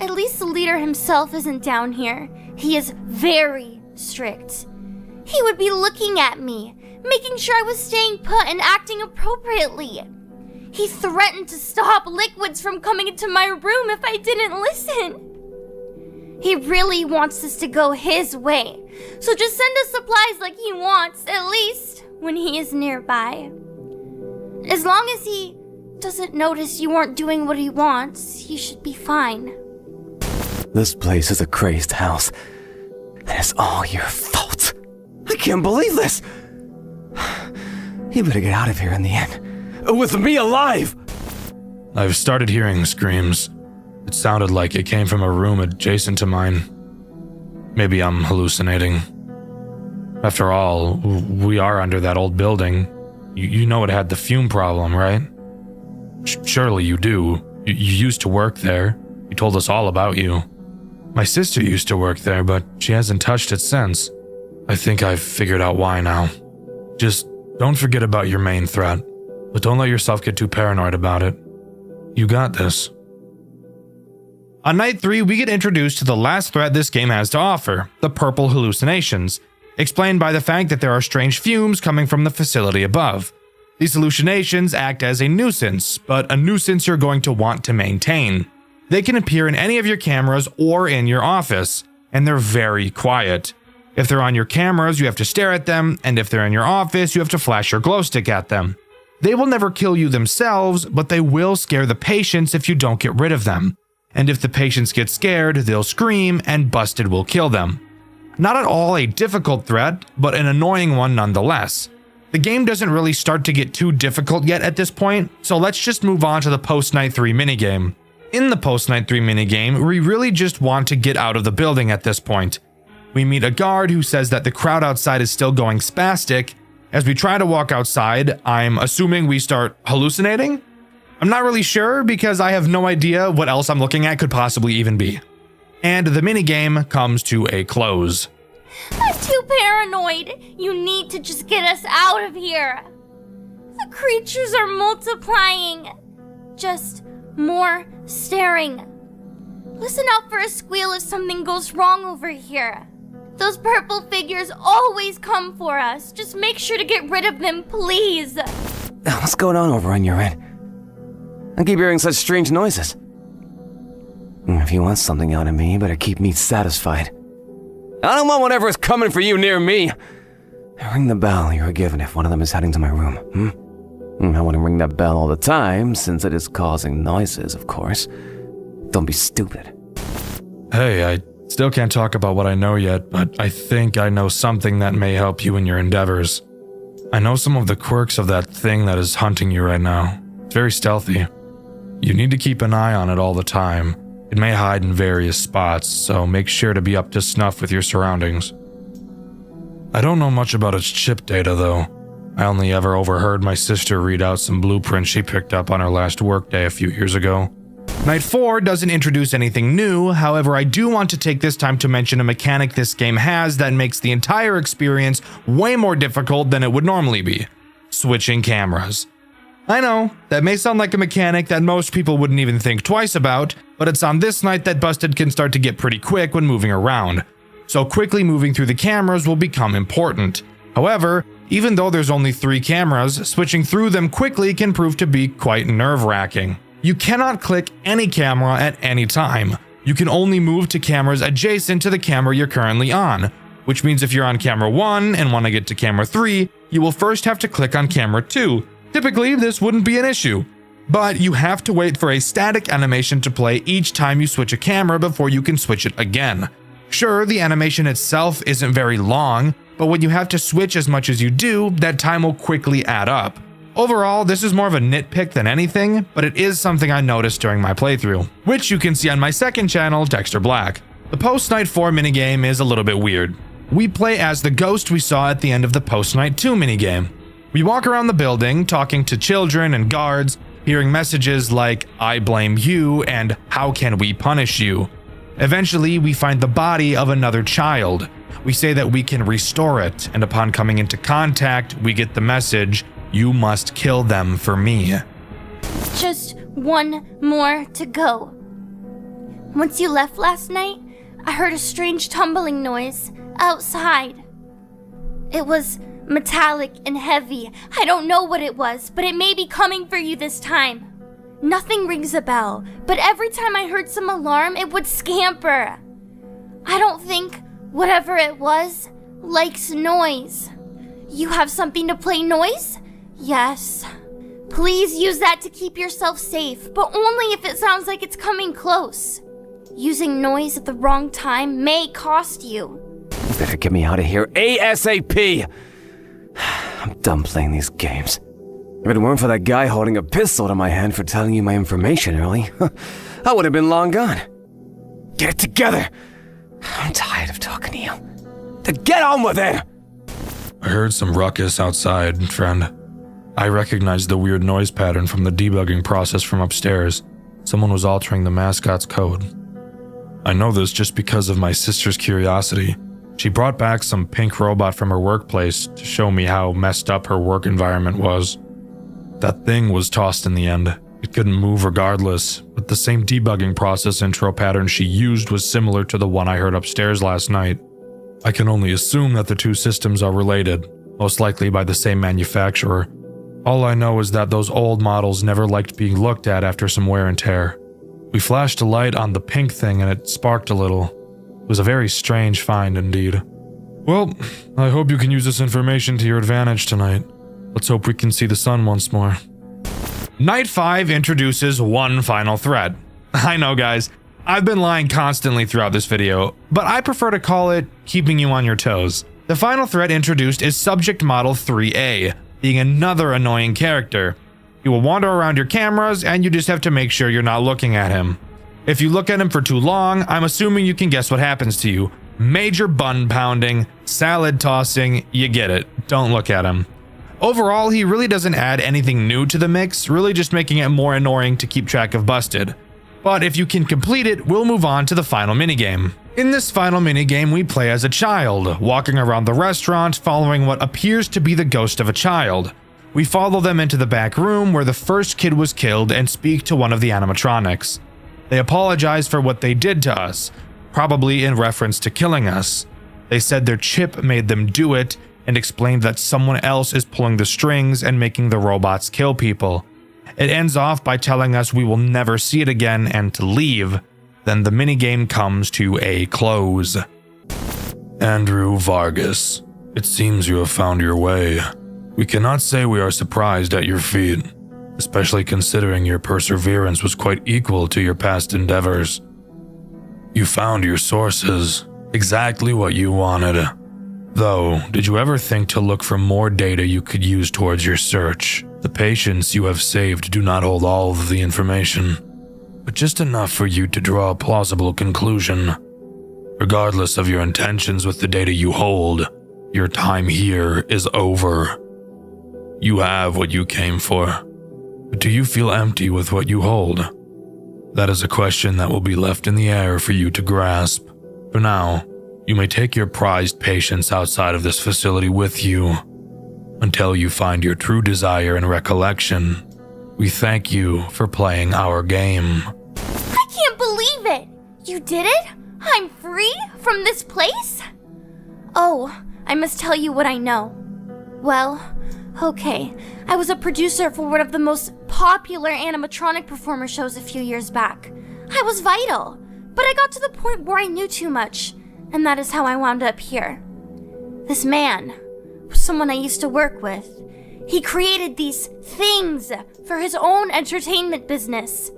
At least the leader himself isn't down here. He is very strict. He would be looking at me, making sure I was staying put and acting appropriately. He threatened to stop liquids from coming into my room if I didn't listen. He really wants us to go his way, so just send us supplies like he wants, at least when he is nearby. As long as he doesn't notice you aren't doing what he wants, he should be fine. This place is a crazed house, and it's all your fault. I can't believe this. You better get out of here in the end. With me alive! I've started hearing screams. It sounded like it came from a room adjacent to mine. Maybe I'm hallucinating. After all, we are under that old building. You know it had the fume problem, right? Surely you do. You used to work there. You told us all about you. My sister used to work there, but she hasn't touched it since. I think I've figured out why now. Just don't forget about your main threat, but don't let yourself get too paranoid about it. You got this. On night 3, we get introduced to the last threat this game has to offer, the purple hallucinations, explained by the fact that there are strange fumes coming from the facility above. These hallucinations act as a nuisance, but a nuisance you're going to want to maintain. They can appear in any of your cameras or in your office, and they're very quiet. If they're on your cameras, you have to stare at them, and if they're in your office, you have to flash your glow stick at them. They will never kill you themselves, but they will scare the patients if you don't get rid of them. And if the patients get scared, they'll scream, and busted will kill them. Not at all a difficult threat, but an annoying one nonetheless. The game doesn't really start to get too difficult yet at this point, so let's just move on to the post-night 3 minigame. In the post-night 3 minigame, we really just want to get out of the building at this point. We meet a guard who says that the crowd outside is still going spastic. As we try to walk outside, I'm assuming we start hallucinating? I'm not really sure because I have no idea what else I'm looking at could possibly even be. And the minigame comes to a close. I'm too paranoid. You need to just get us out of here. The creatures are multiplying. Just more staring. Listen out for a squeal if something goes wrong over here. Those purple figures always come for us. Just make sure to get rid of them, please. What's going on over on your end? I keep hearing such strange noises. If you want something out of me, you better keep me satisfied. I don't want whatever is coming for you near me. Ring the bell you were given if one of them is heading to my room, I want to ring that bell all the time, since it is causing noises, of course. Don't be stupid. Hey, I still can't talk about what I know yet, but I think I know something that may help you in your endeavors. I know some of the quirks of that thing that is hunting you right now. It's very stealthy. You need to keep an eye on it all the time. It may hide in various spots, so make sure to be up to snuff with your surroundings. I don't know much about its chip data, though. I only ever overheard my sister read out some blueprints she picked up on her last workday a few years ago. Night 4 doesn't introduce anything new, however I do want to take this time to mention a mechanic this game has that makes the entire experience way more difficult than it would normally be. Switching cameras. I know, that may sound like a mechanic that most people wouldn't even think twice about, but it's on this night that Busted can start to get pretty quick when moving around. So quickly moving through the cameras will become important. However, even though there's only 3 cameras, switching through them quickly can prove to be quite nerve-wracking. You cannot click any camera at any time. You can only move to cameras adjacent to the camera you're currently on, which means if you're on camera 1 and want to get to camera 3, you will first have to click on camera 2. Typically, this wouldn't be an issue, but you have to wait for a static animation to play each time you switch a camera before you can switch it again. Sure, the animation itself isn't very long, but when you have to switch as much as you do, that time will quickly add up. Overall, this is more of a nitpick than anything, but it is something I noticed during my playthrough, which you can see on my second channel, Dexter Black. The post-night 4 minigame is a little bit weird. We play as the ghost we saw at the end of the post-night 2 minigame. We walk around the building, talking to children and guards, hearing messages like, "I blame you," and "How can we punish you?" Eventually, we find the body of another child. We say that we can restore it, and upon coming into contact, we get the message, "You must kill them for me." Just one more to go. Once you left last night, I heard a strange tumbling noise outside. It was metallic and heavy. I don't know what it was, but it may be coming for you this time. Nothing rings a bell, but every time I heard some alarm, it would scamper. I don't think whatever it was likes noise. You have something to play noise? Yes. Please use that to keep yourself safe, but only if it sounds like it's coming close. Using noise at the wrong time may cost you. You better get me out of here ASAP! I'm done playing these games. If it weren't for that guy holding a pistol to my hand for telling you my information early, I would have been long gone. Get it together! I'm tired of talking to you. Then get on with it! I heard some ruckus outside, friend. I recognized the weird noise pattern from the debugging process from upstairs. Someone was altering the mascot's code. I know this just because of my sister's curiosity. She brought back some pink robot from her workplace to show me how messed up her work environment was. That thing was tossed in the end. It couldn't move regardless, but the same debugging process intro pattern she used was similar to the one I heard upstairs last night. I can only assume that the two systems are related, most likely by the same manufacturer. All I know is that those old models never liked being looked at after some wear and tear. We flashed a light on the pink thing and it sparked a little. It was a very strange find indeed. Well, I hope you can use this information to your advantage tonight. Let's hope we can see the sun once more. Night 5 introduces one final threat. I know, guys, I've been lying constantly throughout this video, but I prefer to call it keeping you on your toes. The final threat introduced is Subject Model 3A, being another annoying character. He will wander around your cameras and you just have to make sure you're not looking at him. If you look at him for too long, I'm assuming you can guess what happens to you. Major bun pounding, salad tossing, you get it. Don't look at him. Overall, he really doesn't add anything new to the mix, really just making it more annoying to keep track of Busted. But if you can complete it, we'll move on to the final minigame. In this final minigame, we play as a child, walking around the restaurant following what appears to be the ghost of a child. We follow them into the back room where the first kid was killed and speak to one of the animatronics. They apologize for what they did to us, probably in reference to killing us. They said their chip made them do it, and explained that someone else is pulling the strings and making the robots kill people. It ends off by telling us we will never see it again and to leave. Then the minigame comes to a close. Andrew Vargas, it seems you have found your way. We cannot say we are surprised at your feat, especially considering your perseverance was quite equal to your past endeavors. You found your sources, exactly what you wanted. Though, did you ever think to look for more data you could use towards your search? The patients you have saved do not hold all of the information, but just enough for you to draw a plausible conclusion. Regardless of your intentions with the data you hold, your time here is over. You have what you came for, but do you feel empty with what you hold? That is a question that will be left in the air for you to grasp. For now, you may take your prized patients outside of this facility with you until you find your true desire and recollection. We thank you for playing our game. I can't believe it! You did it? I'm free from this place? Oh, I must tell you what I know. Well, okay, I was a producer for one of the most popular animatronic performer shows a few years back. I was vital, but I got to the point where I knew too much. And that is how I wound up here. This man was someone I used to work with. He created these things for his own entertainment business.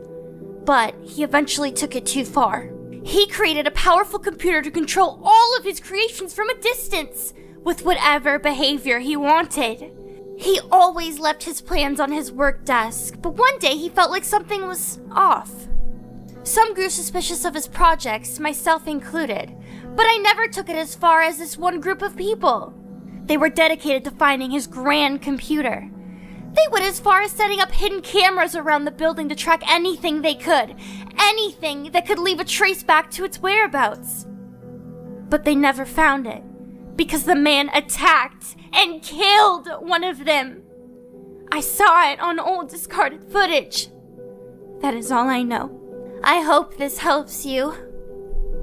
But he eventually took it too far. He created a powerful computer to control all of his creations from a distance, with whatever behavior he wanted. He always left his plans on his work desk, but one day he felt like something was off. Some grew suspicious of his projects, myself included. But I never took it as far as this one group of people. They were dedicated to finding his grand computer. They went as far as setting up hidden cameras around the building to track anything they could. Anything that could leave a trace back to its whereabouts. But they never found it, because the man attacked and killed one of them. I saw it on old discarded footage. That is all I know. I hope this helps you.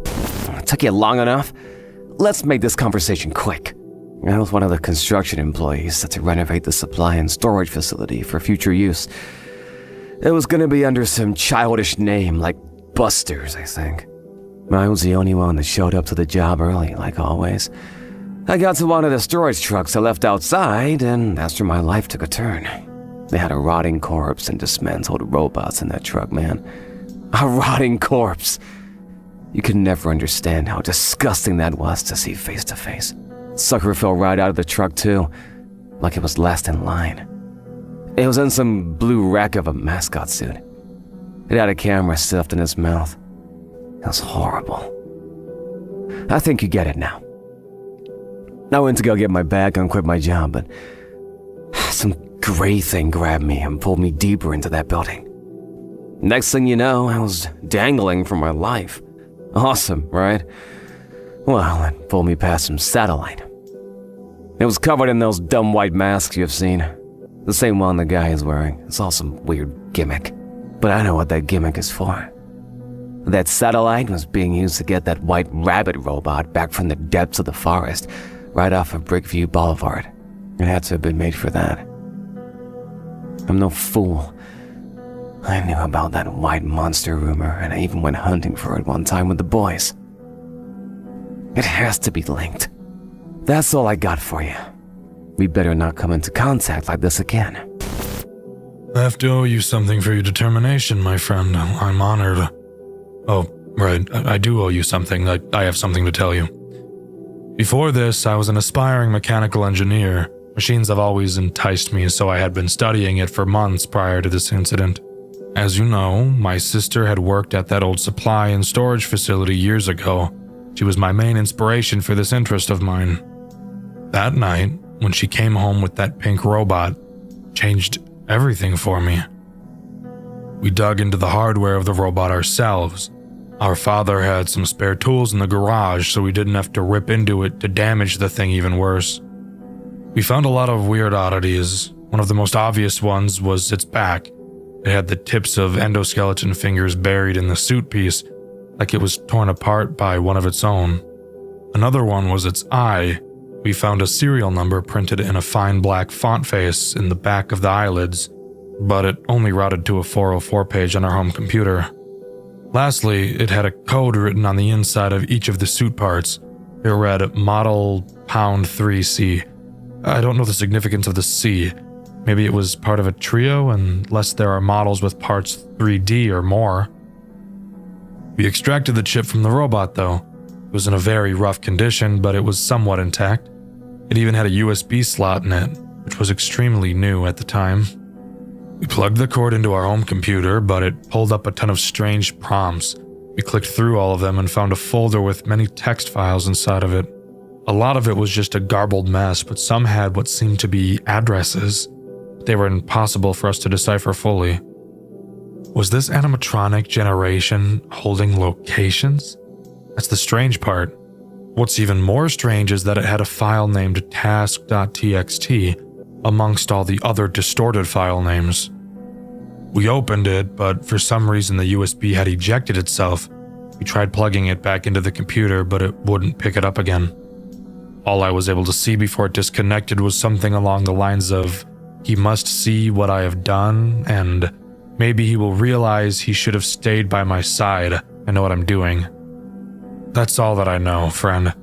It took you long enough? Let's make this conversation quick. I was one of the construction employees set to renovate the supply and storage facility for future use. It was gonna be under some childish name like Busters, I think. I was the only one that showed up to the job early, like always. I got to one of the storage trucks I left outside, and that's where my life took a turn. They had a rotting corpse and dismantled robots in that truck, man. A rotting corpse! You could never understand how disgusting that was to see face to face. Sucker fell right out of the truck too, like it was last in line. It was in some blue wreck of a mascot suit. It had a camera stuffed in its mouth. It was horrible. I think you get it now. I went to go get my bag and quit my job, but some gray thing grabbed me and pulled me deeper into that building. Next thing you know, I was dangling for my life. Awesome, right? Well, it pulled me past some satellite. It was covered in those dumb white masks you've seen. The same one the guy is wearing. It's all some weird gimmick. But I know what that gimmick is for. That satellite was being used to get that white rabbit robot back from the depths of the forest, right off of Brickview Boulevard. It had to have been made for that. I'm no fool. I knew about that white monster rumor, and I even went hunting for it one time with the boys. It has to be linked. That's all I got for you. We better not come into contact like this again. I have to owe you something for your determination, my friend. I'm honored. Oh, right, I do owe you something. I have something to tell you. Before this, I was an aspiring mechanical engineer. Machines have always enticed me, so I had been studying it for months prior to this incident. As you know, my sister had worked at that old supply and storage facility years ago. She was my main inspiration for this interest of mine. That night, when she came home with that pink robot, changed everything for me. We dug into the hardware of the robot ourselves. Our father had some spare tools in the garage, so we didn't have to rip into it to damage the thing even worse. We found a lot of weird oddities. One of the most obvious ones was its back. It had the tips of endoskeleton fingers buried in the suit piece, like it was torn apart by one of its own. Another one was its eye. We found a serial number printed in a fine black font face in the back of the eyelids, but it only routed to a 404 page on our home computer. Lastly, it had a code written on the inside of each of the suit parts. It read Model Pound 3C. I don't know the significance of the C. Maybe it was part of a trio, unless there are models with parts 3D or more. We extracted the chip from the robot, though. It was in a very rough condition, but it was somewhat intact. It even had a USB slot in it, which was extremely new at the time. We plugged the cord into our home computer, but it pulled up a ton of strange prompts. We clicked through all of them and found a folder with many text files inside of it. A lot of it was just a garbled mess, but some had what seemed to be addresses. They were impossible for us to decipher fully. Was this animatronic generation holding locations? That's the strange part. What's even more strange is that it had a file named task.txt amongst all the other distorted file names. We opened it, but for some reason the USB had ejected itself. We tried plugging it back into the computer, but it wouldn't pick it up again. All I was able to see before it disconnected was something along the lines of, "He must see what I have done, and maybe he will realize he should have stayed by my side. I know what I'm doing." That's all that I know, friend.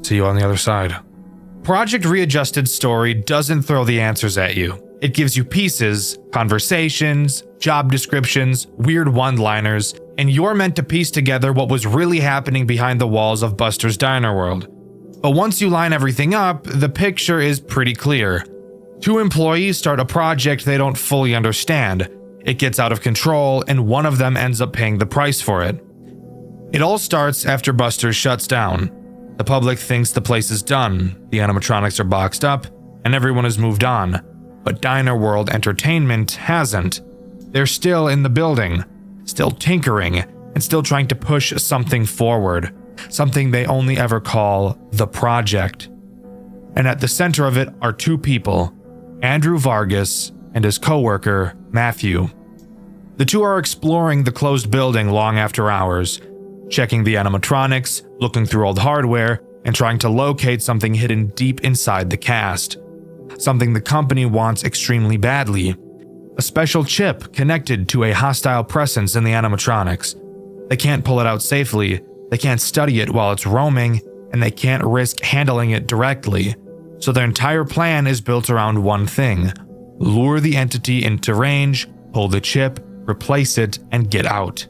See you on the other side. Project Readjusted's story doesn't throw the answers at you. It gives you pieces, conversations, job descriptions, weird one-liners, and you're meant to piece together what was really happening behind the walls of Buster's Diner World. But once you line everything up, the picture is pretty clear. Two employees start a project they don't fully understand. It gets out of control, and one of them ends up paying the price for it. It all starts after Buster's shuts down. The public thinks the place is done, the animatronics are boxed up, and everyone has moved on. but Diner World Entertainment hasn't. They're still in the building, still tinkering, and still trying to push something forward, something they only ever call the project. And at the center of it are two people, Andrew Vargas and his co-worker, Matthew. The two are exploring the closed building long after hours, checking the animatronics, looking through old hardware, and trying to locate something hidden deep inside the cast. Something the company wants extremely badly. A special chip connected to a hostile presence in the animatronics. They can't pull it out safely, they can't study it while it's roaming, and they can't risk handling it directly. So their entire plan is built around one thing: lure the entity into range, pull the chip, replace it, and get out.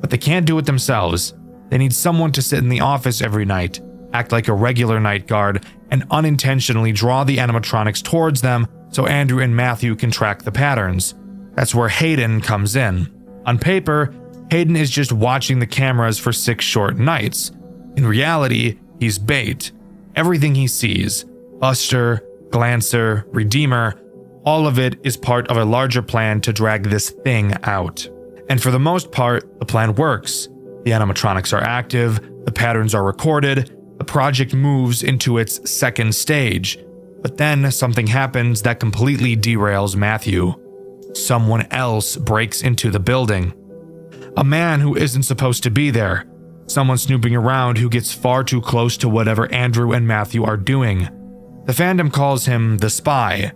But they can't do it themselves. They need someone to sit in the office every night, act like a regular night guard, and unintentionally draw the animatronics towards them so Andrew and Matthew can track the patterns. That's where Hayden comes in. On paper, Hayden is just watching the cameras for 6 short nights. In reality, he's bait. Everything he sees, Buster, Glancer, Redeemer, all of it is part of a larger plan to drag this thing out. And for the most part, the plan works. The animatronics are active, the patterns are recorded, the project moves into its second stage. But then something happens that completely derails Matthew. Someone else breaks into the building. A man who isn't supposed to be there. Someone snooping around who gets far too close to whatever Andrew and Matthew are doing. The fandom calls him the Spy,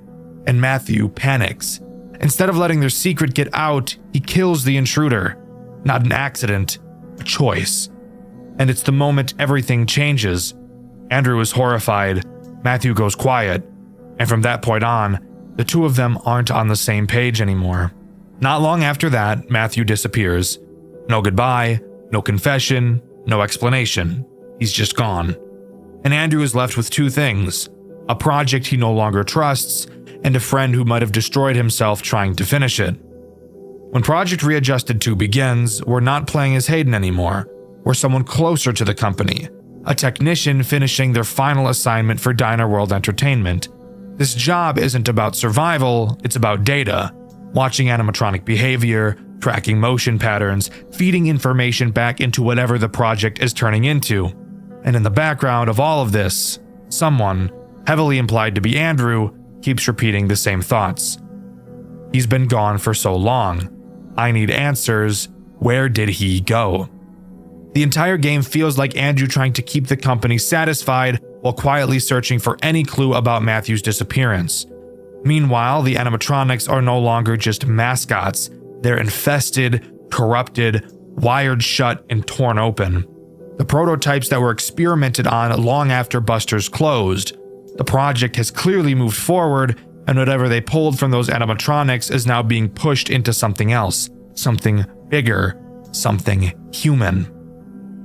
and Matthew panics. Instead of letting their secret get out, he kills the intruder. Not an accident, a choice. And it's the moment everything changes. Andrew is horrified, Matthew goes quiet, and from that point on, the two of them aren't on the same page anymore. Not long after that, Matthew disappears. No goodbye, no confession, no explanation. He's just gone. And Andrew is left with two things: a project he no longer trusts, and a friend who might have destroyed himself trying to finish it. When Project Readjusted 2 begins, we're not playing as Hayden anymore. We're someone closer to the company, a technician finishing their final assignment for Diner World Entertainment. This job isn't about survival, it's about data. Watching animatronic behavior, tracking motion patterns, feeding information back into whatever the project is turning into. And in the background of all of this, someone, heavily implied to be Andrew, keeps repeating the same thoughts. He's been gone for so long. I need answers. Where did he go? The entire game feels like Andrew trying to keep the company satisfied while quietly searching for any clue about Matthew's disappearance. Meanwhile, the animatronics are no longer just mascots. They're infested, corrupted, wired shut, and torn open. The prototypes that were experimented on long after Buster's closed. The project has clearly moved forward, and whatever they pulled from those animatronics is now being pushed into something else, something bigger, something human.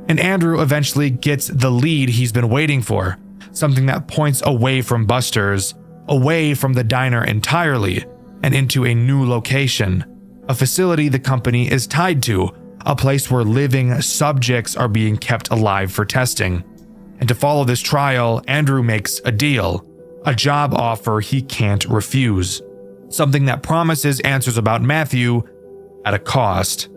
And Andrew eventually gets the lead he's been waiting for, something that points away from Buster's, away from the diner entirely, and into a new location, a facility the company is tied to, a place where living subjects are being kept alive for testing. And to follow this trial, Andrew makes a deal, a job offer he can't refuse, something that promises answers about Matthew at a cost.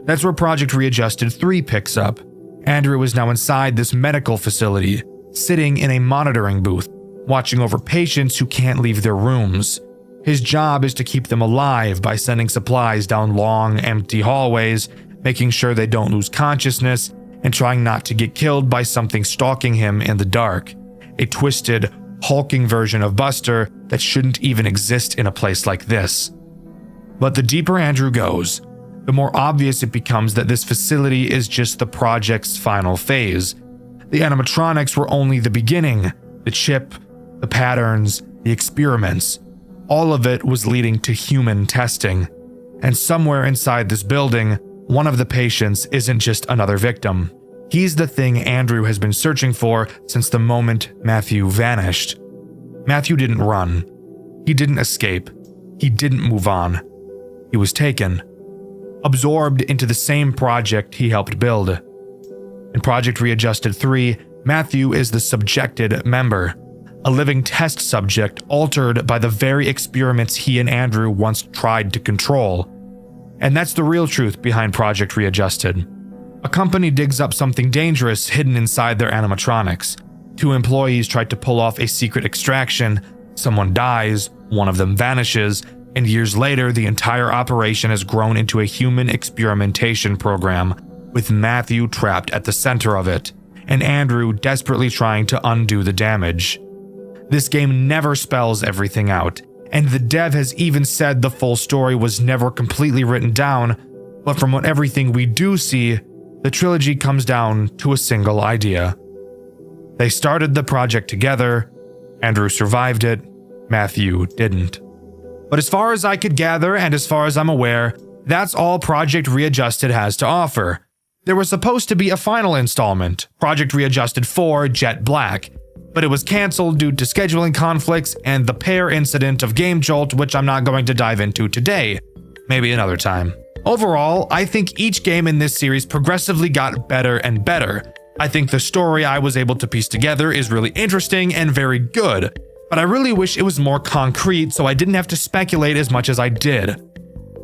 That's where Project Readjusted 3 picks up. Andrew is now inside this medical facility, sitting in a monitoring booth, watching over patients who can't leave their rooms. His job is to keep them alive by sending supplies down long, empty hallways, making sure they don't lose consciousness, and trying not to get killed by something stalking him in the dark. A twisted, hulking version of Buster that shouldn't even exist in a place like this. But the deeper Andrew goes, the more obvious it becomes that this facility is just the project's final phase. The animatronics were only the beginning. The chip, the patterns, the experiments. All of it was leading to human testing. And somewhere inside this building, one of the patients isn't just another victim. He's the thing Andrew has been searching for since the moment Matthew vanished. Matthew didn't run. He didn't escape. He didn't move on. He was taken. Absorbed into the same project he helped build. In Project Readjusted 3, Matthew is the subjected member. a living test subject altered by the very experiments he and Andrew once tried to control. And that's the real truth behind Project Readjusted. A company digs up something dangerous hidden inside their animatronics. 2 employees tried to pull off a secret extraction, someone dies, one of them vanishes, and years later the entire operation has grown into a human experimentation program, with Matthew trapped at the center of it, and Andrew desperately trying to undo the damage. This game never spells everything out, and the dev has even said the full story was never completely written down, but from what everything we do see, the trilogy comes down to a single idea. They started the project together, Andrew survived it, Matthew didn't. But as far as I could gather and as far as I'm aware, that's all Project Readjusted has to offer. There was supposed to be a final installment, Project Readjusted 4 Jet Black, but it was cancelled due to scheduling conflicts and the pair incident of Game Jolt, which I'm not going to dive into today. Maybe another time. Overall, I think each game in this series progressively got better and better. I think the story I was able to piece together is really interesting and very good, but I really wish it was more concrete so I didn't have to speculate as much as I did.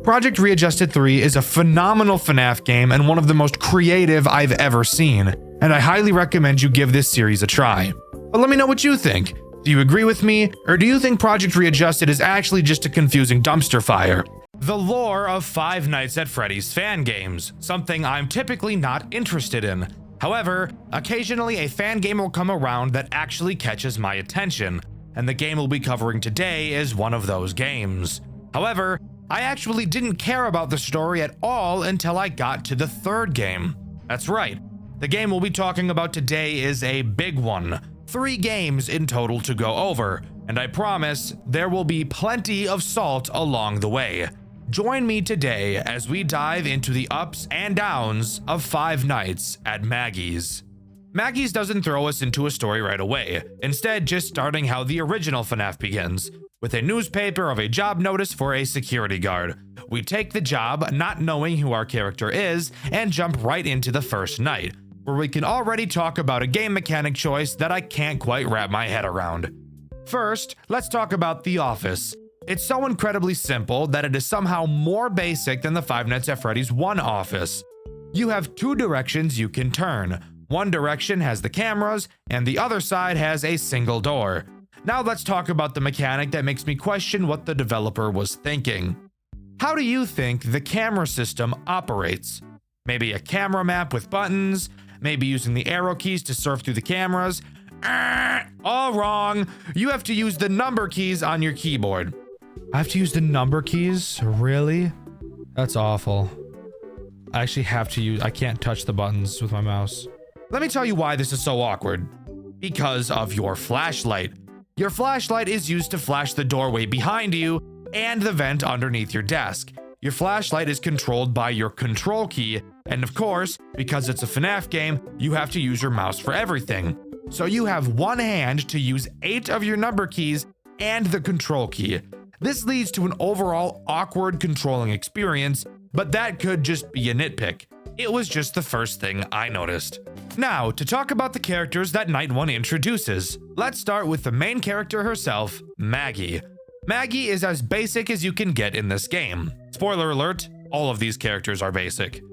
Project Readjusted 3 is a phenomenal FNAF game and one of the most creative I've ever seen, and I highly recommend you give this series a try. But let me know what you think. Do you agree with me, or do you think Project Readjusted is actually just a confusing dumpster fire? The lore of Five Nights at Freddy's fan games, something I'm typically not interested in. However, occasionally a fan game will come around that actually catches my attention, and the game we'll be covering today is one of those games. However, I actually didn't care about the story at all until I got to the 3rd game. That's right, the game we'll be talking about today is a big one. 3 games in total to go over, and I promise there will be plenty of salt along the way. Join me today as we dive into the ups and downs of Five Nights at Maggie's. Maggie's doesn't throw us into a story right away, instead just starting how the original FNAF begins, with a newspaper of a job notice for a security guard. We take the job, not knowing who our character is, and jump right into the first night, where we can already talk about a game mechanic choice that I can't quite wrap my head around. First, let's talk about the office. It's so incredibly simple that it is somehow more basic than the Five Nights at Freddy's 1 office. You have 2 directions you can turn. One direction has the cameras, and the other side has a single door. Now let's talk about the mechanic that makes me question what the developer was thinking. How do you think the camera system operates? Maybe a camera map with buttons, maybe using the arrow keys to surf through the cameras? All wrong. You have to use the number keys on your keyboard. I have to use the number keys? Really? That's awful. I actually have to use, I can't touch the buttons with my mouse. Let me tell you why this is so awkward. Because of your flashlight. Your flashlight is used to flash the doorway behind you and the vent underneath your desk. Your flashlight is controlled by your control key, and of course, because it's a FNAF game, you have to use your mouse for everything. So you have one hand to use 8 of your number keys and the control key. This leads to an overall awkward controlling experience, but that could just be a nitpick. It was just the first thing I noticed. Now, to talk about the characters that Night 1 introduces, let's start with the main character herself, Maggie. Maggie is as basic as you can get in this game. Spoiler alert, all of these characters are basic.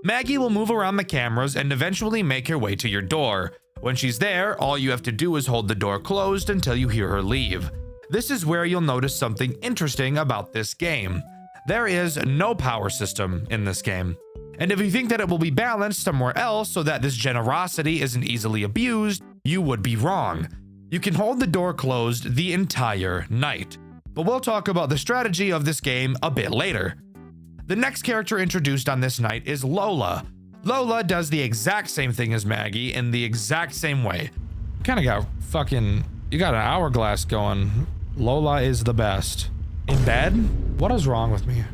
Maggie will move around the cameras and eventually make her way to your door. When she's there, all you have to do is hold the door closed until you hear her leave. This is where you'll notice something interesting about this game. There is no power system in this game. And if you think that it will be balanced somewhere else so that this generosity isn't easily abused, you would be wrong. You can hold the door closed the entire night. But we'll talk about the strategy of this game a bit later. The next character introduced on this night is Lola. Lola does the exact same thing as Maggie in the exact same way. You got you got an hourglass going. Lola is the best. In bed? What is wrong with me?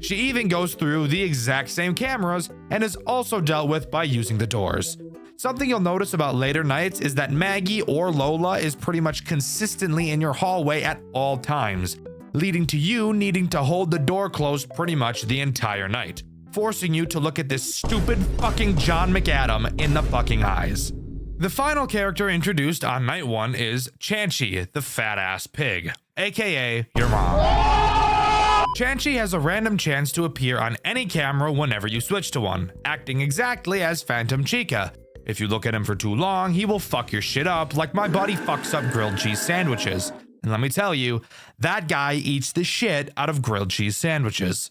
She even goes through the exact same cameras and is also dealt with by using the doors. Something you'll notice about later nights is that Maggie or Lola is pretty much consistently in your hallway at all times, leading to you needing to hold the door closed pretty much the entire night, forcing you to look at this stupid fucking John McAdam in the fucking eyes. The final character introduced on night 1 is Chanchy, the fat-ass pig, aka your mom. Chanchy has a random chance to appear on any camera whenever you switch to one, acting exactly as Phantom Chica. If you look at him for too long, he will fuck your shit up like my buddy fucks up grilled cheese sandwiches. And let me tell you, that guy eats the shit out of grilled cheese sandwiches.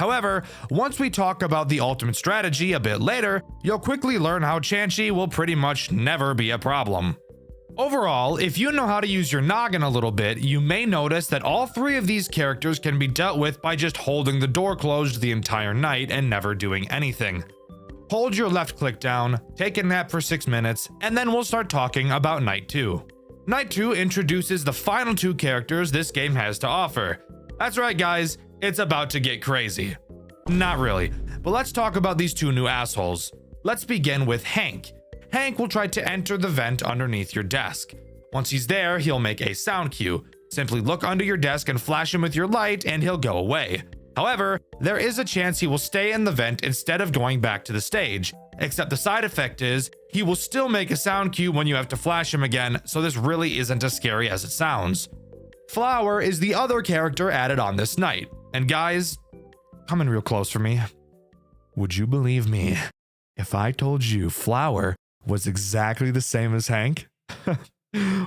However, once we talk about the ultimate strategy a bit later, you'll quickly learn how Chanchy will pretty much never be a problem. Overall, if you know how to use your noggin a little bit, you may notice that all 3 of these characters can be dealt with by just holding the door closed the entire night and never doing anything. Hold your left click down, take a nap for 6 minutes, and then we'll start talking about night 2. Night 2 introduces the final 2 characters this game has to offer. That's right, guys. It's about to get crazy. Not really, but let's talk about these 2 new assholes. Let's begin with Hank. Hank will try to enter the vent underneath your desk. Once he's there, he'll make a sound cue. Simply look under your desk and flash him with your light and he'll go away. However, there is a chance he will stay in the vent instead of going back to the stage, except the side effect is he will still make a sound cue when you have to flash him again, so this really isn't as scary as it sounds. Flower is the other character added on this night. And guys, come in real close for me. Would you believe me if I told you Flower was exactly the same as Hank?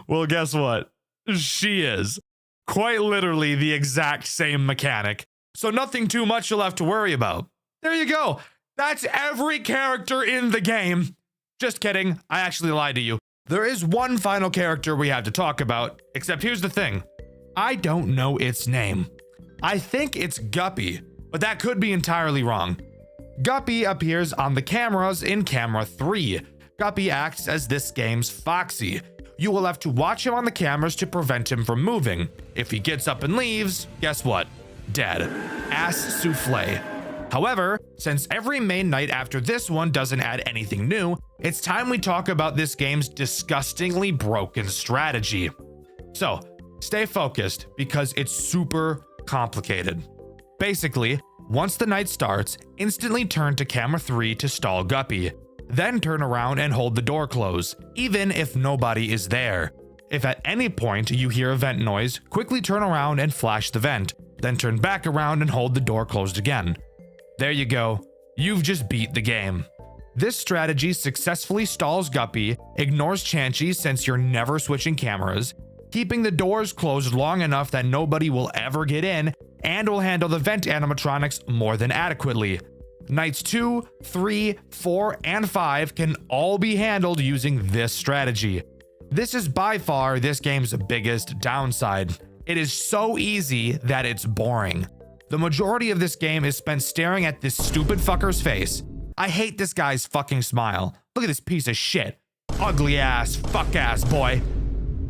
Well, guess what? She is. Quite literally the exact same mechanic. So nothing too much you'll have to worry about. There you go. That's every character in the game. Just kidding. I actually lied to you. There is one final character we have to talk about, except here's the thing. I don't know its name. I think it's Guppy, but that could be entirely wrong. Guppy appears on the cameras in camera 3. Guppy acts as this game's Foxy. You will have to watch him on the cameras to prevent him from moving. If he gets up and leaves, guess what? Dead. Ass souffle. However, since every main night after this one doesn't add anything new, it's time we talk about this game's disgustingly broken strategy. So, stay focused because it's super complicated. Basically, once the night starts, instantly turn to camera 3 to stall Guppy. Then turn around and hold the door closed, even if nobody is there. If at any point you hear a vent noise, quickly turn around and flash the vent, then turn back around and hold the door closed again. There you go. You've just beat the game. This strategy successfully stalls Guppy, ignores Chanchy since you're never switching cameras, keeping the doors closed long enough that nobody will ever get in, and will handle the vent animatronics more than adequately. Nights 2, 3, 4, and 5 can all be handled using this strategy. This is by far this game's biggest downside. It is so easy that it's boring. The majority of this game is spent staring at this stupid fucker's face. I hate this guy's fucking smile. Look at this piece of shit. Ugly ass, fuck ass boy.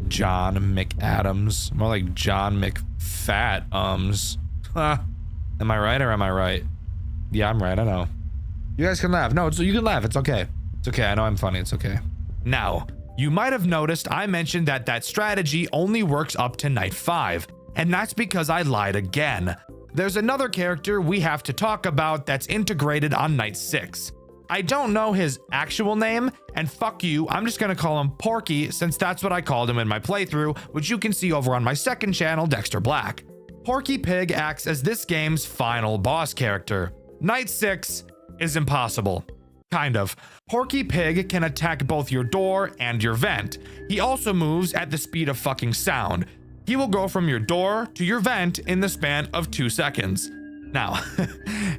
John McAdams. More like John McFat-ums. Am I right or am I right? Yeah, I'm right, I know. You guys can laugh. No, you can laugh, it's okay. It's okay, I know I'm funny, it's okay. Now, you might have noticed I mentioned that strategy only works up to night 5, and that's because I lied again. There's another character we have to talk about that's integrated on night 6. I don't know his actual name, and fuck you, I'm just gonna call him Porky since that's what I called him in my playthrough, which you can see over on my second channel, Dexter Black. Porky Pig acts as this game's final boss character. Night 6 is impossible. Kind of. Porky Pig can attack both your door and your vent. He also moves at the speed of fucking sound. He will go from your door to your vent in the span of 2 seconds. Now,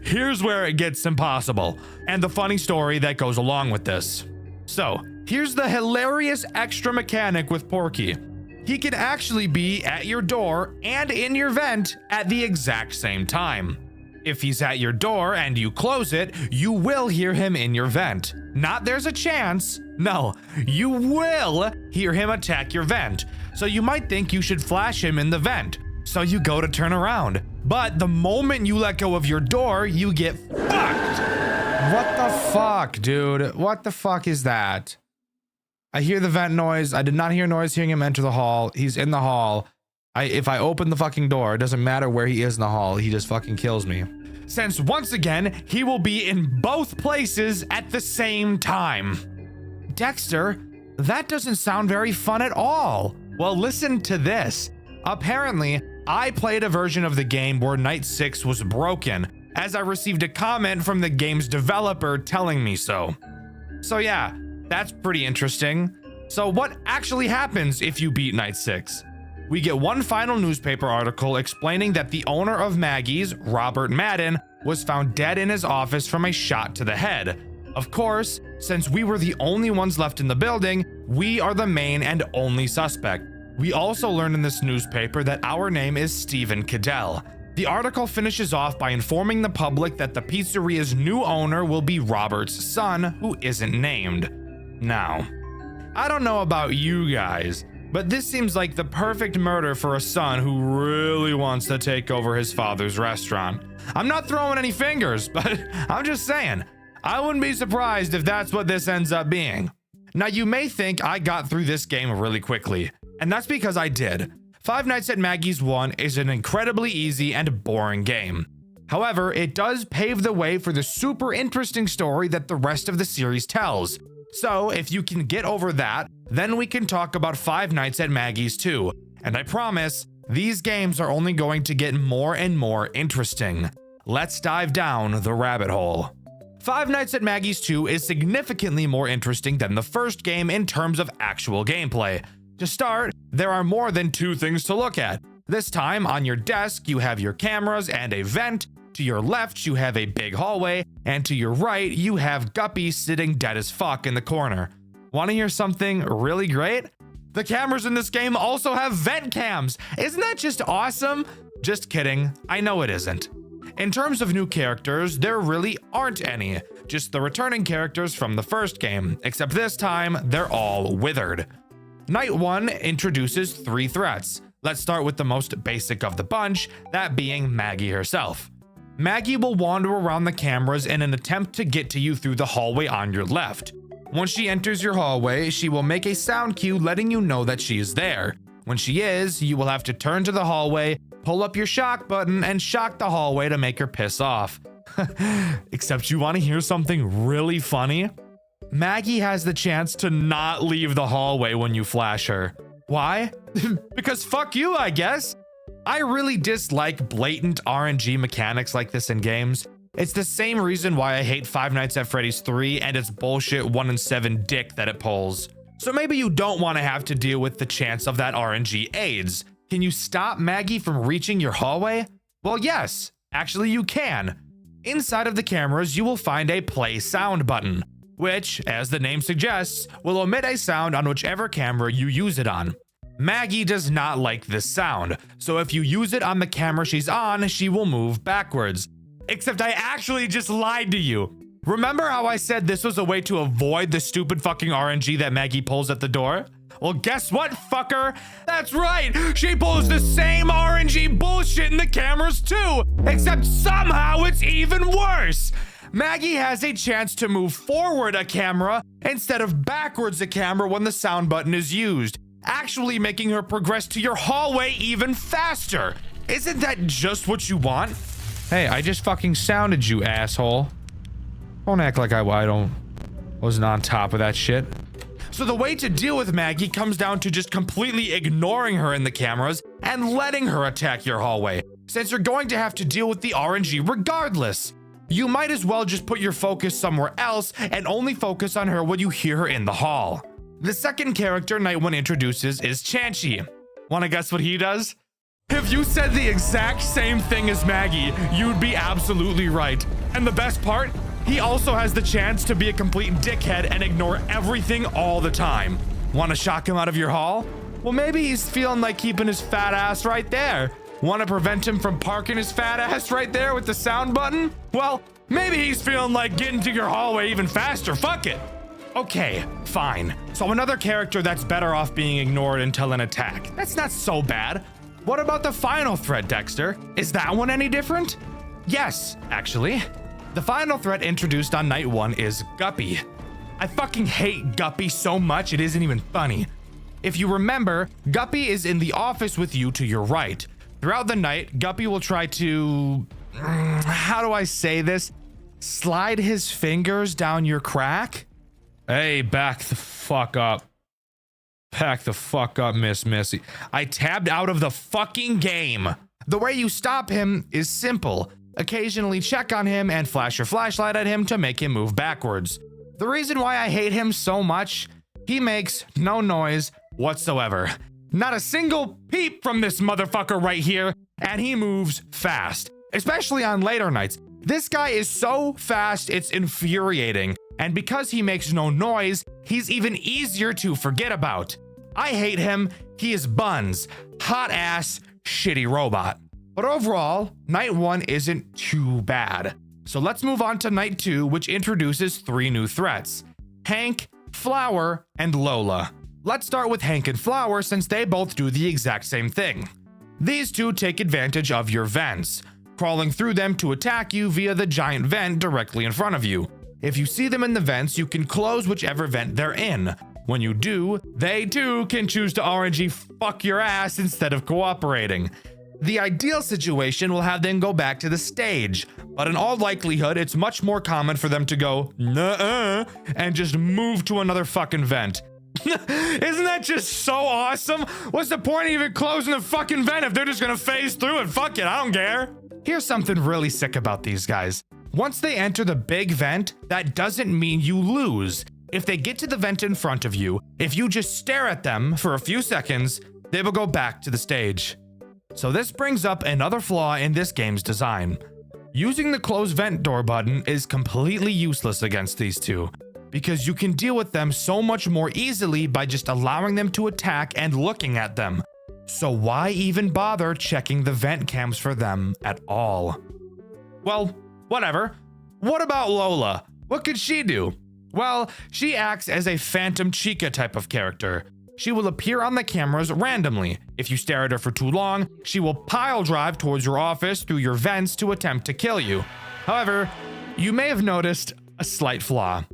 here's where it gets impossible, and the funny story that goes along with this. So, here's the hilarious extra mechanic with Porky. He can actually be at your door and in your vent at the exact same time. If he's at your door and you close it, you will hear him in your vent. Not there's a chance. No, you will hear him attack your vent. So you might think you should flash him in the vent. So you go to turn around. But the moment you let go of your door, you get fucked. What the fuck, dude? What the fuck is that? I hear the vent noise. I did not hear noise hearing him enter the hall. He's in the hall. If I open the fucking door, it doesn't matter where he is in the hall, he just fucking kills me. Since once again, he will be in both places at the same time. Dexter, That doesn't sound very fun at all. Well, listen to this. Apparently, I played a version of the game where Night 6 was broken, as I received a comment from the game's developer telling me so. So yeah, that's pretty interesting. So what actually happens if you beat Night 6? We get one final newspaper article explaining that the owner of Maggie's, Robert Madden, was found dead in his office from a shot to the head. Of course, since we were the only ones left in the building, we are the main and only suspect. We also learned in this newspaper that our name is Stephen Cadell. The article finishes off by informing the public that the pizzeria's new owner will be Robert's son, who isn't named. Now, I don't know about you guys, but this seems like the perfect murder for a son who really wants to take over his father's restaurant. I'm not throwing any fingers, but I'm just saying, I wouldn't be surprised if that's what this ends up being. Now, you may think I got through this game really quickly, and that's because I did. Five Nights at Maggie's 1 is an incredibly easy and boring game. However, it does pave the way for the super interesting story that the rest of the series tells. So, if you can get over that, then we can talk about Five Nights at Maggie's 2. And I promise, these games are only going to get more and more interesting. Let's dive down the rabbit hole. Five Nights at Maggie's 2 is significantly more interesting than the first game in terms of actual gameplay. To start, there are more than two things to look at. This time, on your desk, you have your cameras and a vent. To your left, you have a big hallway, and to your right, you have Guppy sitting dead as fuck in the corner. Want to hear something really great? The cameras in this game also have vent cams. Isn't that just awesome? Just kidding, I know it isn't. In terms of new characters, there really aren't any, just the returning characters from the first game, except this time, they're all withered. Night 1 introduces 3 threats. Let's start with the most basic of the bunch, that being Maggie herself. Maggie will wander around the cameras in an attempt to get to you through the hallway on your left. Once she enters your hallway, she will make a sound cue letting you know that she is there. When she is, you will have to turn to the hallway, pull up your shock button, and shock the hallway to make her piss off. Except you want to hear something really funny? Maggie has the chance to not leave the hallway when you flash her. Why? Because fuck you, I guess. I really dislike blatant RNG mechanics like this in games. It's the same reason why I hate Five Nights at Freddy's 3 and its bullshit 1 in 7 dick that it pulls. So maybe you don't want to have to deal with the chance of that RNG AIDS. Can you stop Maggie from reaching your hallway? Well, yes, actually you can. Inside of the cameras, you will find a play sound button, which, as the name suggests, will emit a sound on whichever camera you use it on. Maggie does not like this sound, so if you use it on the camera she's on, she will move backwards. Except I actually just lied to you. Remember how I said this was a way to avoid the stupid fucking RNG that Maggie pulls at the door? Well, guess what, fucker? That's right, she pulls the same RNG bullshit in the cameras too, except somehow it's even worse. Maggie has a chance to move forward a camera instead of backwards a camera when the sound button is used, actually making her progress to your hallway even faster. Isn't that just what you want? Hey, I just fucking sounded you, asshole. Don't act like I wasn't on top of that shit. So the way to deal with Maggie comes down to just completely ignoring her in the cameras and letting her attack your hallway, since you're going to have to deal with the RNG regardless. You might as well just put your focus somewhere else and only focus on her when you hear her in the hall. The second character Night 1 introduces is Chanchy. Wanna guess what he does? If you said the exact same thing as Maggie, you'd be absolutely right. And the best part? He also has the chance to be a complete dickhead and ignore everything all the time. Wanna shock him out of your hall? Well, maybe he's feeling like keeping his fat ass right there. Wanna prevent him from parking his fat ass right there with the sound button? Well, maybe he's feeling like getting to your hallway even faster. Fuck it. Okay, fine. So another character that's better off being ignored until an attack. That's not so bad. What about the final threat, Dexter? Is that one any different? Yes, actually. The final threat introduced on Night 1 is Guppy. I fucking hate Guppy so much it isn't even funny. If you remember, Guppy is in the office with you to your right. Throughout the night, Guppy will try to... how do I say this? Slide his fingers down your crack? Hey, back the fuck up. Back the fuck up, Miss Missy. I tabbed out of the fucking game. The way you stop him is simple. Occasionally check on him and flash your flashlight at him to make him move backwards. The reason why I hate him so much, he makes no noise whatsoever. Not a single peep from this motherfucker right here, and he moves fast, especially on later nights. This guy is so fast, it's infuriating. And because he makes no noise, he's even easier to forget about. I hate him. He is buns. Hot ass, shitty robot. But overall, night 1 isn't too bad. So let's move on to night 2, which introduces 3 new threats: Hank, Flower, and Lola. Let's start with Hank and Flower since they both do the exact same thing. These two take advantage of your vents, crawling through them to attack you via the giant vent directly in front of you. If you see them in the vents, you can close whichever vent they're in. When you do, they too can choose to RNG fuck your ass instead of cooperating. The ideal situation will have them go back to the stage, but in all likelihood, it's much more common for them to go nuh-uh and just move to another fucking vent. Isn't that just so awesome? What's the point of even closing the fucking vent if they're just gonna phase through it? Fuck it, I don't care. Here's something really sick about these guys. Once they enter the big vent, that doesn't mean you lose. If they get to the vent in front of you, if you just stare at them for a few seconds, they will go back to the stage. So this brings up another flaw in this game's design. Using the close vent door button is completely useless against these two, because you can deal with them so much more easily by just allowing them to attack and looking at them. So why even bother checking the vent cams for them at all? Well, whatever. What about Lola? What could she do? Well, she acts as a Phantom Chica type of character. She will appear on the cameras randomly. If you stare at her for too long, she will pile drive towards your office through your vents to attempt to kill you. However, you may have noticed a slight flaw.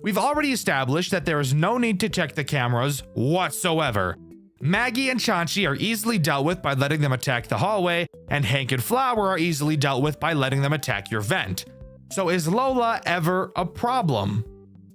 We've already established that there is no need to check the cameras whatsoever. Maggie and Chansey are easily dealt with by letting them attack the hallway, and Hank and Flower are easily dealt with by letting them attack your vent. So is Lola ever a problem?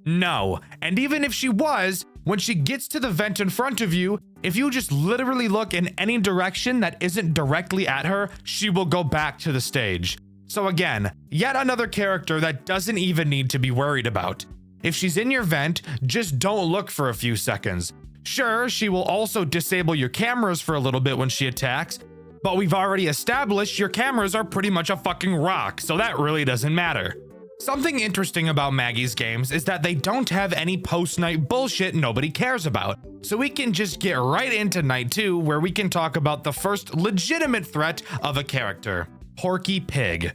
No, and even if she was, when she gets to the vent in front of you, if you just literally look in any direction that isn't directly at her, she will go back to the stage. So again, yet another character that doesn't even need to be worried about. If she's in your vent, just don't look for a few seconds. Sure, she will also disable your cameras for a little bit when she attacks, but we've already established your cameras are pretty much a fucking rock, so that really doesn't matter. Something interesting about Maggie's games is that they don't have any post-night bullshit nobody cares about, so we can just get right into night 2 where we can talk about the first legitimate threat of a character, Porky Pig.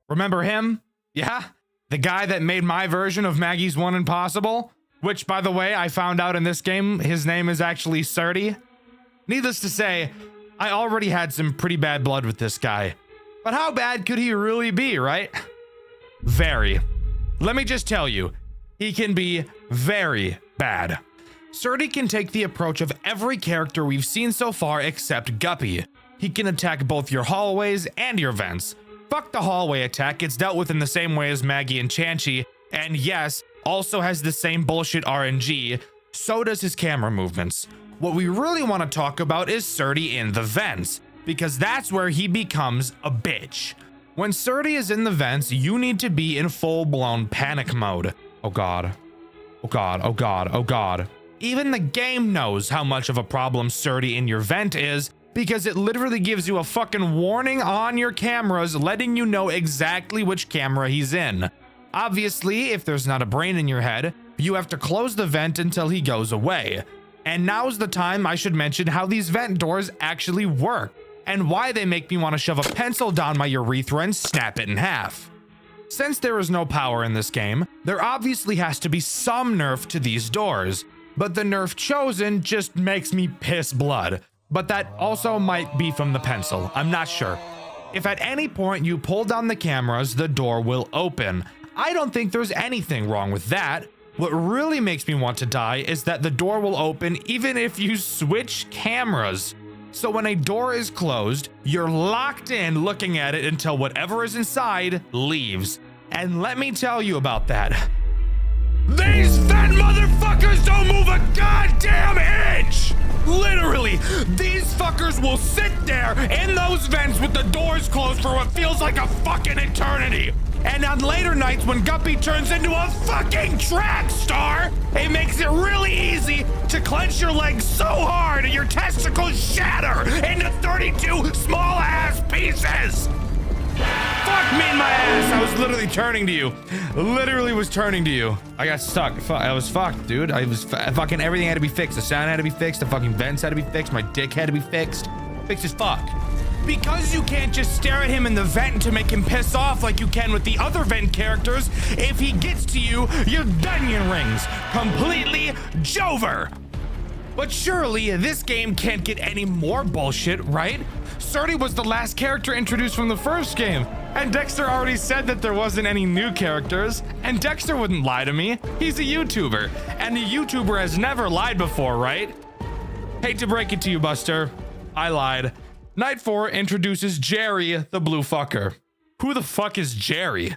Remember him? Yeah? The guy that made my version of Maggie's One Impossible? Which, by the way, I found out in this game, his name is actually Surdy. Needless to say, I already had some pretty bad blood with this guy. But how bad could he really be, right? Very. Let me just tell you, he can be very bad. Surdy can take the approach of every character we've seen so far except Guppy. He can attack both your hallways and your vents. Fuck the hallway attack, it's dealt with in the same way as Maggie and Chansey, and yes, also has the same bullshit RNG, so does his camera movements. What we really want to talk about is Surdy in the vents, because that's where he becomes a bitch. When Surdy is in the vents, you need to be in full-blown panic mode. Oh god. Oh god, oh god, oh god. Even the game knows how much of a problem Surdy in your vent is, because it literally gives you a fucking warning on your cameras letting you know exactly which camera he's in. Obviously, if there's not a brain in your head, you have to close the vent until he goes away. And now's the time I should mention how these vent doors actually work, and why they make me want to shove a pencil down my urethra and snap it in half. Since there is no power in this game, there obviously has to be some nerf to these doors, but the nerf chosen just makes me piss blood. But that also might be from the pencil, I'm not sure. If at any point you pull down the cameras, the door will open. I don't think there's anything wrong with that. What really makes me want to die is that the door will open even if you switch cameras. So when a door is closed, you're locked in looking at it until whatever is inside leaves. And let me tell you about that. These Fat motherfuckers don't move a goddamn inch! Literally, these fuckers will sit there in those vents with the doors closed for what feels like a fucking eternity. And on later nights when Guppy turns into a fucking track star, it makes it really easy to clench your legs so hard that your testicles shatter into 32 small ass pieces. Fuck me in my ass. I was literally turning to you. Literally was turning to you. I got stuck. I was fucked, dude. I was fucking everything had to be fixed. The sound had to be fixed. The fucking vents had to be fixed. My dick had to be fixed. Fixed as fuck. Because you can't just stare at him in the vent to make him piss off like you can with the other vent characters, if he gets to you, your onion rings. Completely Jover. But surely this game can't get any more bullshit, right? Surdy was the last character introduced from the first game, and Dexter already said that there wasn't any new characters, and Dexter wouldn't lie to me. He's a YouTuber, and a YouTuber has never lied before, right? Hate to break it to you, Buster. I lied. Night 4 introduces Jerry, the blue fucker. Who the fuck is Jerry?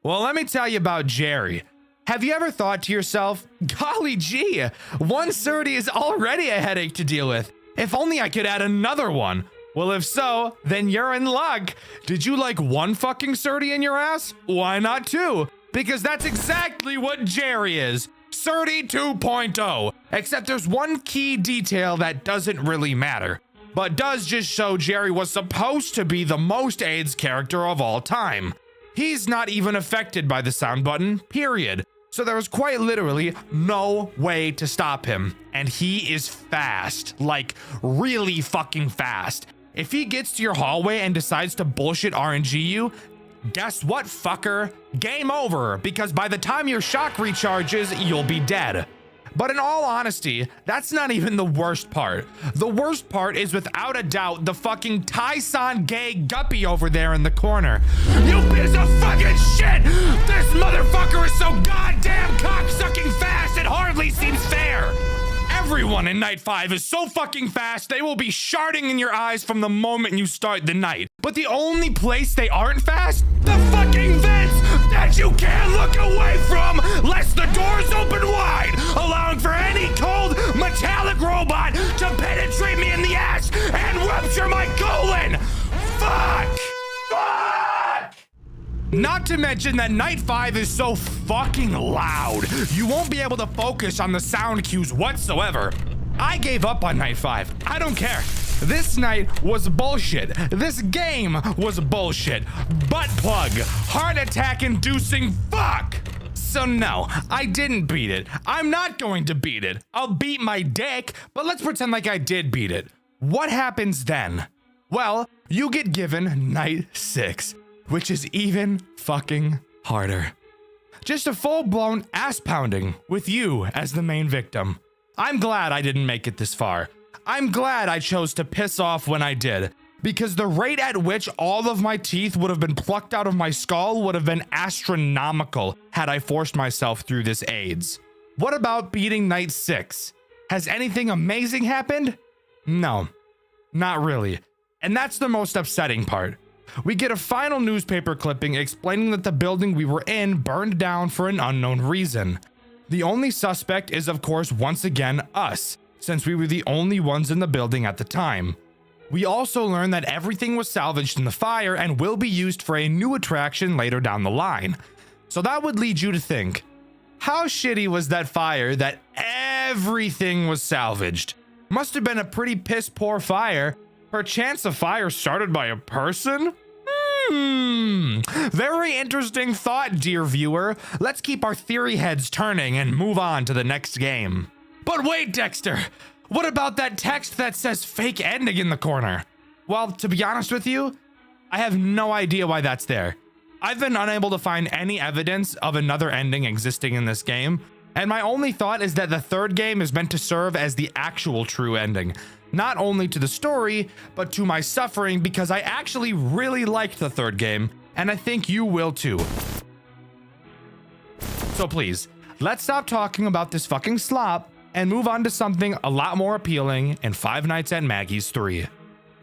Well, let me tell you about Jerry. Have you ever thought to yourself, golly gee, one Surdy is already a headache to deal with. If only I could add another one. Well, if so, then you're in luck. Did you like one fucking Surdy in your ass? Why not two? Because that's exactly what Jerry is. Surdy 2.0. Except there's one key detail that doesn't really matter, but does just show Jerry was supposed to be the most AIDS character of all time. He's not even affected by the sound button, period. So there was quite literally no way to stop him. And he is fast, like really fucking fast. If he gets to your hallway and decides to bullshit RNG you, guess what, fucker? Game over, because by the time your shock recharges, you'll be dead. But in all honesty, that's not even the worst part. The worst part is without a doubt the fucking Tyson gay guppy over there in the corner. You piece of fucking shit! This motherfucker is so goddamn cocksucking fast it hardly seems fair. Everyone in Night 5 is so fucking fast they will be sharding in your eyes from the moment you start the night. But the only place they aren't fast? The fucking vents that you can't look away from lest the doors open wide, allowing for any cold metallic robot to penetrate me in the ass and rupture my colon. Fuck! Fuck! Not to mention that Night 5 is so fucking loud, you won't be able to focus on the sound cues whatsoever. I gave up on Night 5. I don't care. This night was bullshit. This game was bullshit. Butt plug. Heart attack inducing fuck. So no, I didn't beat it. I'm not going to beat it. I'll beat my dick, but let's pretend like I did beat it. What happens then? Well, you get given Night 6, which is even fucking harder. Just a full-blown ass pounding with you as the main victim. I'm glad I didn't make it this far. I'm glad I chose to piss off when I did, because the rate at which all of my teeth would have been plucked out of my skull would have been astronomical had I forced myself through this AIDS. What about beating Night 6? Has anything amazing happened? No, not really. And that's the most upsetting part. We get a final newspaper clipping explaining that the building we were in burned down for an unknown reason. The only suspect is, of course, once again us, since we were the only ones in the building at the time. We also learn that everything was salvaged in the fire and will be used for a new attraction later down the line. So that would lead you to think, how shitty was that fire that everything was salvaged? Must have been a pretty piss poor fire. Perchance a fire started by a person? Very interesting thought, dear viewer. Let's keep our theory heads turning and move on to the next game. But wait, Dexter, what about that text that says fake ending in the corner? Well, to be honest with you, I have no idea why that's there. I've been unable to find any evidence of another ending existing in this game, and my only thought is that the third game is meant to serve as the actual true ending. Not only to the story, but to my suffering, because I actually really liked the third game, and I think you will too. So please, let's stop talking about this fucking slop and move on to something a lot more appealing in Five Nights at Maggie's 3.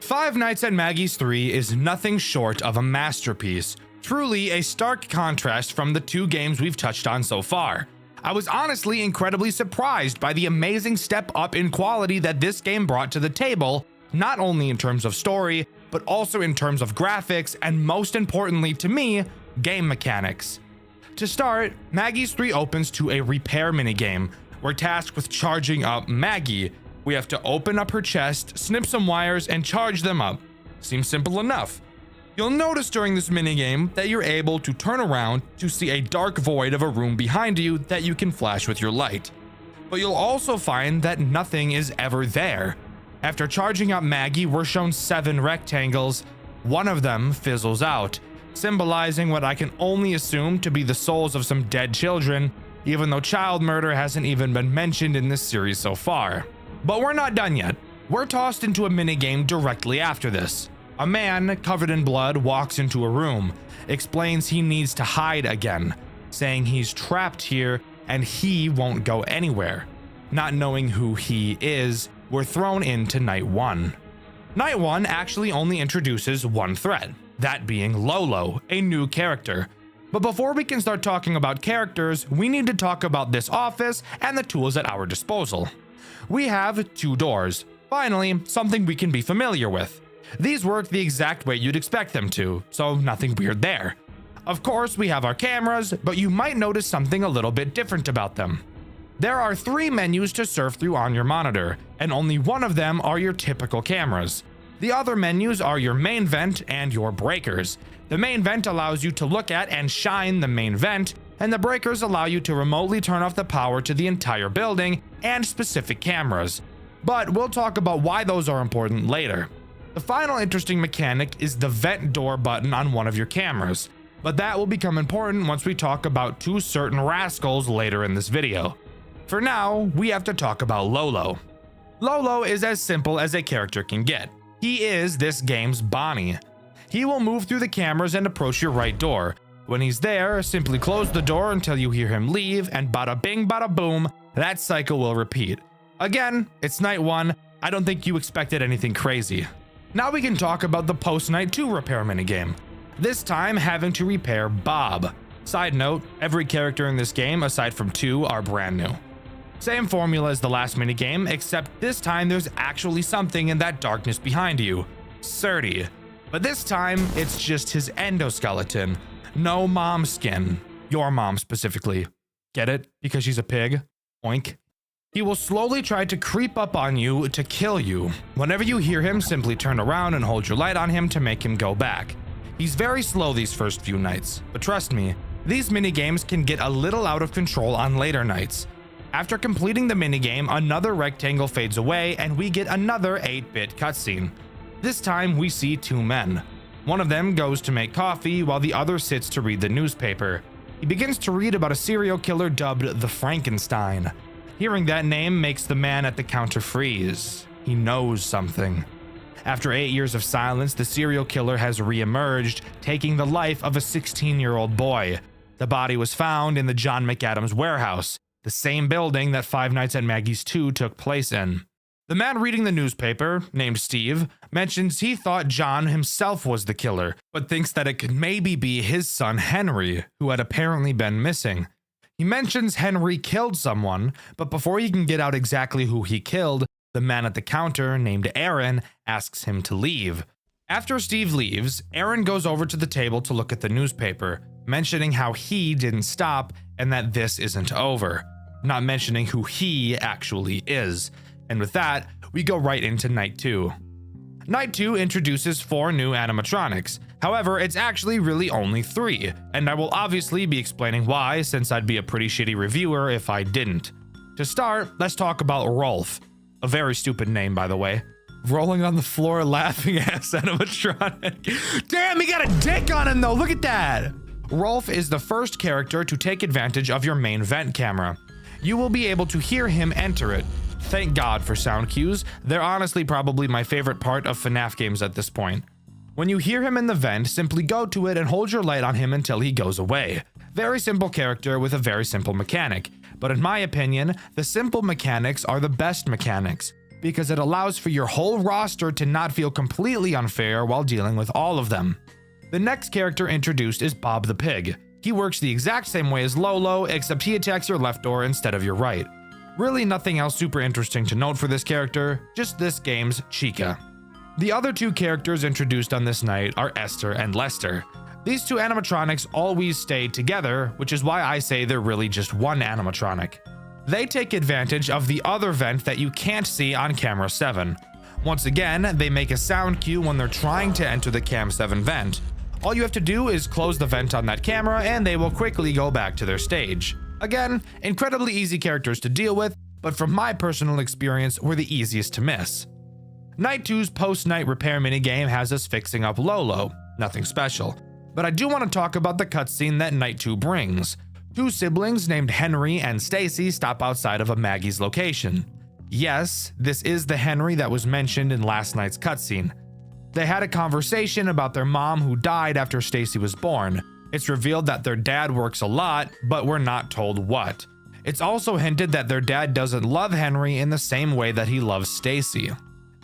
Five Nights at Maggie's 3 is nothing short of a masterpiece, truly a stark contrast from the two games we've touched on so far. I was honestly incredibly surprised by the amazing step up in quality that this game brought to the table, not only in terms of story, but also in terms of graphics and most importantly to me, game mechanics. To start, Maggie's 3 opens to a repair minigame. We're tasked with charging up Maggie. We have to open up her chest, snip some wires, and charge them up. Seems simple enough. You'll notice during this minigame that you're able to turn around to see a dark void of a room behind you that you can flash with your light. But you'll also find that nothing is ever there. After charging up Maggie, we're shown 7 rectangles. One of them fizzles out, symbolizing what I can only assume to be the souls of some dead children, even though child murder hasn't even been mentioned in this series so far. But we're not done yet. We're tossed into a minigame directly after this. A man covered in blood walks into a room, explains he needs to hide again, saying he's trapped here and he won't go anywhere. Not knowing who he is, we're thrown into Night 1. Night 1 actually only introduces one threat, that being Lolo, a new character. But before we can start talking about characters, we need to talk about this office and the tools at our disposal. We have 2 doors. Finally, something we can be familiar with. These work the exact way you'd expect them to, so nothing weird there. Of course, we have our cameras, but you might notice something a little bit different about them. There are 3 menus to surf through on your monitor, and only one of them are your typical cameras. The other menus are your main vent and your breakers. The main vent allows you to look at and shine the main vent, and the breakers allow you to remotely turn off the power to the entire building and specific cameras. But we'll talk about why those are important later. The final interesting mechanic is the vent door button on one of your cameras, but that will become important once we talk about 2 certain rascals later in this video. For now, we have to talk about Lolo. Lolo is as simple as a character can get. He is this game's Bonnie. He will move through the cameras and approach your right door. When he's there, simply close the door until you hear him leave, and bada bing bada boom, that cycle will repeat. Again, it's Night 1, I don't think you expected anything crazy. Now we can talk about the post-Night 2 repair minigame. This time having to repair Bob. Side note, every character in this game aside from 2 are brand new. Same formula as the last minigame, except this time there's actually something in that darkness behind you. Surdy. But this time, it's just his endoskeleton. No mom skin. Your mom specifically. Get it? Because she's a pig? Oink. He will slowly try to creep up on you to kill you. Whenever you hear him, simply turn around and hold your light on him to make him go back. He's very slow these first few nights, but trust me, these minigames can get a little out of control on later nights. After completing the minigame, another rectangle fades away and we get another 8-bit cutscene. This time we see 2 men. One of them goes to make coffee while the other sits to read the newspaper. He begins to read about a serial killer dubbed the Frankenstein. Hearing that name makes the man at the counter freeze. He knows something. After 8 years of silence, the serial killer has re-emerged, taking the life of a 16-year-old boy. The body was found in the John McAdams warehouse, the same building that Five Nights at Maggie's 2 took place in. The man reading the newspaper, named Steve, mentions he thought John himself was the killer, but thinks that it could maybe be his son Henry, who had apparently been missing. He mentions Henry killed someone, but before he can get out exactly who he killed, the man at the counter, named Aaron, asks him to leave. After Steve leaves, Aaron goes over to the table to look at the newspaper, mentioning how he didn't stop and that this isn't over, not mentioning who he actually is. And with that, we go right into Night 2. Night 2 introduces 4 new animatronics. However, it's actually really only 3, and I will obviously be explaining why, since I'd be a pretty shitty reviewer if I didn't. To start, let's talk about Rolf. A very stupid name, by the way. Rolling on the floor laughing ass animatronic. Damn, he got a dick on him though, look at that! Rolf is the first character to take advantage of your main vent camera. You will be able to hear him enter it. Thank God for sound cues, they're honestly probably my favorite part of FNAF games at this point. When you hear him in the vent, simply go to it and hold your light on him until he goes away. Very simple character with a very simple mechanic, but in my opinion, the simple mechanics are the best mechanics, because it allows for your whole roster to not feel completely unfair while dealing with all of them. The next character introduced is Bob the Pig. He works the exact same way as Lolo, except he attacks your left door instead of your right. Really nothing else super interesting to note for this character, just this game's Chica. The other two characters introduced on this night are Esther and Lester. These two animatronics always stay together, which is why I say they're really just one animatronic. They take advantage of the other vent that you can't see on camera 7. Once again, they make a sound cue when they're trying to enter the Cam 7 vent. All you have to do is close the vent on that camera and they will quickly go back to their stage. Again, incredibly easy characters to deal with, but from my personal experience, were the easiest to miss. Night 2's post-night repair minigame has us fixing up Lolo. Nothing special. But I do want to talk about the cutscene that Night 2 brings. Two siblings named Henry and Stacy stop outside of a Maggie's location. Yes, this is the Henry that was mentioned in last night's cutscene. They had a conversation about their mom who died after Stacy was born. It's revealed that their dad works a lot, but we're not told what. It's also hinted that their dad doesn't love Henry in the same way that he loves Stacy.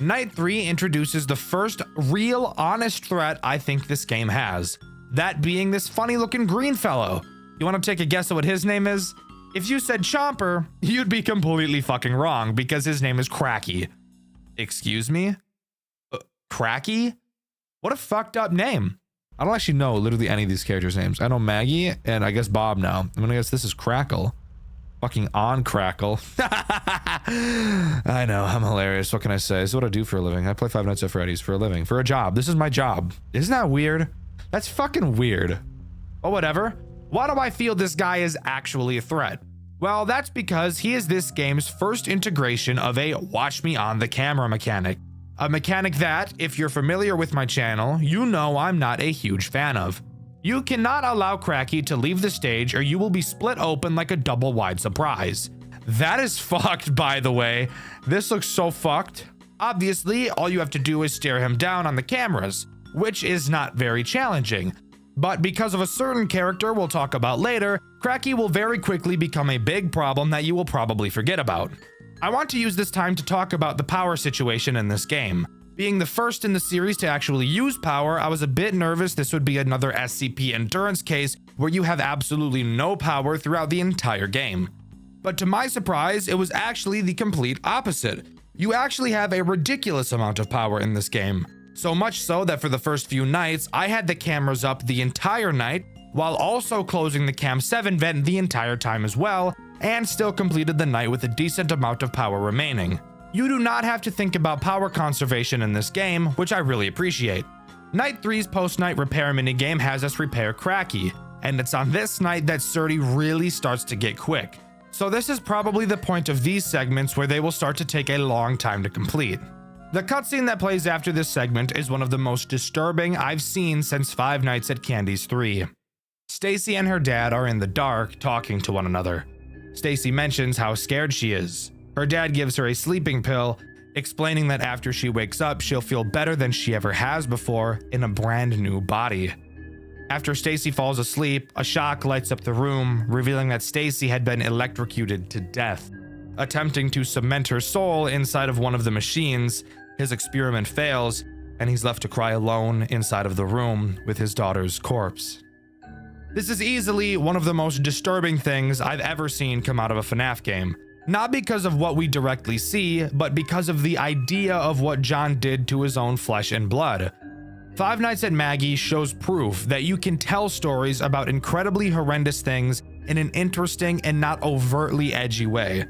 Night 3 introduces the first real, honest threat I think this game has. That being this funny-looking green fellow. You want to take a guess at what his name is? If you said Chomper, you'd be completely fucking wrong because his name is Cracky. Excuse me? Cracky? What a fucked up name. I don't actually know literally any of these characters' names. I know Maggie and I guess Bob now. I'm gonna guess this is Crackle. Fucking on Crackle. I know, I'm hilarious. What can I say? This is what I do for a living. I play Five Nights at Freddy's for a living. For a job. This is my job. Isn't that weird? That's fucking weird. But whatever. Why do I feel this guy is actually a threat? Well, that's because he is this game's first integration of a watch me on the camera mechanic. A mechanic that, if you're familiar with my channel, you know I'm not a huge fan of. You cannot allow Cracky to leave the stage or you will be split open like a double wide surprise. That is fucked, by the way. This looks so fucked. Obviously, all you have to do is stare him down on the cameras, which is not very challenging. But because of a certain character we'll talk about later, Cracky will very quickly become a big problem that you will probably forget about. I want to use this time to talk about the power situation in this game. Being the first in the series to actually use power, I was a bit nervous this would be another SCP endurance case where you have absolutely no power throughout the entire game. But to my surprise, it was actually the complete opposite. You actually have a ridiculous amount of power in this game. So much so that for the first few nights, I had the cameras up the entire night, while also closing the Cam 7 vent the entire time as well, and still completed the night with a decent amount of power remaining. You do not have to think about power conservation in this game, which I really appreciate. Night 3's post-night repair minigame has us repair Cracky, and it's on this night that Surdy really starts to get quick. So this is probably the point of these segments where they will start to take a long time to complete. The cutscene that plays after this segment is one of the most disturbing I've seen since Five Nights at Candy's 3. Stacy and her dad are in the dark talking to one another. Stacy mentions how scared she is. Her dad gives her a sleeping pill, explaining that after she wakes up, she'll feel better than she ever has before in a brand new body. After Stacy falls asleep, a shock lights up the room, revealing that Stacy had been electrocuted to death. Attempting to cement her soul inside of one of the machines, his experiment fails, and he's left to cry alone inside of the room with his daughter's corpse. This is easily one of the most disturbing things I've ever seen come out of a FNAF game. Not because of what we directly see, but because of the idea of what John did to his own flesh and blood. Five Nights at Maggie shows proof that you can tell stories about incredibly horrendous things in an interesting and not overtly edgy way.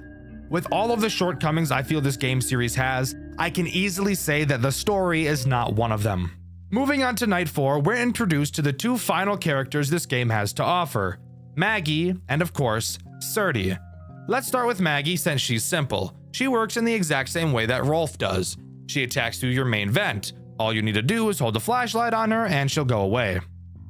With all of the shortcomings I feel this game series has, I can easily say that the story is not one of them. Moving on to Night 4, we're introduced to the two final characters this game has to offer, Maggie and of course, Surdy. Let's start with Maggie since she's simple. She works in the exact same way that Rolf does. She attacks through your main vent. All you need to do is hold the flashlight on her and she'll go away.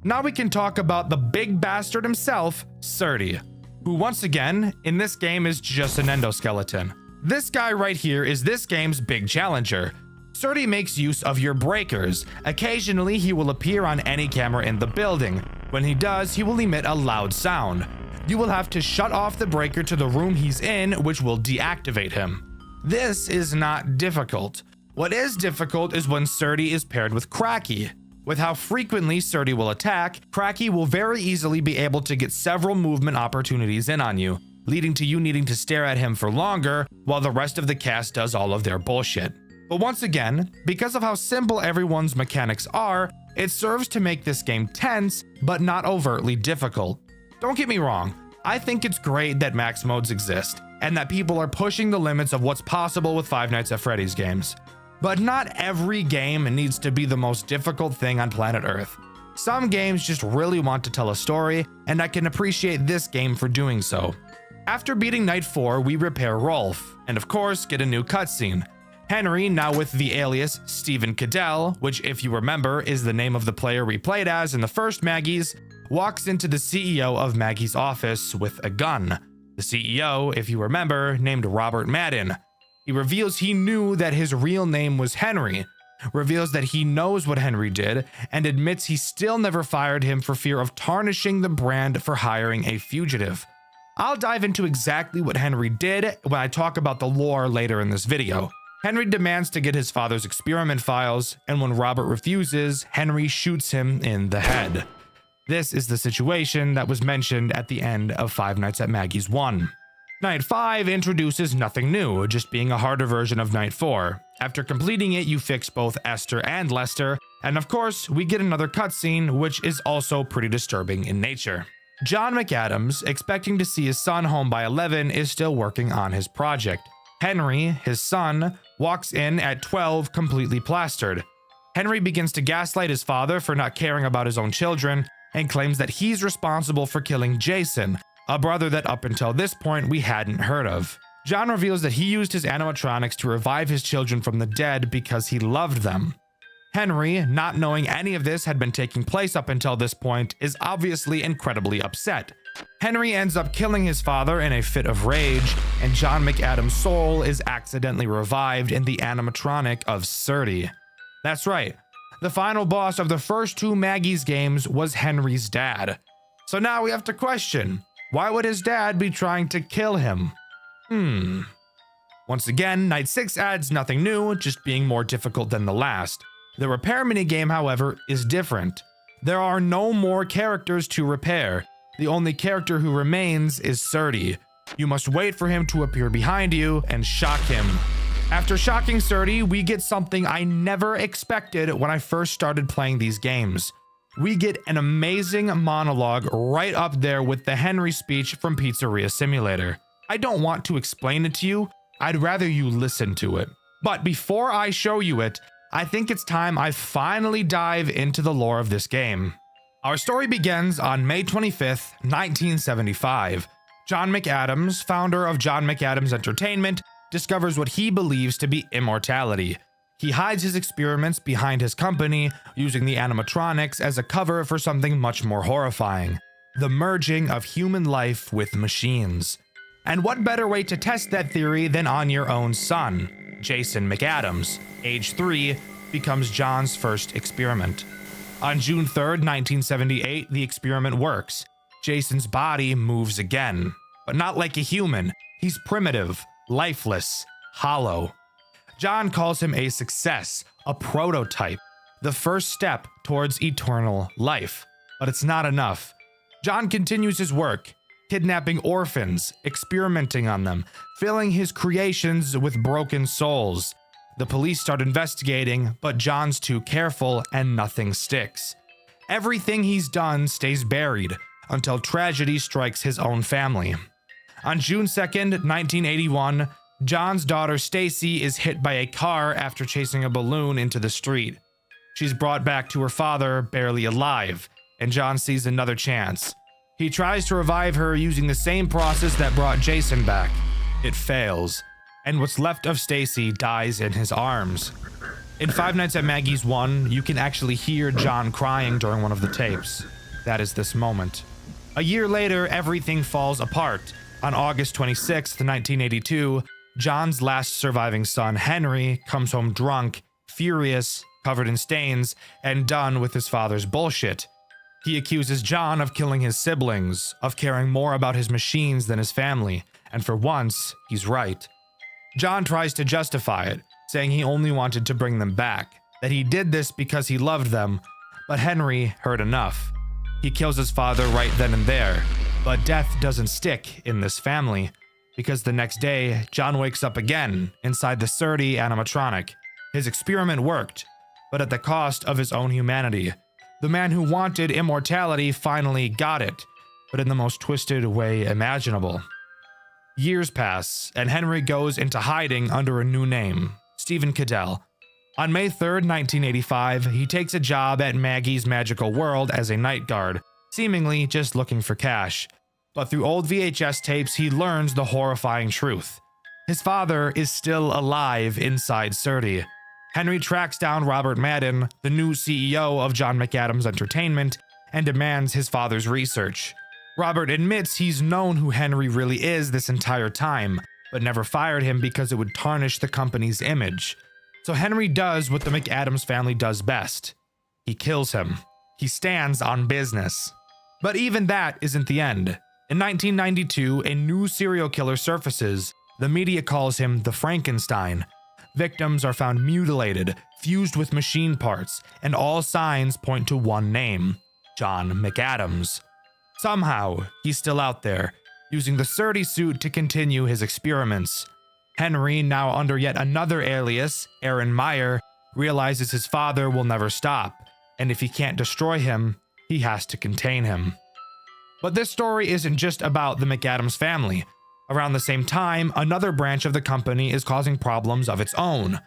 Now we can talk about the big bastard himself, Surdy, who once again, in this game is just an endoskeleton. This guy right here is this game's big challenger. Surdy makes use of your breakers. Occasionally, he will appear on any camera in the building. When he does, he will emit a loud sound. You will have to shut off the breaker to the room he's in, which will deactivate him. This is not difficult. What is difficult is when Surdy is paired with Cracky. With how frequently Surdy will attack, Cracky will very easily be able to get several movement opportunities in on you, leading to you needing to stare at him for longer while the rest of the cast does all of their bullshit. But once again, because of how simple everyone's mechanics are, it serves to make this game tense, but not overtly difficult. Don't get me wrong, I think it's great that max modes exist, and that people are pushing the limits of what's possible with Five Nights at Freddy's games. But not every game needs to be the most difficult thing on planet Earth. Some games just really want to tell a story, and I can appreciate this game for doing so. After beating Night 4, we repair Rolf, and of course get a new cutscene. Henry, now with the alias Stephen Cadell, which if you remember is the name of the player we played as in the first Maggie's, walks into the CEO of Maggie's office with a gun. The CEO, if you remember, named Robert Madden. He reveals he knew that his real name was Henry, reveals that he knows what Henry did, and admits he still never fired him for fear of tarnishing the brand for hiring a fugitive. I'll dive into exactly what Henry did when I talk about the lore later in this video. Henry demands to get his father's experiment files, and when Robert refuses, Henry shoots him in the head. This is the situation that was mentioned at the end of Five Nights at Maggie's 1. Night 5 introduces nothing new, just being a harder version of Night 4. After completing it, you fix both Esther and Lester, and of course, we get another cutscene, which is also pretty disturbing in nature. John McAdams, expecting to see his son home by 11, is still working on his project. Henry, his son, walks in at 12 completely plastered. Henry begins to gaslight his father for not caring about his own children and claims that he's responsible for killing Jason, a brother that up until this point we hadn't heard of. John reveals that he used his animatronics to revive his children from the dead because he loved them. Henry, not knowing any of this had been taking place up until this point, is obviously incredibly upset. Henry ends up killing his father in a fit of rage, and John McAdams' soul is accidentally revived in the animatronic of Surdy. That's right, the final boss of the first two Maggie's games was Henry's dad. So now we have to question, why would his dad be trying to kill him? Once again, Night 6 adds nothing new, just being more difficult than the last. The repair minigame, however, is different. There are no more characters to repair. The only character who remains is Surdy. You must wait for him to appear behind you and shock him. After shocking Surdy, we get something I never expected when I first started playing these games. We get an amazing monologue right up there with the Henry speech from Pizzeria Simulator. I don't want to explain it to you, I'd rather you listen to it. But before I show you it, I think it's time I finally dive into the lore of this game. Our story begins on May 25th, 1975. John McAdams, founder of John McAdams Entertainment, discovers what he believes to be immortality. He hides his experiments behind his company, using the animatronics as a cover for something much more horrifying: the merging of human life with machines. And what better way to test that theory than on your own son? Jason McAdams, age 3, becomes John's first experiment. On June 3rd, 1978, the experiment works. Jason's body moves again, but not like a human. He's primitive, lifeless, hollow. John calls him a success, a prototype, the first step towards eternal life. But it's not enough. John continues his work, kidnapping orphans, experimenting on them, filling his creations with broken souls. The police start investigating, but John's too careful and nothing sticks. Everything he's done stays buried until tragedy strikes his own family. On June 2nd, 1981, John's daughter Stacy is hit by a car after chasing a balloon into the street. She's brought back to her father, barely alive, and John sees another chance. He tries to revive her using the same process that brought Jason back. It fails, and what's left of Stacy dies in his arms. In Five Nights at Maggie's 1, you can actually hear John crying during one of the tapes. That is this moment. A year later, everything falls apart. On August 26, 1982, John's last surviving son, Henry, comes home drunk, furious, covered in stains, and done with his father's bullshit. He accuses John of killing his siblings, of caring more about his machines than his family, and for once, he's right. John tries to justify it, saying he only wanted to bring them back, that he did this because he loved them, but Henry heard enough. He kills his father right then and there, but death doesn't stick in this family, because the next day, John wakes up again inside the Surdy animatronic. His experiment worked, but at the cost of his own humanity. The man who wanted immortality finally got it, but in the most twisted way imaginable. Years pass, and Henry goes into hiding under a new name, Stephen Cadell. On May 3rd, 1985, he takes a job at Maggie's Magical World as a night guard, seemingly just looking for cash. But through old VHS tapes, he learns the horrifying truth. His father is still alive inside Surdy. Henry tracks down Robert Madden, the new CEO of John McAdams Entertainment, and demands his father's research. Robert admits he's known who Henry really is this entire time, but never fired him because it would tarnish the company's image. So Henry does what the McAdams family does best. He kills him. He stands on business. But even that isn't the end. In 1992, a new serial killer surfaces. The media calls him the Frankenstein. Victims are found mutilated, fused with machine parts, and all signs point to one name, John McAdams. Somehow, he's still out there, using the Surdy suit to continue his experiments. Henry, now under yet another alias, Aaron Meyer, realizes his father will never stop, and if he can't destroy him, he has to contain him. But this story isn't just about the McAdams family. Around the same time, another branch of the company is causing problems of its own.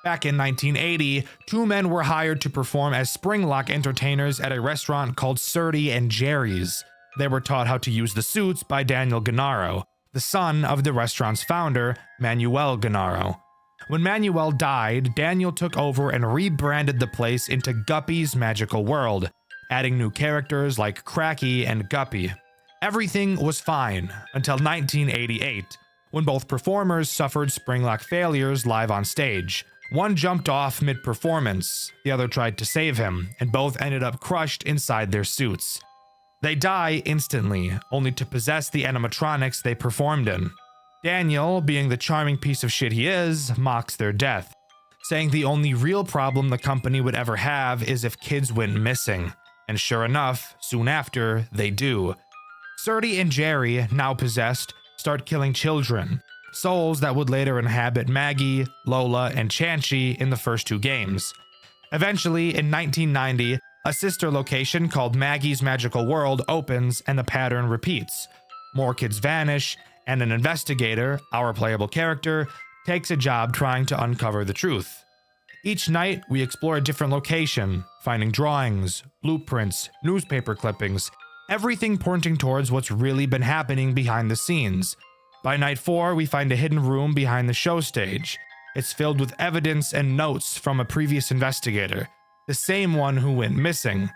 Back in 1980, two men were hired to perform as Springlock entertainers at a restaurant called Surdy and Jerry's. They were taught how to use the suits by Daniel Gennaro, the son of the restaurant's founder, Manuel Gennaro. When Manuel died, Daniel took over and rebranded the place into Guppy's Magical World, adding new characters like Cracky and Guppy. Everything was fine until 1988, when both performers suffered Springlock failures live on stage. One jumped off mid-performance, the other tried to save him, and both ended up crushed inside their suits. They die instantly, only to possess the animatronics they performed in. Daniel, being the charming piece of shit he is, mocks their death, saying the only real problem the company would ever have is if kids went missing. And sure enough, soon after, they do. Surdy and Jerry, now possessed, start killing children, souls that would later inhabit Maggie, Lola, and Chanchy in the first two games. Eventually, in 1990, a sister location called Maggie's Magical World opens and the pattern repeats. More kids vanish, and an investigator, our playable character, takes a job trying to uncover the truth. Each night, we explore a different location, finding drawings, blueprints, newspaper clippings, everything pointing towards what's really been happening behind the scenes. By night 4, we find a hidden room behind the show stage. It's filled with evidence and notes from a previous investigator, the same one who went missing.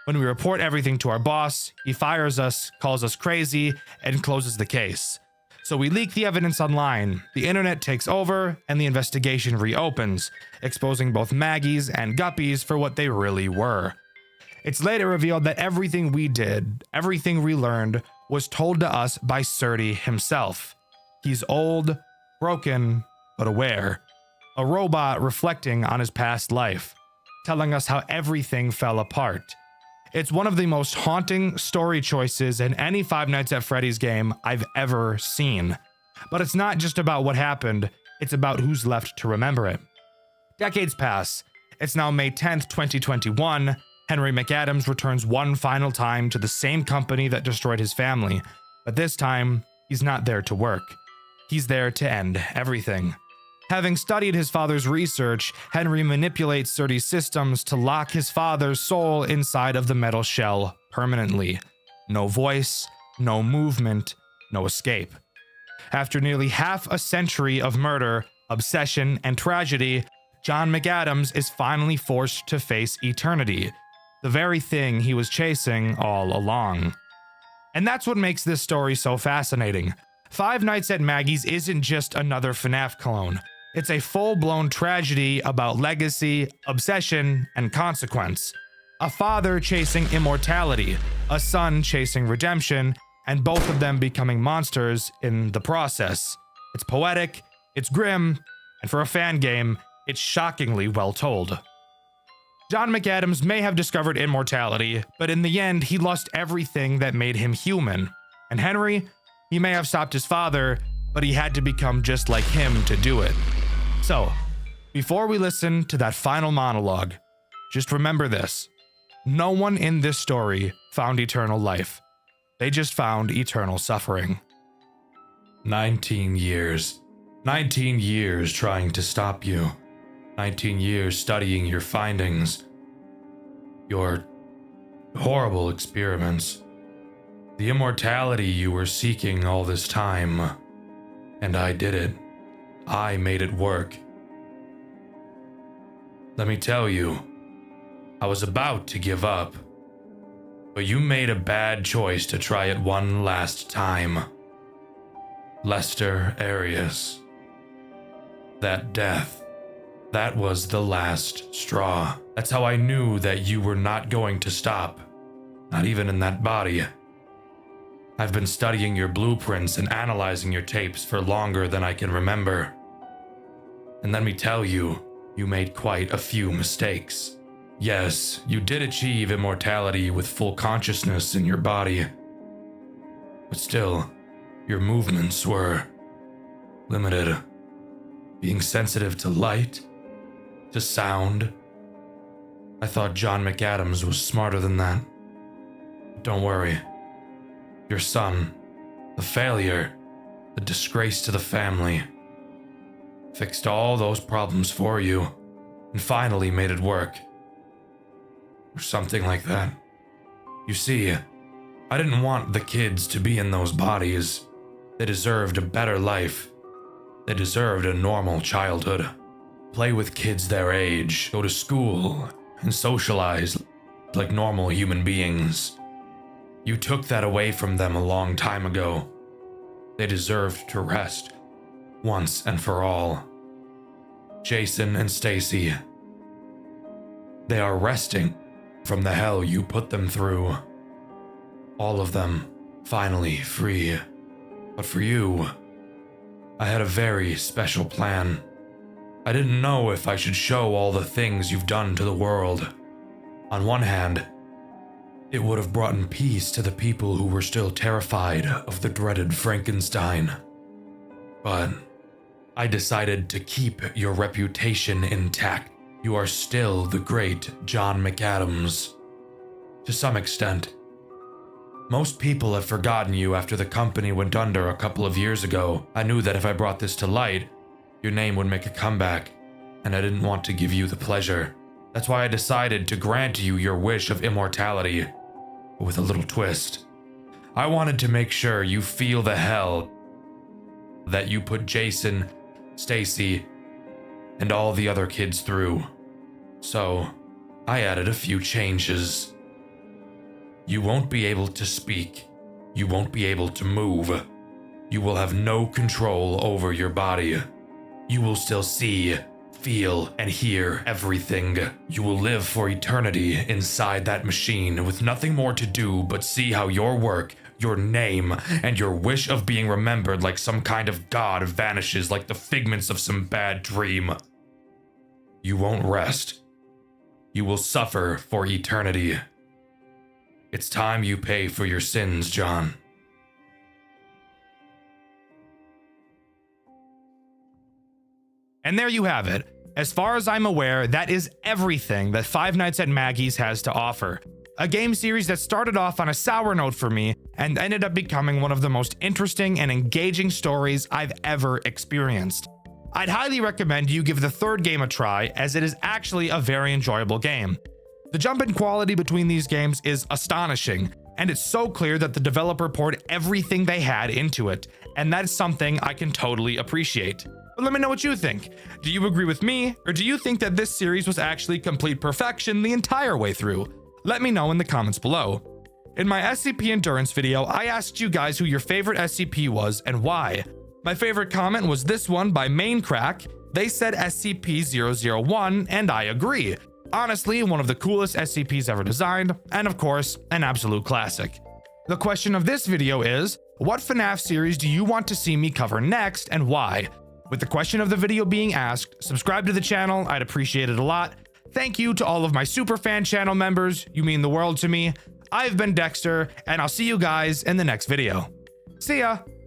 When we report everything to our boss, he fires us, calls us crazy, and closes the case. So we leak the evidence online, the internet takes over, and the investigation reopens, exposing both Maggie's and Guppy's for what they really were. It's later revealed that everything we did, everything we learned, was told to us by Surdy himself. He's old, broken, but aware. A robot reflecting on his past life, telling us how everything fell apart. It's one of the most haunting story choices in any Five Nights at Freddy's game I've ever seen. But it's not just about what happened, it's about who's left to remember it. Decades pass. It's now May 10th, 2021. Henry McAdams returns one final time to the same company that destroyed his family, but this time, he's not there to work. He's there to end everything. Having studied his father's research, Henry manipulates Surdy's systems to lock his father's soul inside of the metal shell permanently. No voice, no movement, no escape. After nearly half a century of murder, obsession, and tragedy, John McAdams is finally forced to face eternity, the very thing he was chasing all along. And that's what makes this story so fascinating. Five Nights at Maggie's isn't just another FNAF clone. It's a full-blown tragedy about legacy, obsession, and consequence. A father chasing immortality, a son chasing redemption, and both of them becoming monsters in the process. It's poetic, it's grim, and for a fan game, it's shockingly well told. John McAdams may have discovered immortality, but in the end, he lost everything that made him human. And Henry, he may have stopped his father, but he had to become just like him to do it. So, before we listen to that final monologue, just remember this. No one in this story found eternal life. They just found eternal suffering. 19 years. 19 years trying to stop you. 19 years studying your findings. Your horrible experiments. The immortality you were seeking all this time. And I did it. I made it work. Let me tell you, I was about to give up. But you made a bad choice to try it one last time. Lester Arias. That death. That was the last straw. That's how I knew that you were not going to stop. Not even in that body. I've been studying your blueprints and analyzing your tapes for longer than I can remember. And let me tell you, you made quite a few mistakes. Yes, you did achieve immortality with full consciousness in your body. But still, your movements were limited. Being sensitive to light, to sound. I thought John McAdams was smarter than that. Don't worry. Your son, the failure, the disgrace to the family, fixed all those problems for you and finally made it work. Or something like that. You see, I didn't want the kids to be in those bodies. They deserved a better life. They deserved a normal childhood. Play with kids their age, go to school, and socialize like normal human beings. You took that away from them a long time ago. They deserved to rest, once and for all. Jason and Stacy. They are resting from the hell you put them through. All of them, finally free. But for you, I had a very special plan. I didn't know if I should show all the things you've done to the world. On one hand, it would have brought peace to the people who were still terrified of the dreaded Frankenstein. But I decided to keep your reputation intact. You are still the great John McAdams. To some extent. Most people have forgotten you after the company went under a couple of years ago. I knew that if I brought this to light, your name would make a comeback, and I didn't want to give you the pleasure. That's why I decided to grant you your wish of immortality, but with a little twist. I wanted to make sure you feel the hell that you put Jason, Stacy, and all the other kids through. So, I added a few changes. You won't be able to speak. You won't be able to move. You will have no control over your body. You will still see, feel, and hear everything. You will live for eternity inside that machine with nothing more to do but see how your work, your name, and your wish of being remembered like some kind of god vanishes like the figments of some bad dream. You won't rest. You will suffer for eternity. It's time you pay for your sins, John. And there you have it. As far as I'm aware, that is everything that Five Nights at Maggie's has to offer. A game series that started off on a sour note for me and ended up becoming one of the most interesting and engaging stories I've ever experienced. I'd highly recommend you give the third game a try, as it is actually a very enjoyable game. The jump in quality between these games is astonishing, and it's so clear that the developer poured everything they had into it, and that's something I can totally appreciate. But let me know what you think. Do you agree with me, or do you think that this series was actually complete perfection the entire way through? Let me know in the comments below. In my SCP Endurance video, I asked you guys who your favorite SCP was and why. My favorite comment was this one by Maincrack. They said SCP-001, and I agree. Honestly, one of the coolest SCPs ever designed, and of course, an absolute classic. The question of this video is, what FNAF series do you want to see me cover next, and why? With the question of the video being asked, subscribe to the channel, I'd appreciate it a lot. Thank you to all of my superfan channel members. You mean the world to me. I've been Dexter, and I'll see you guys in the next video. See ya!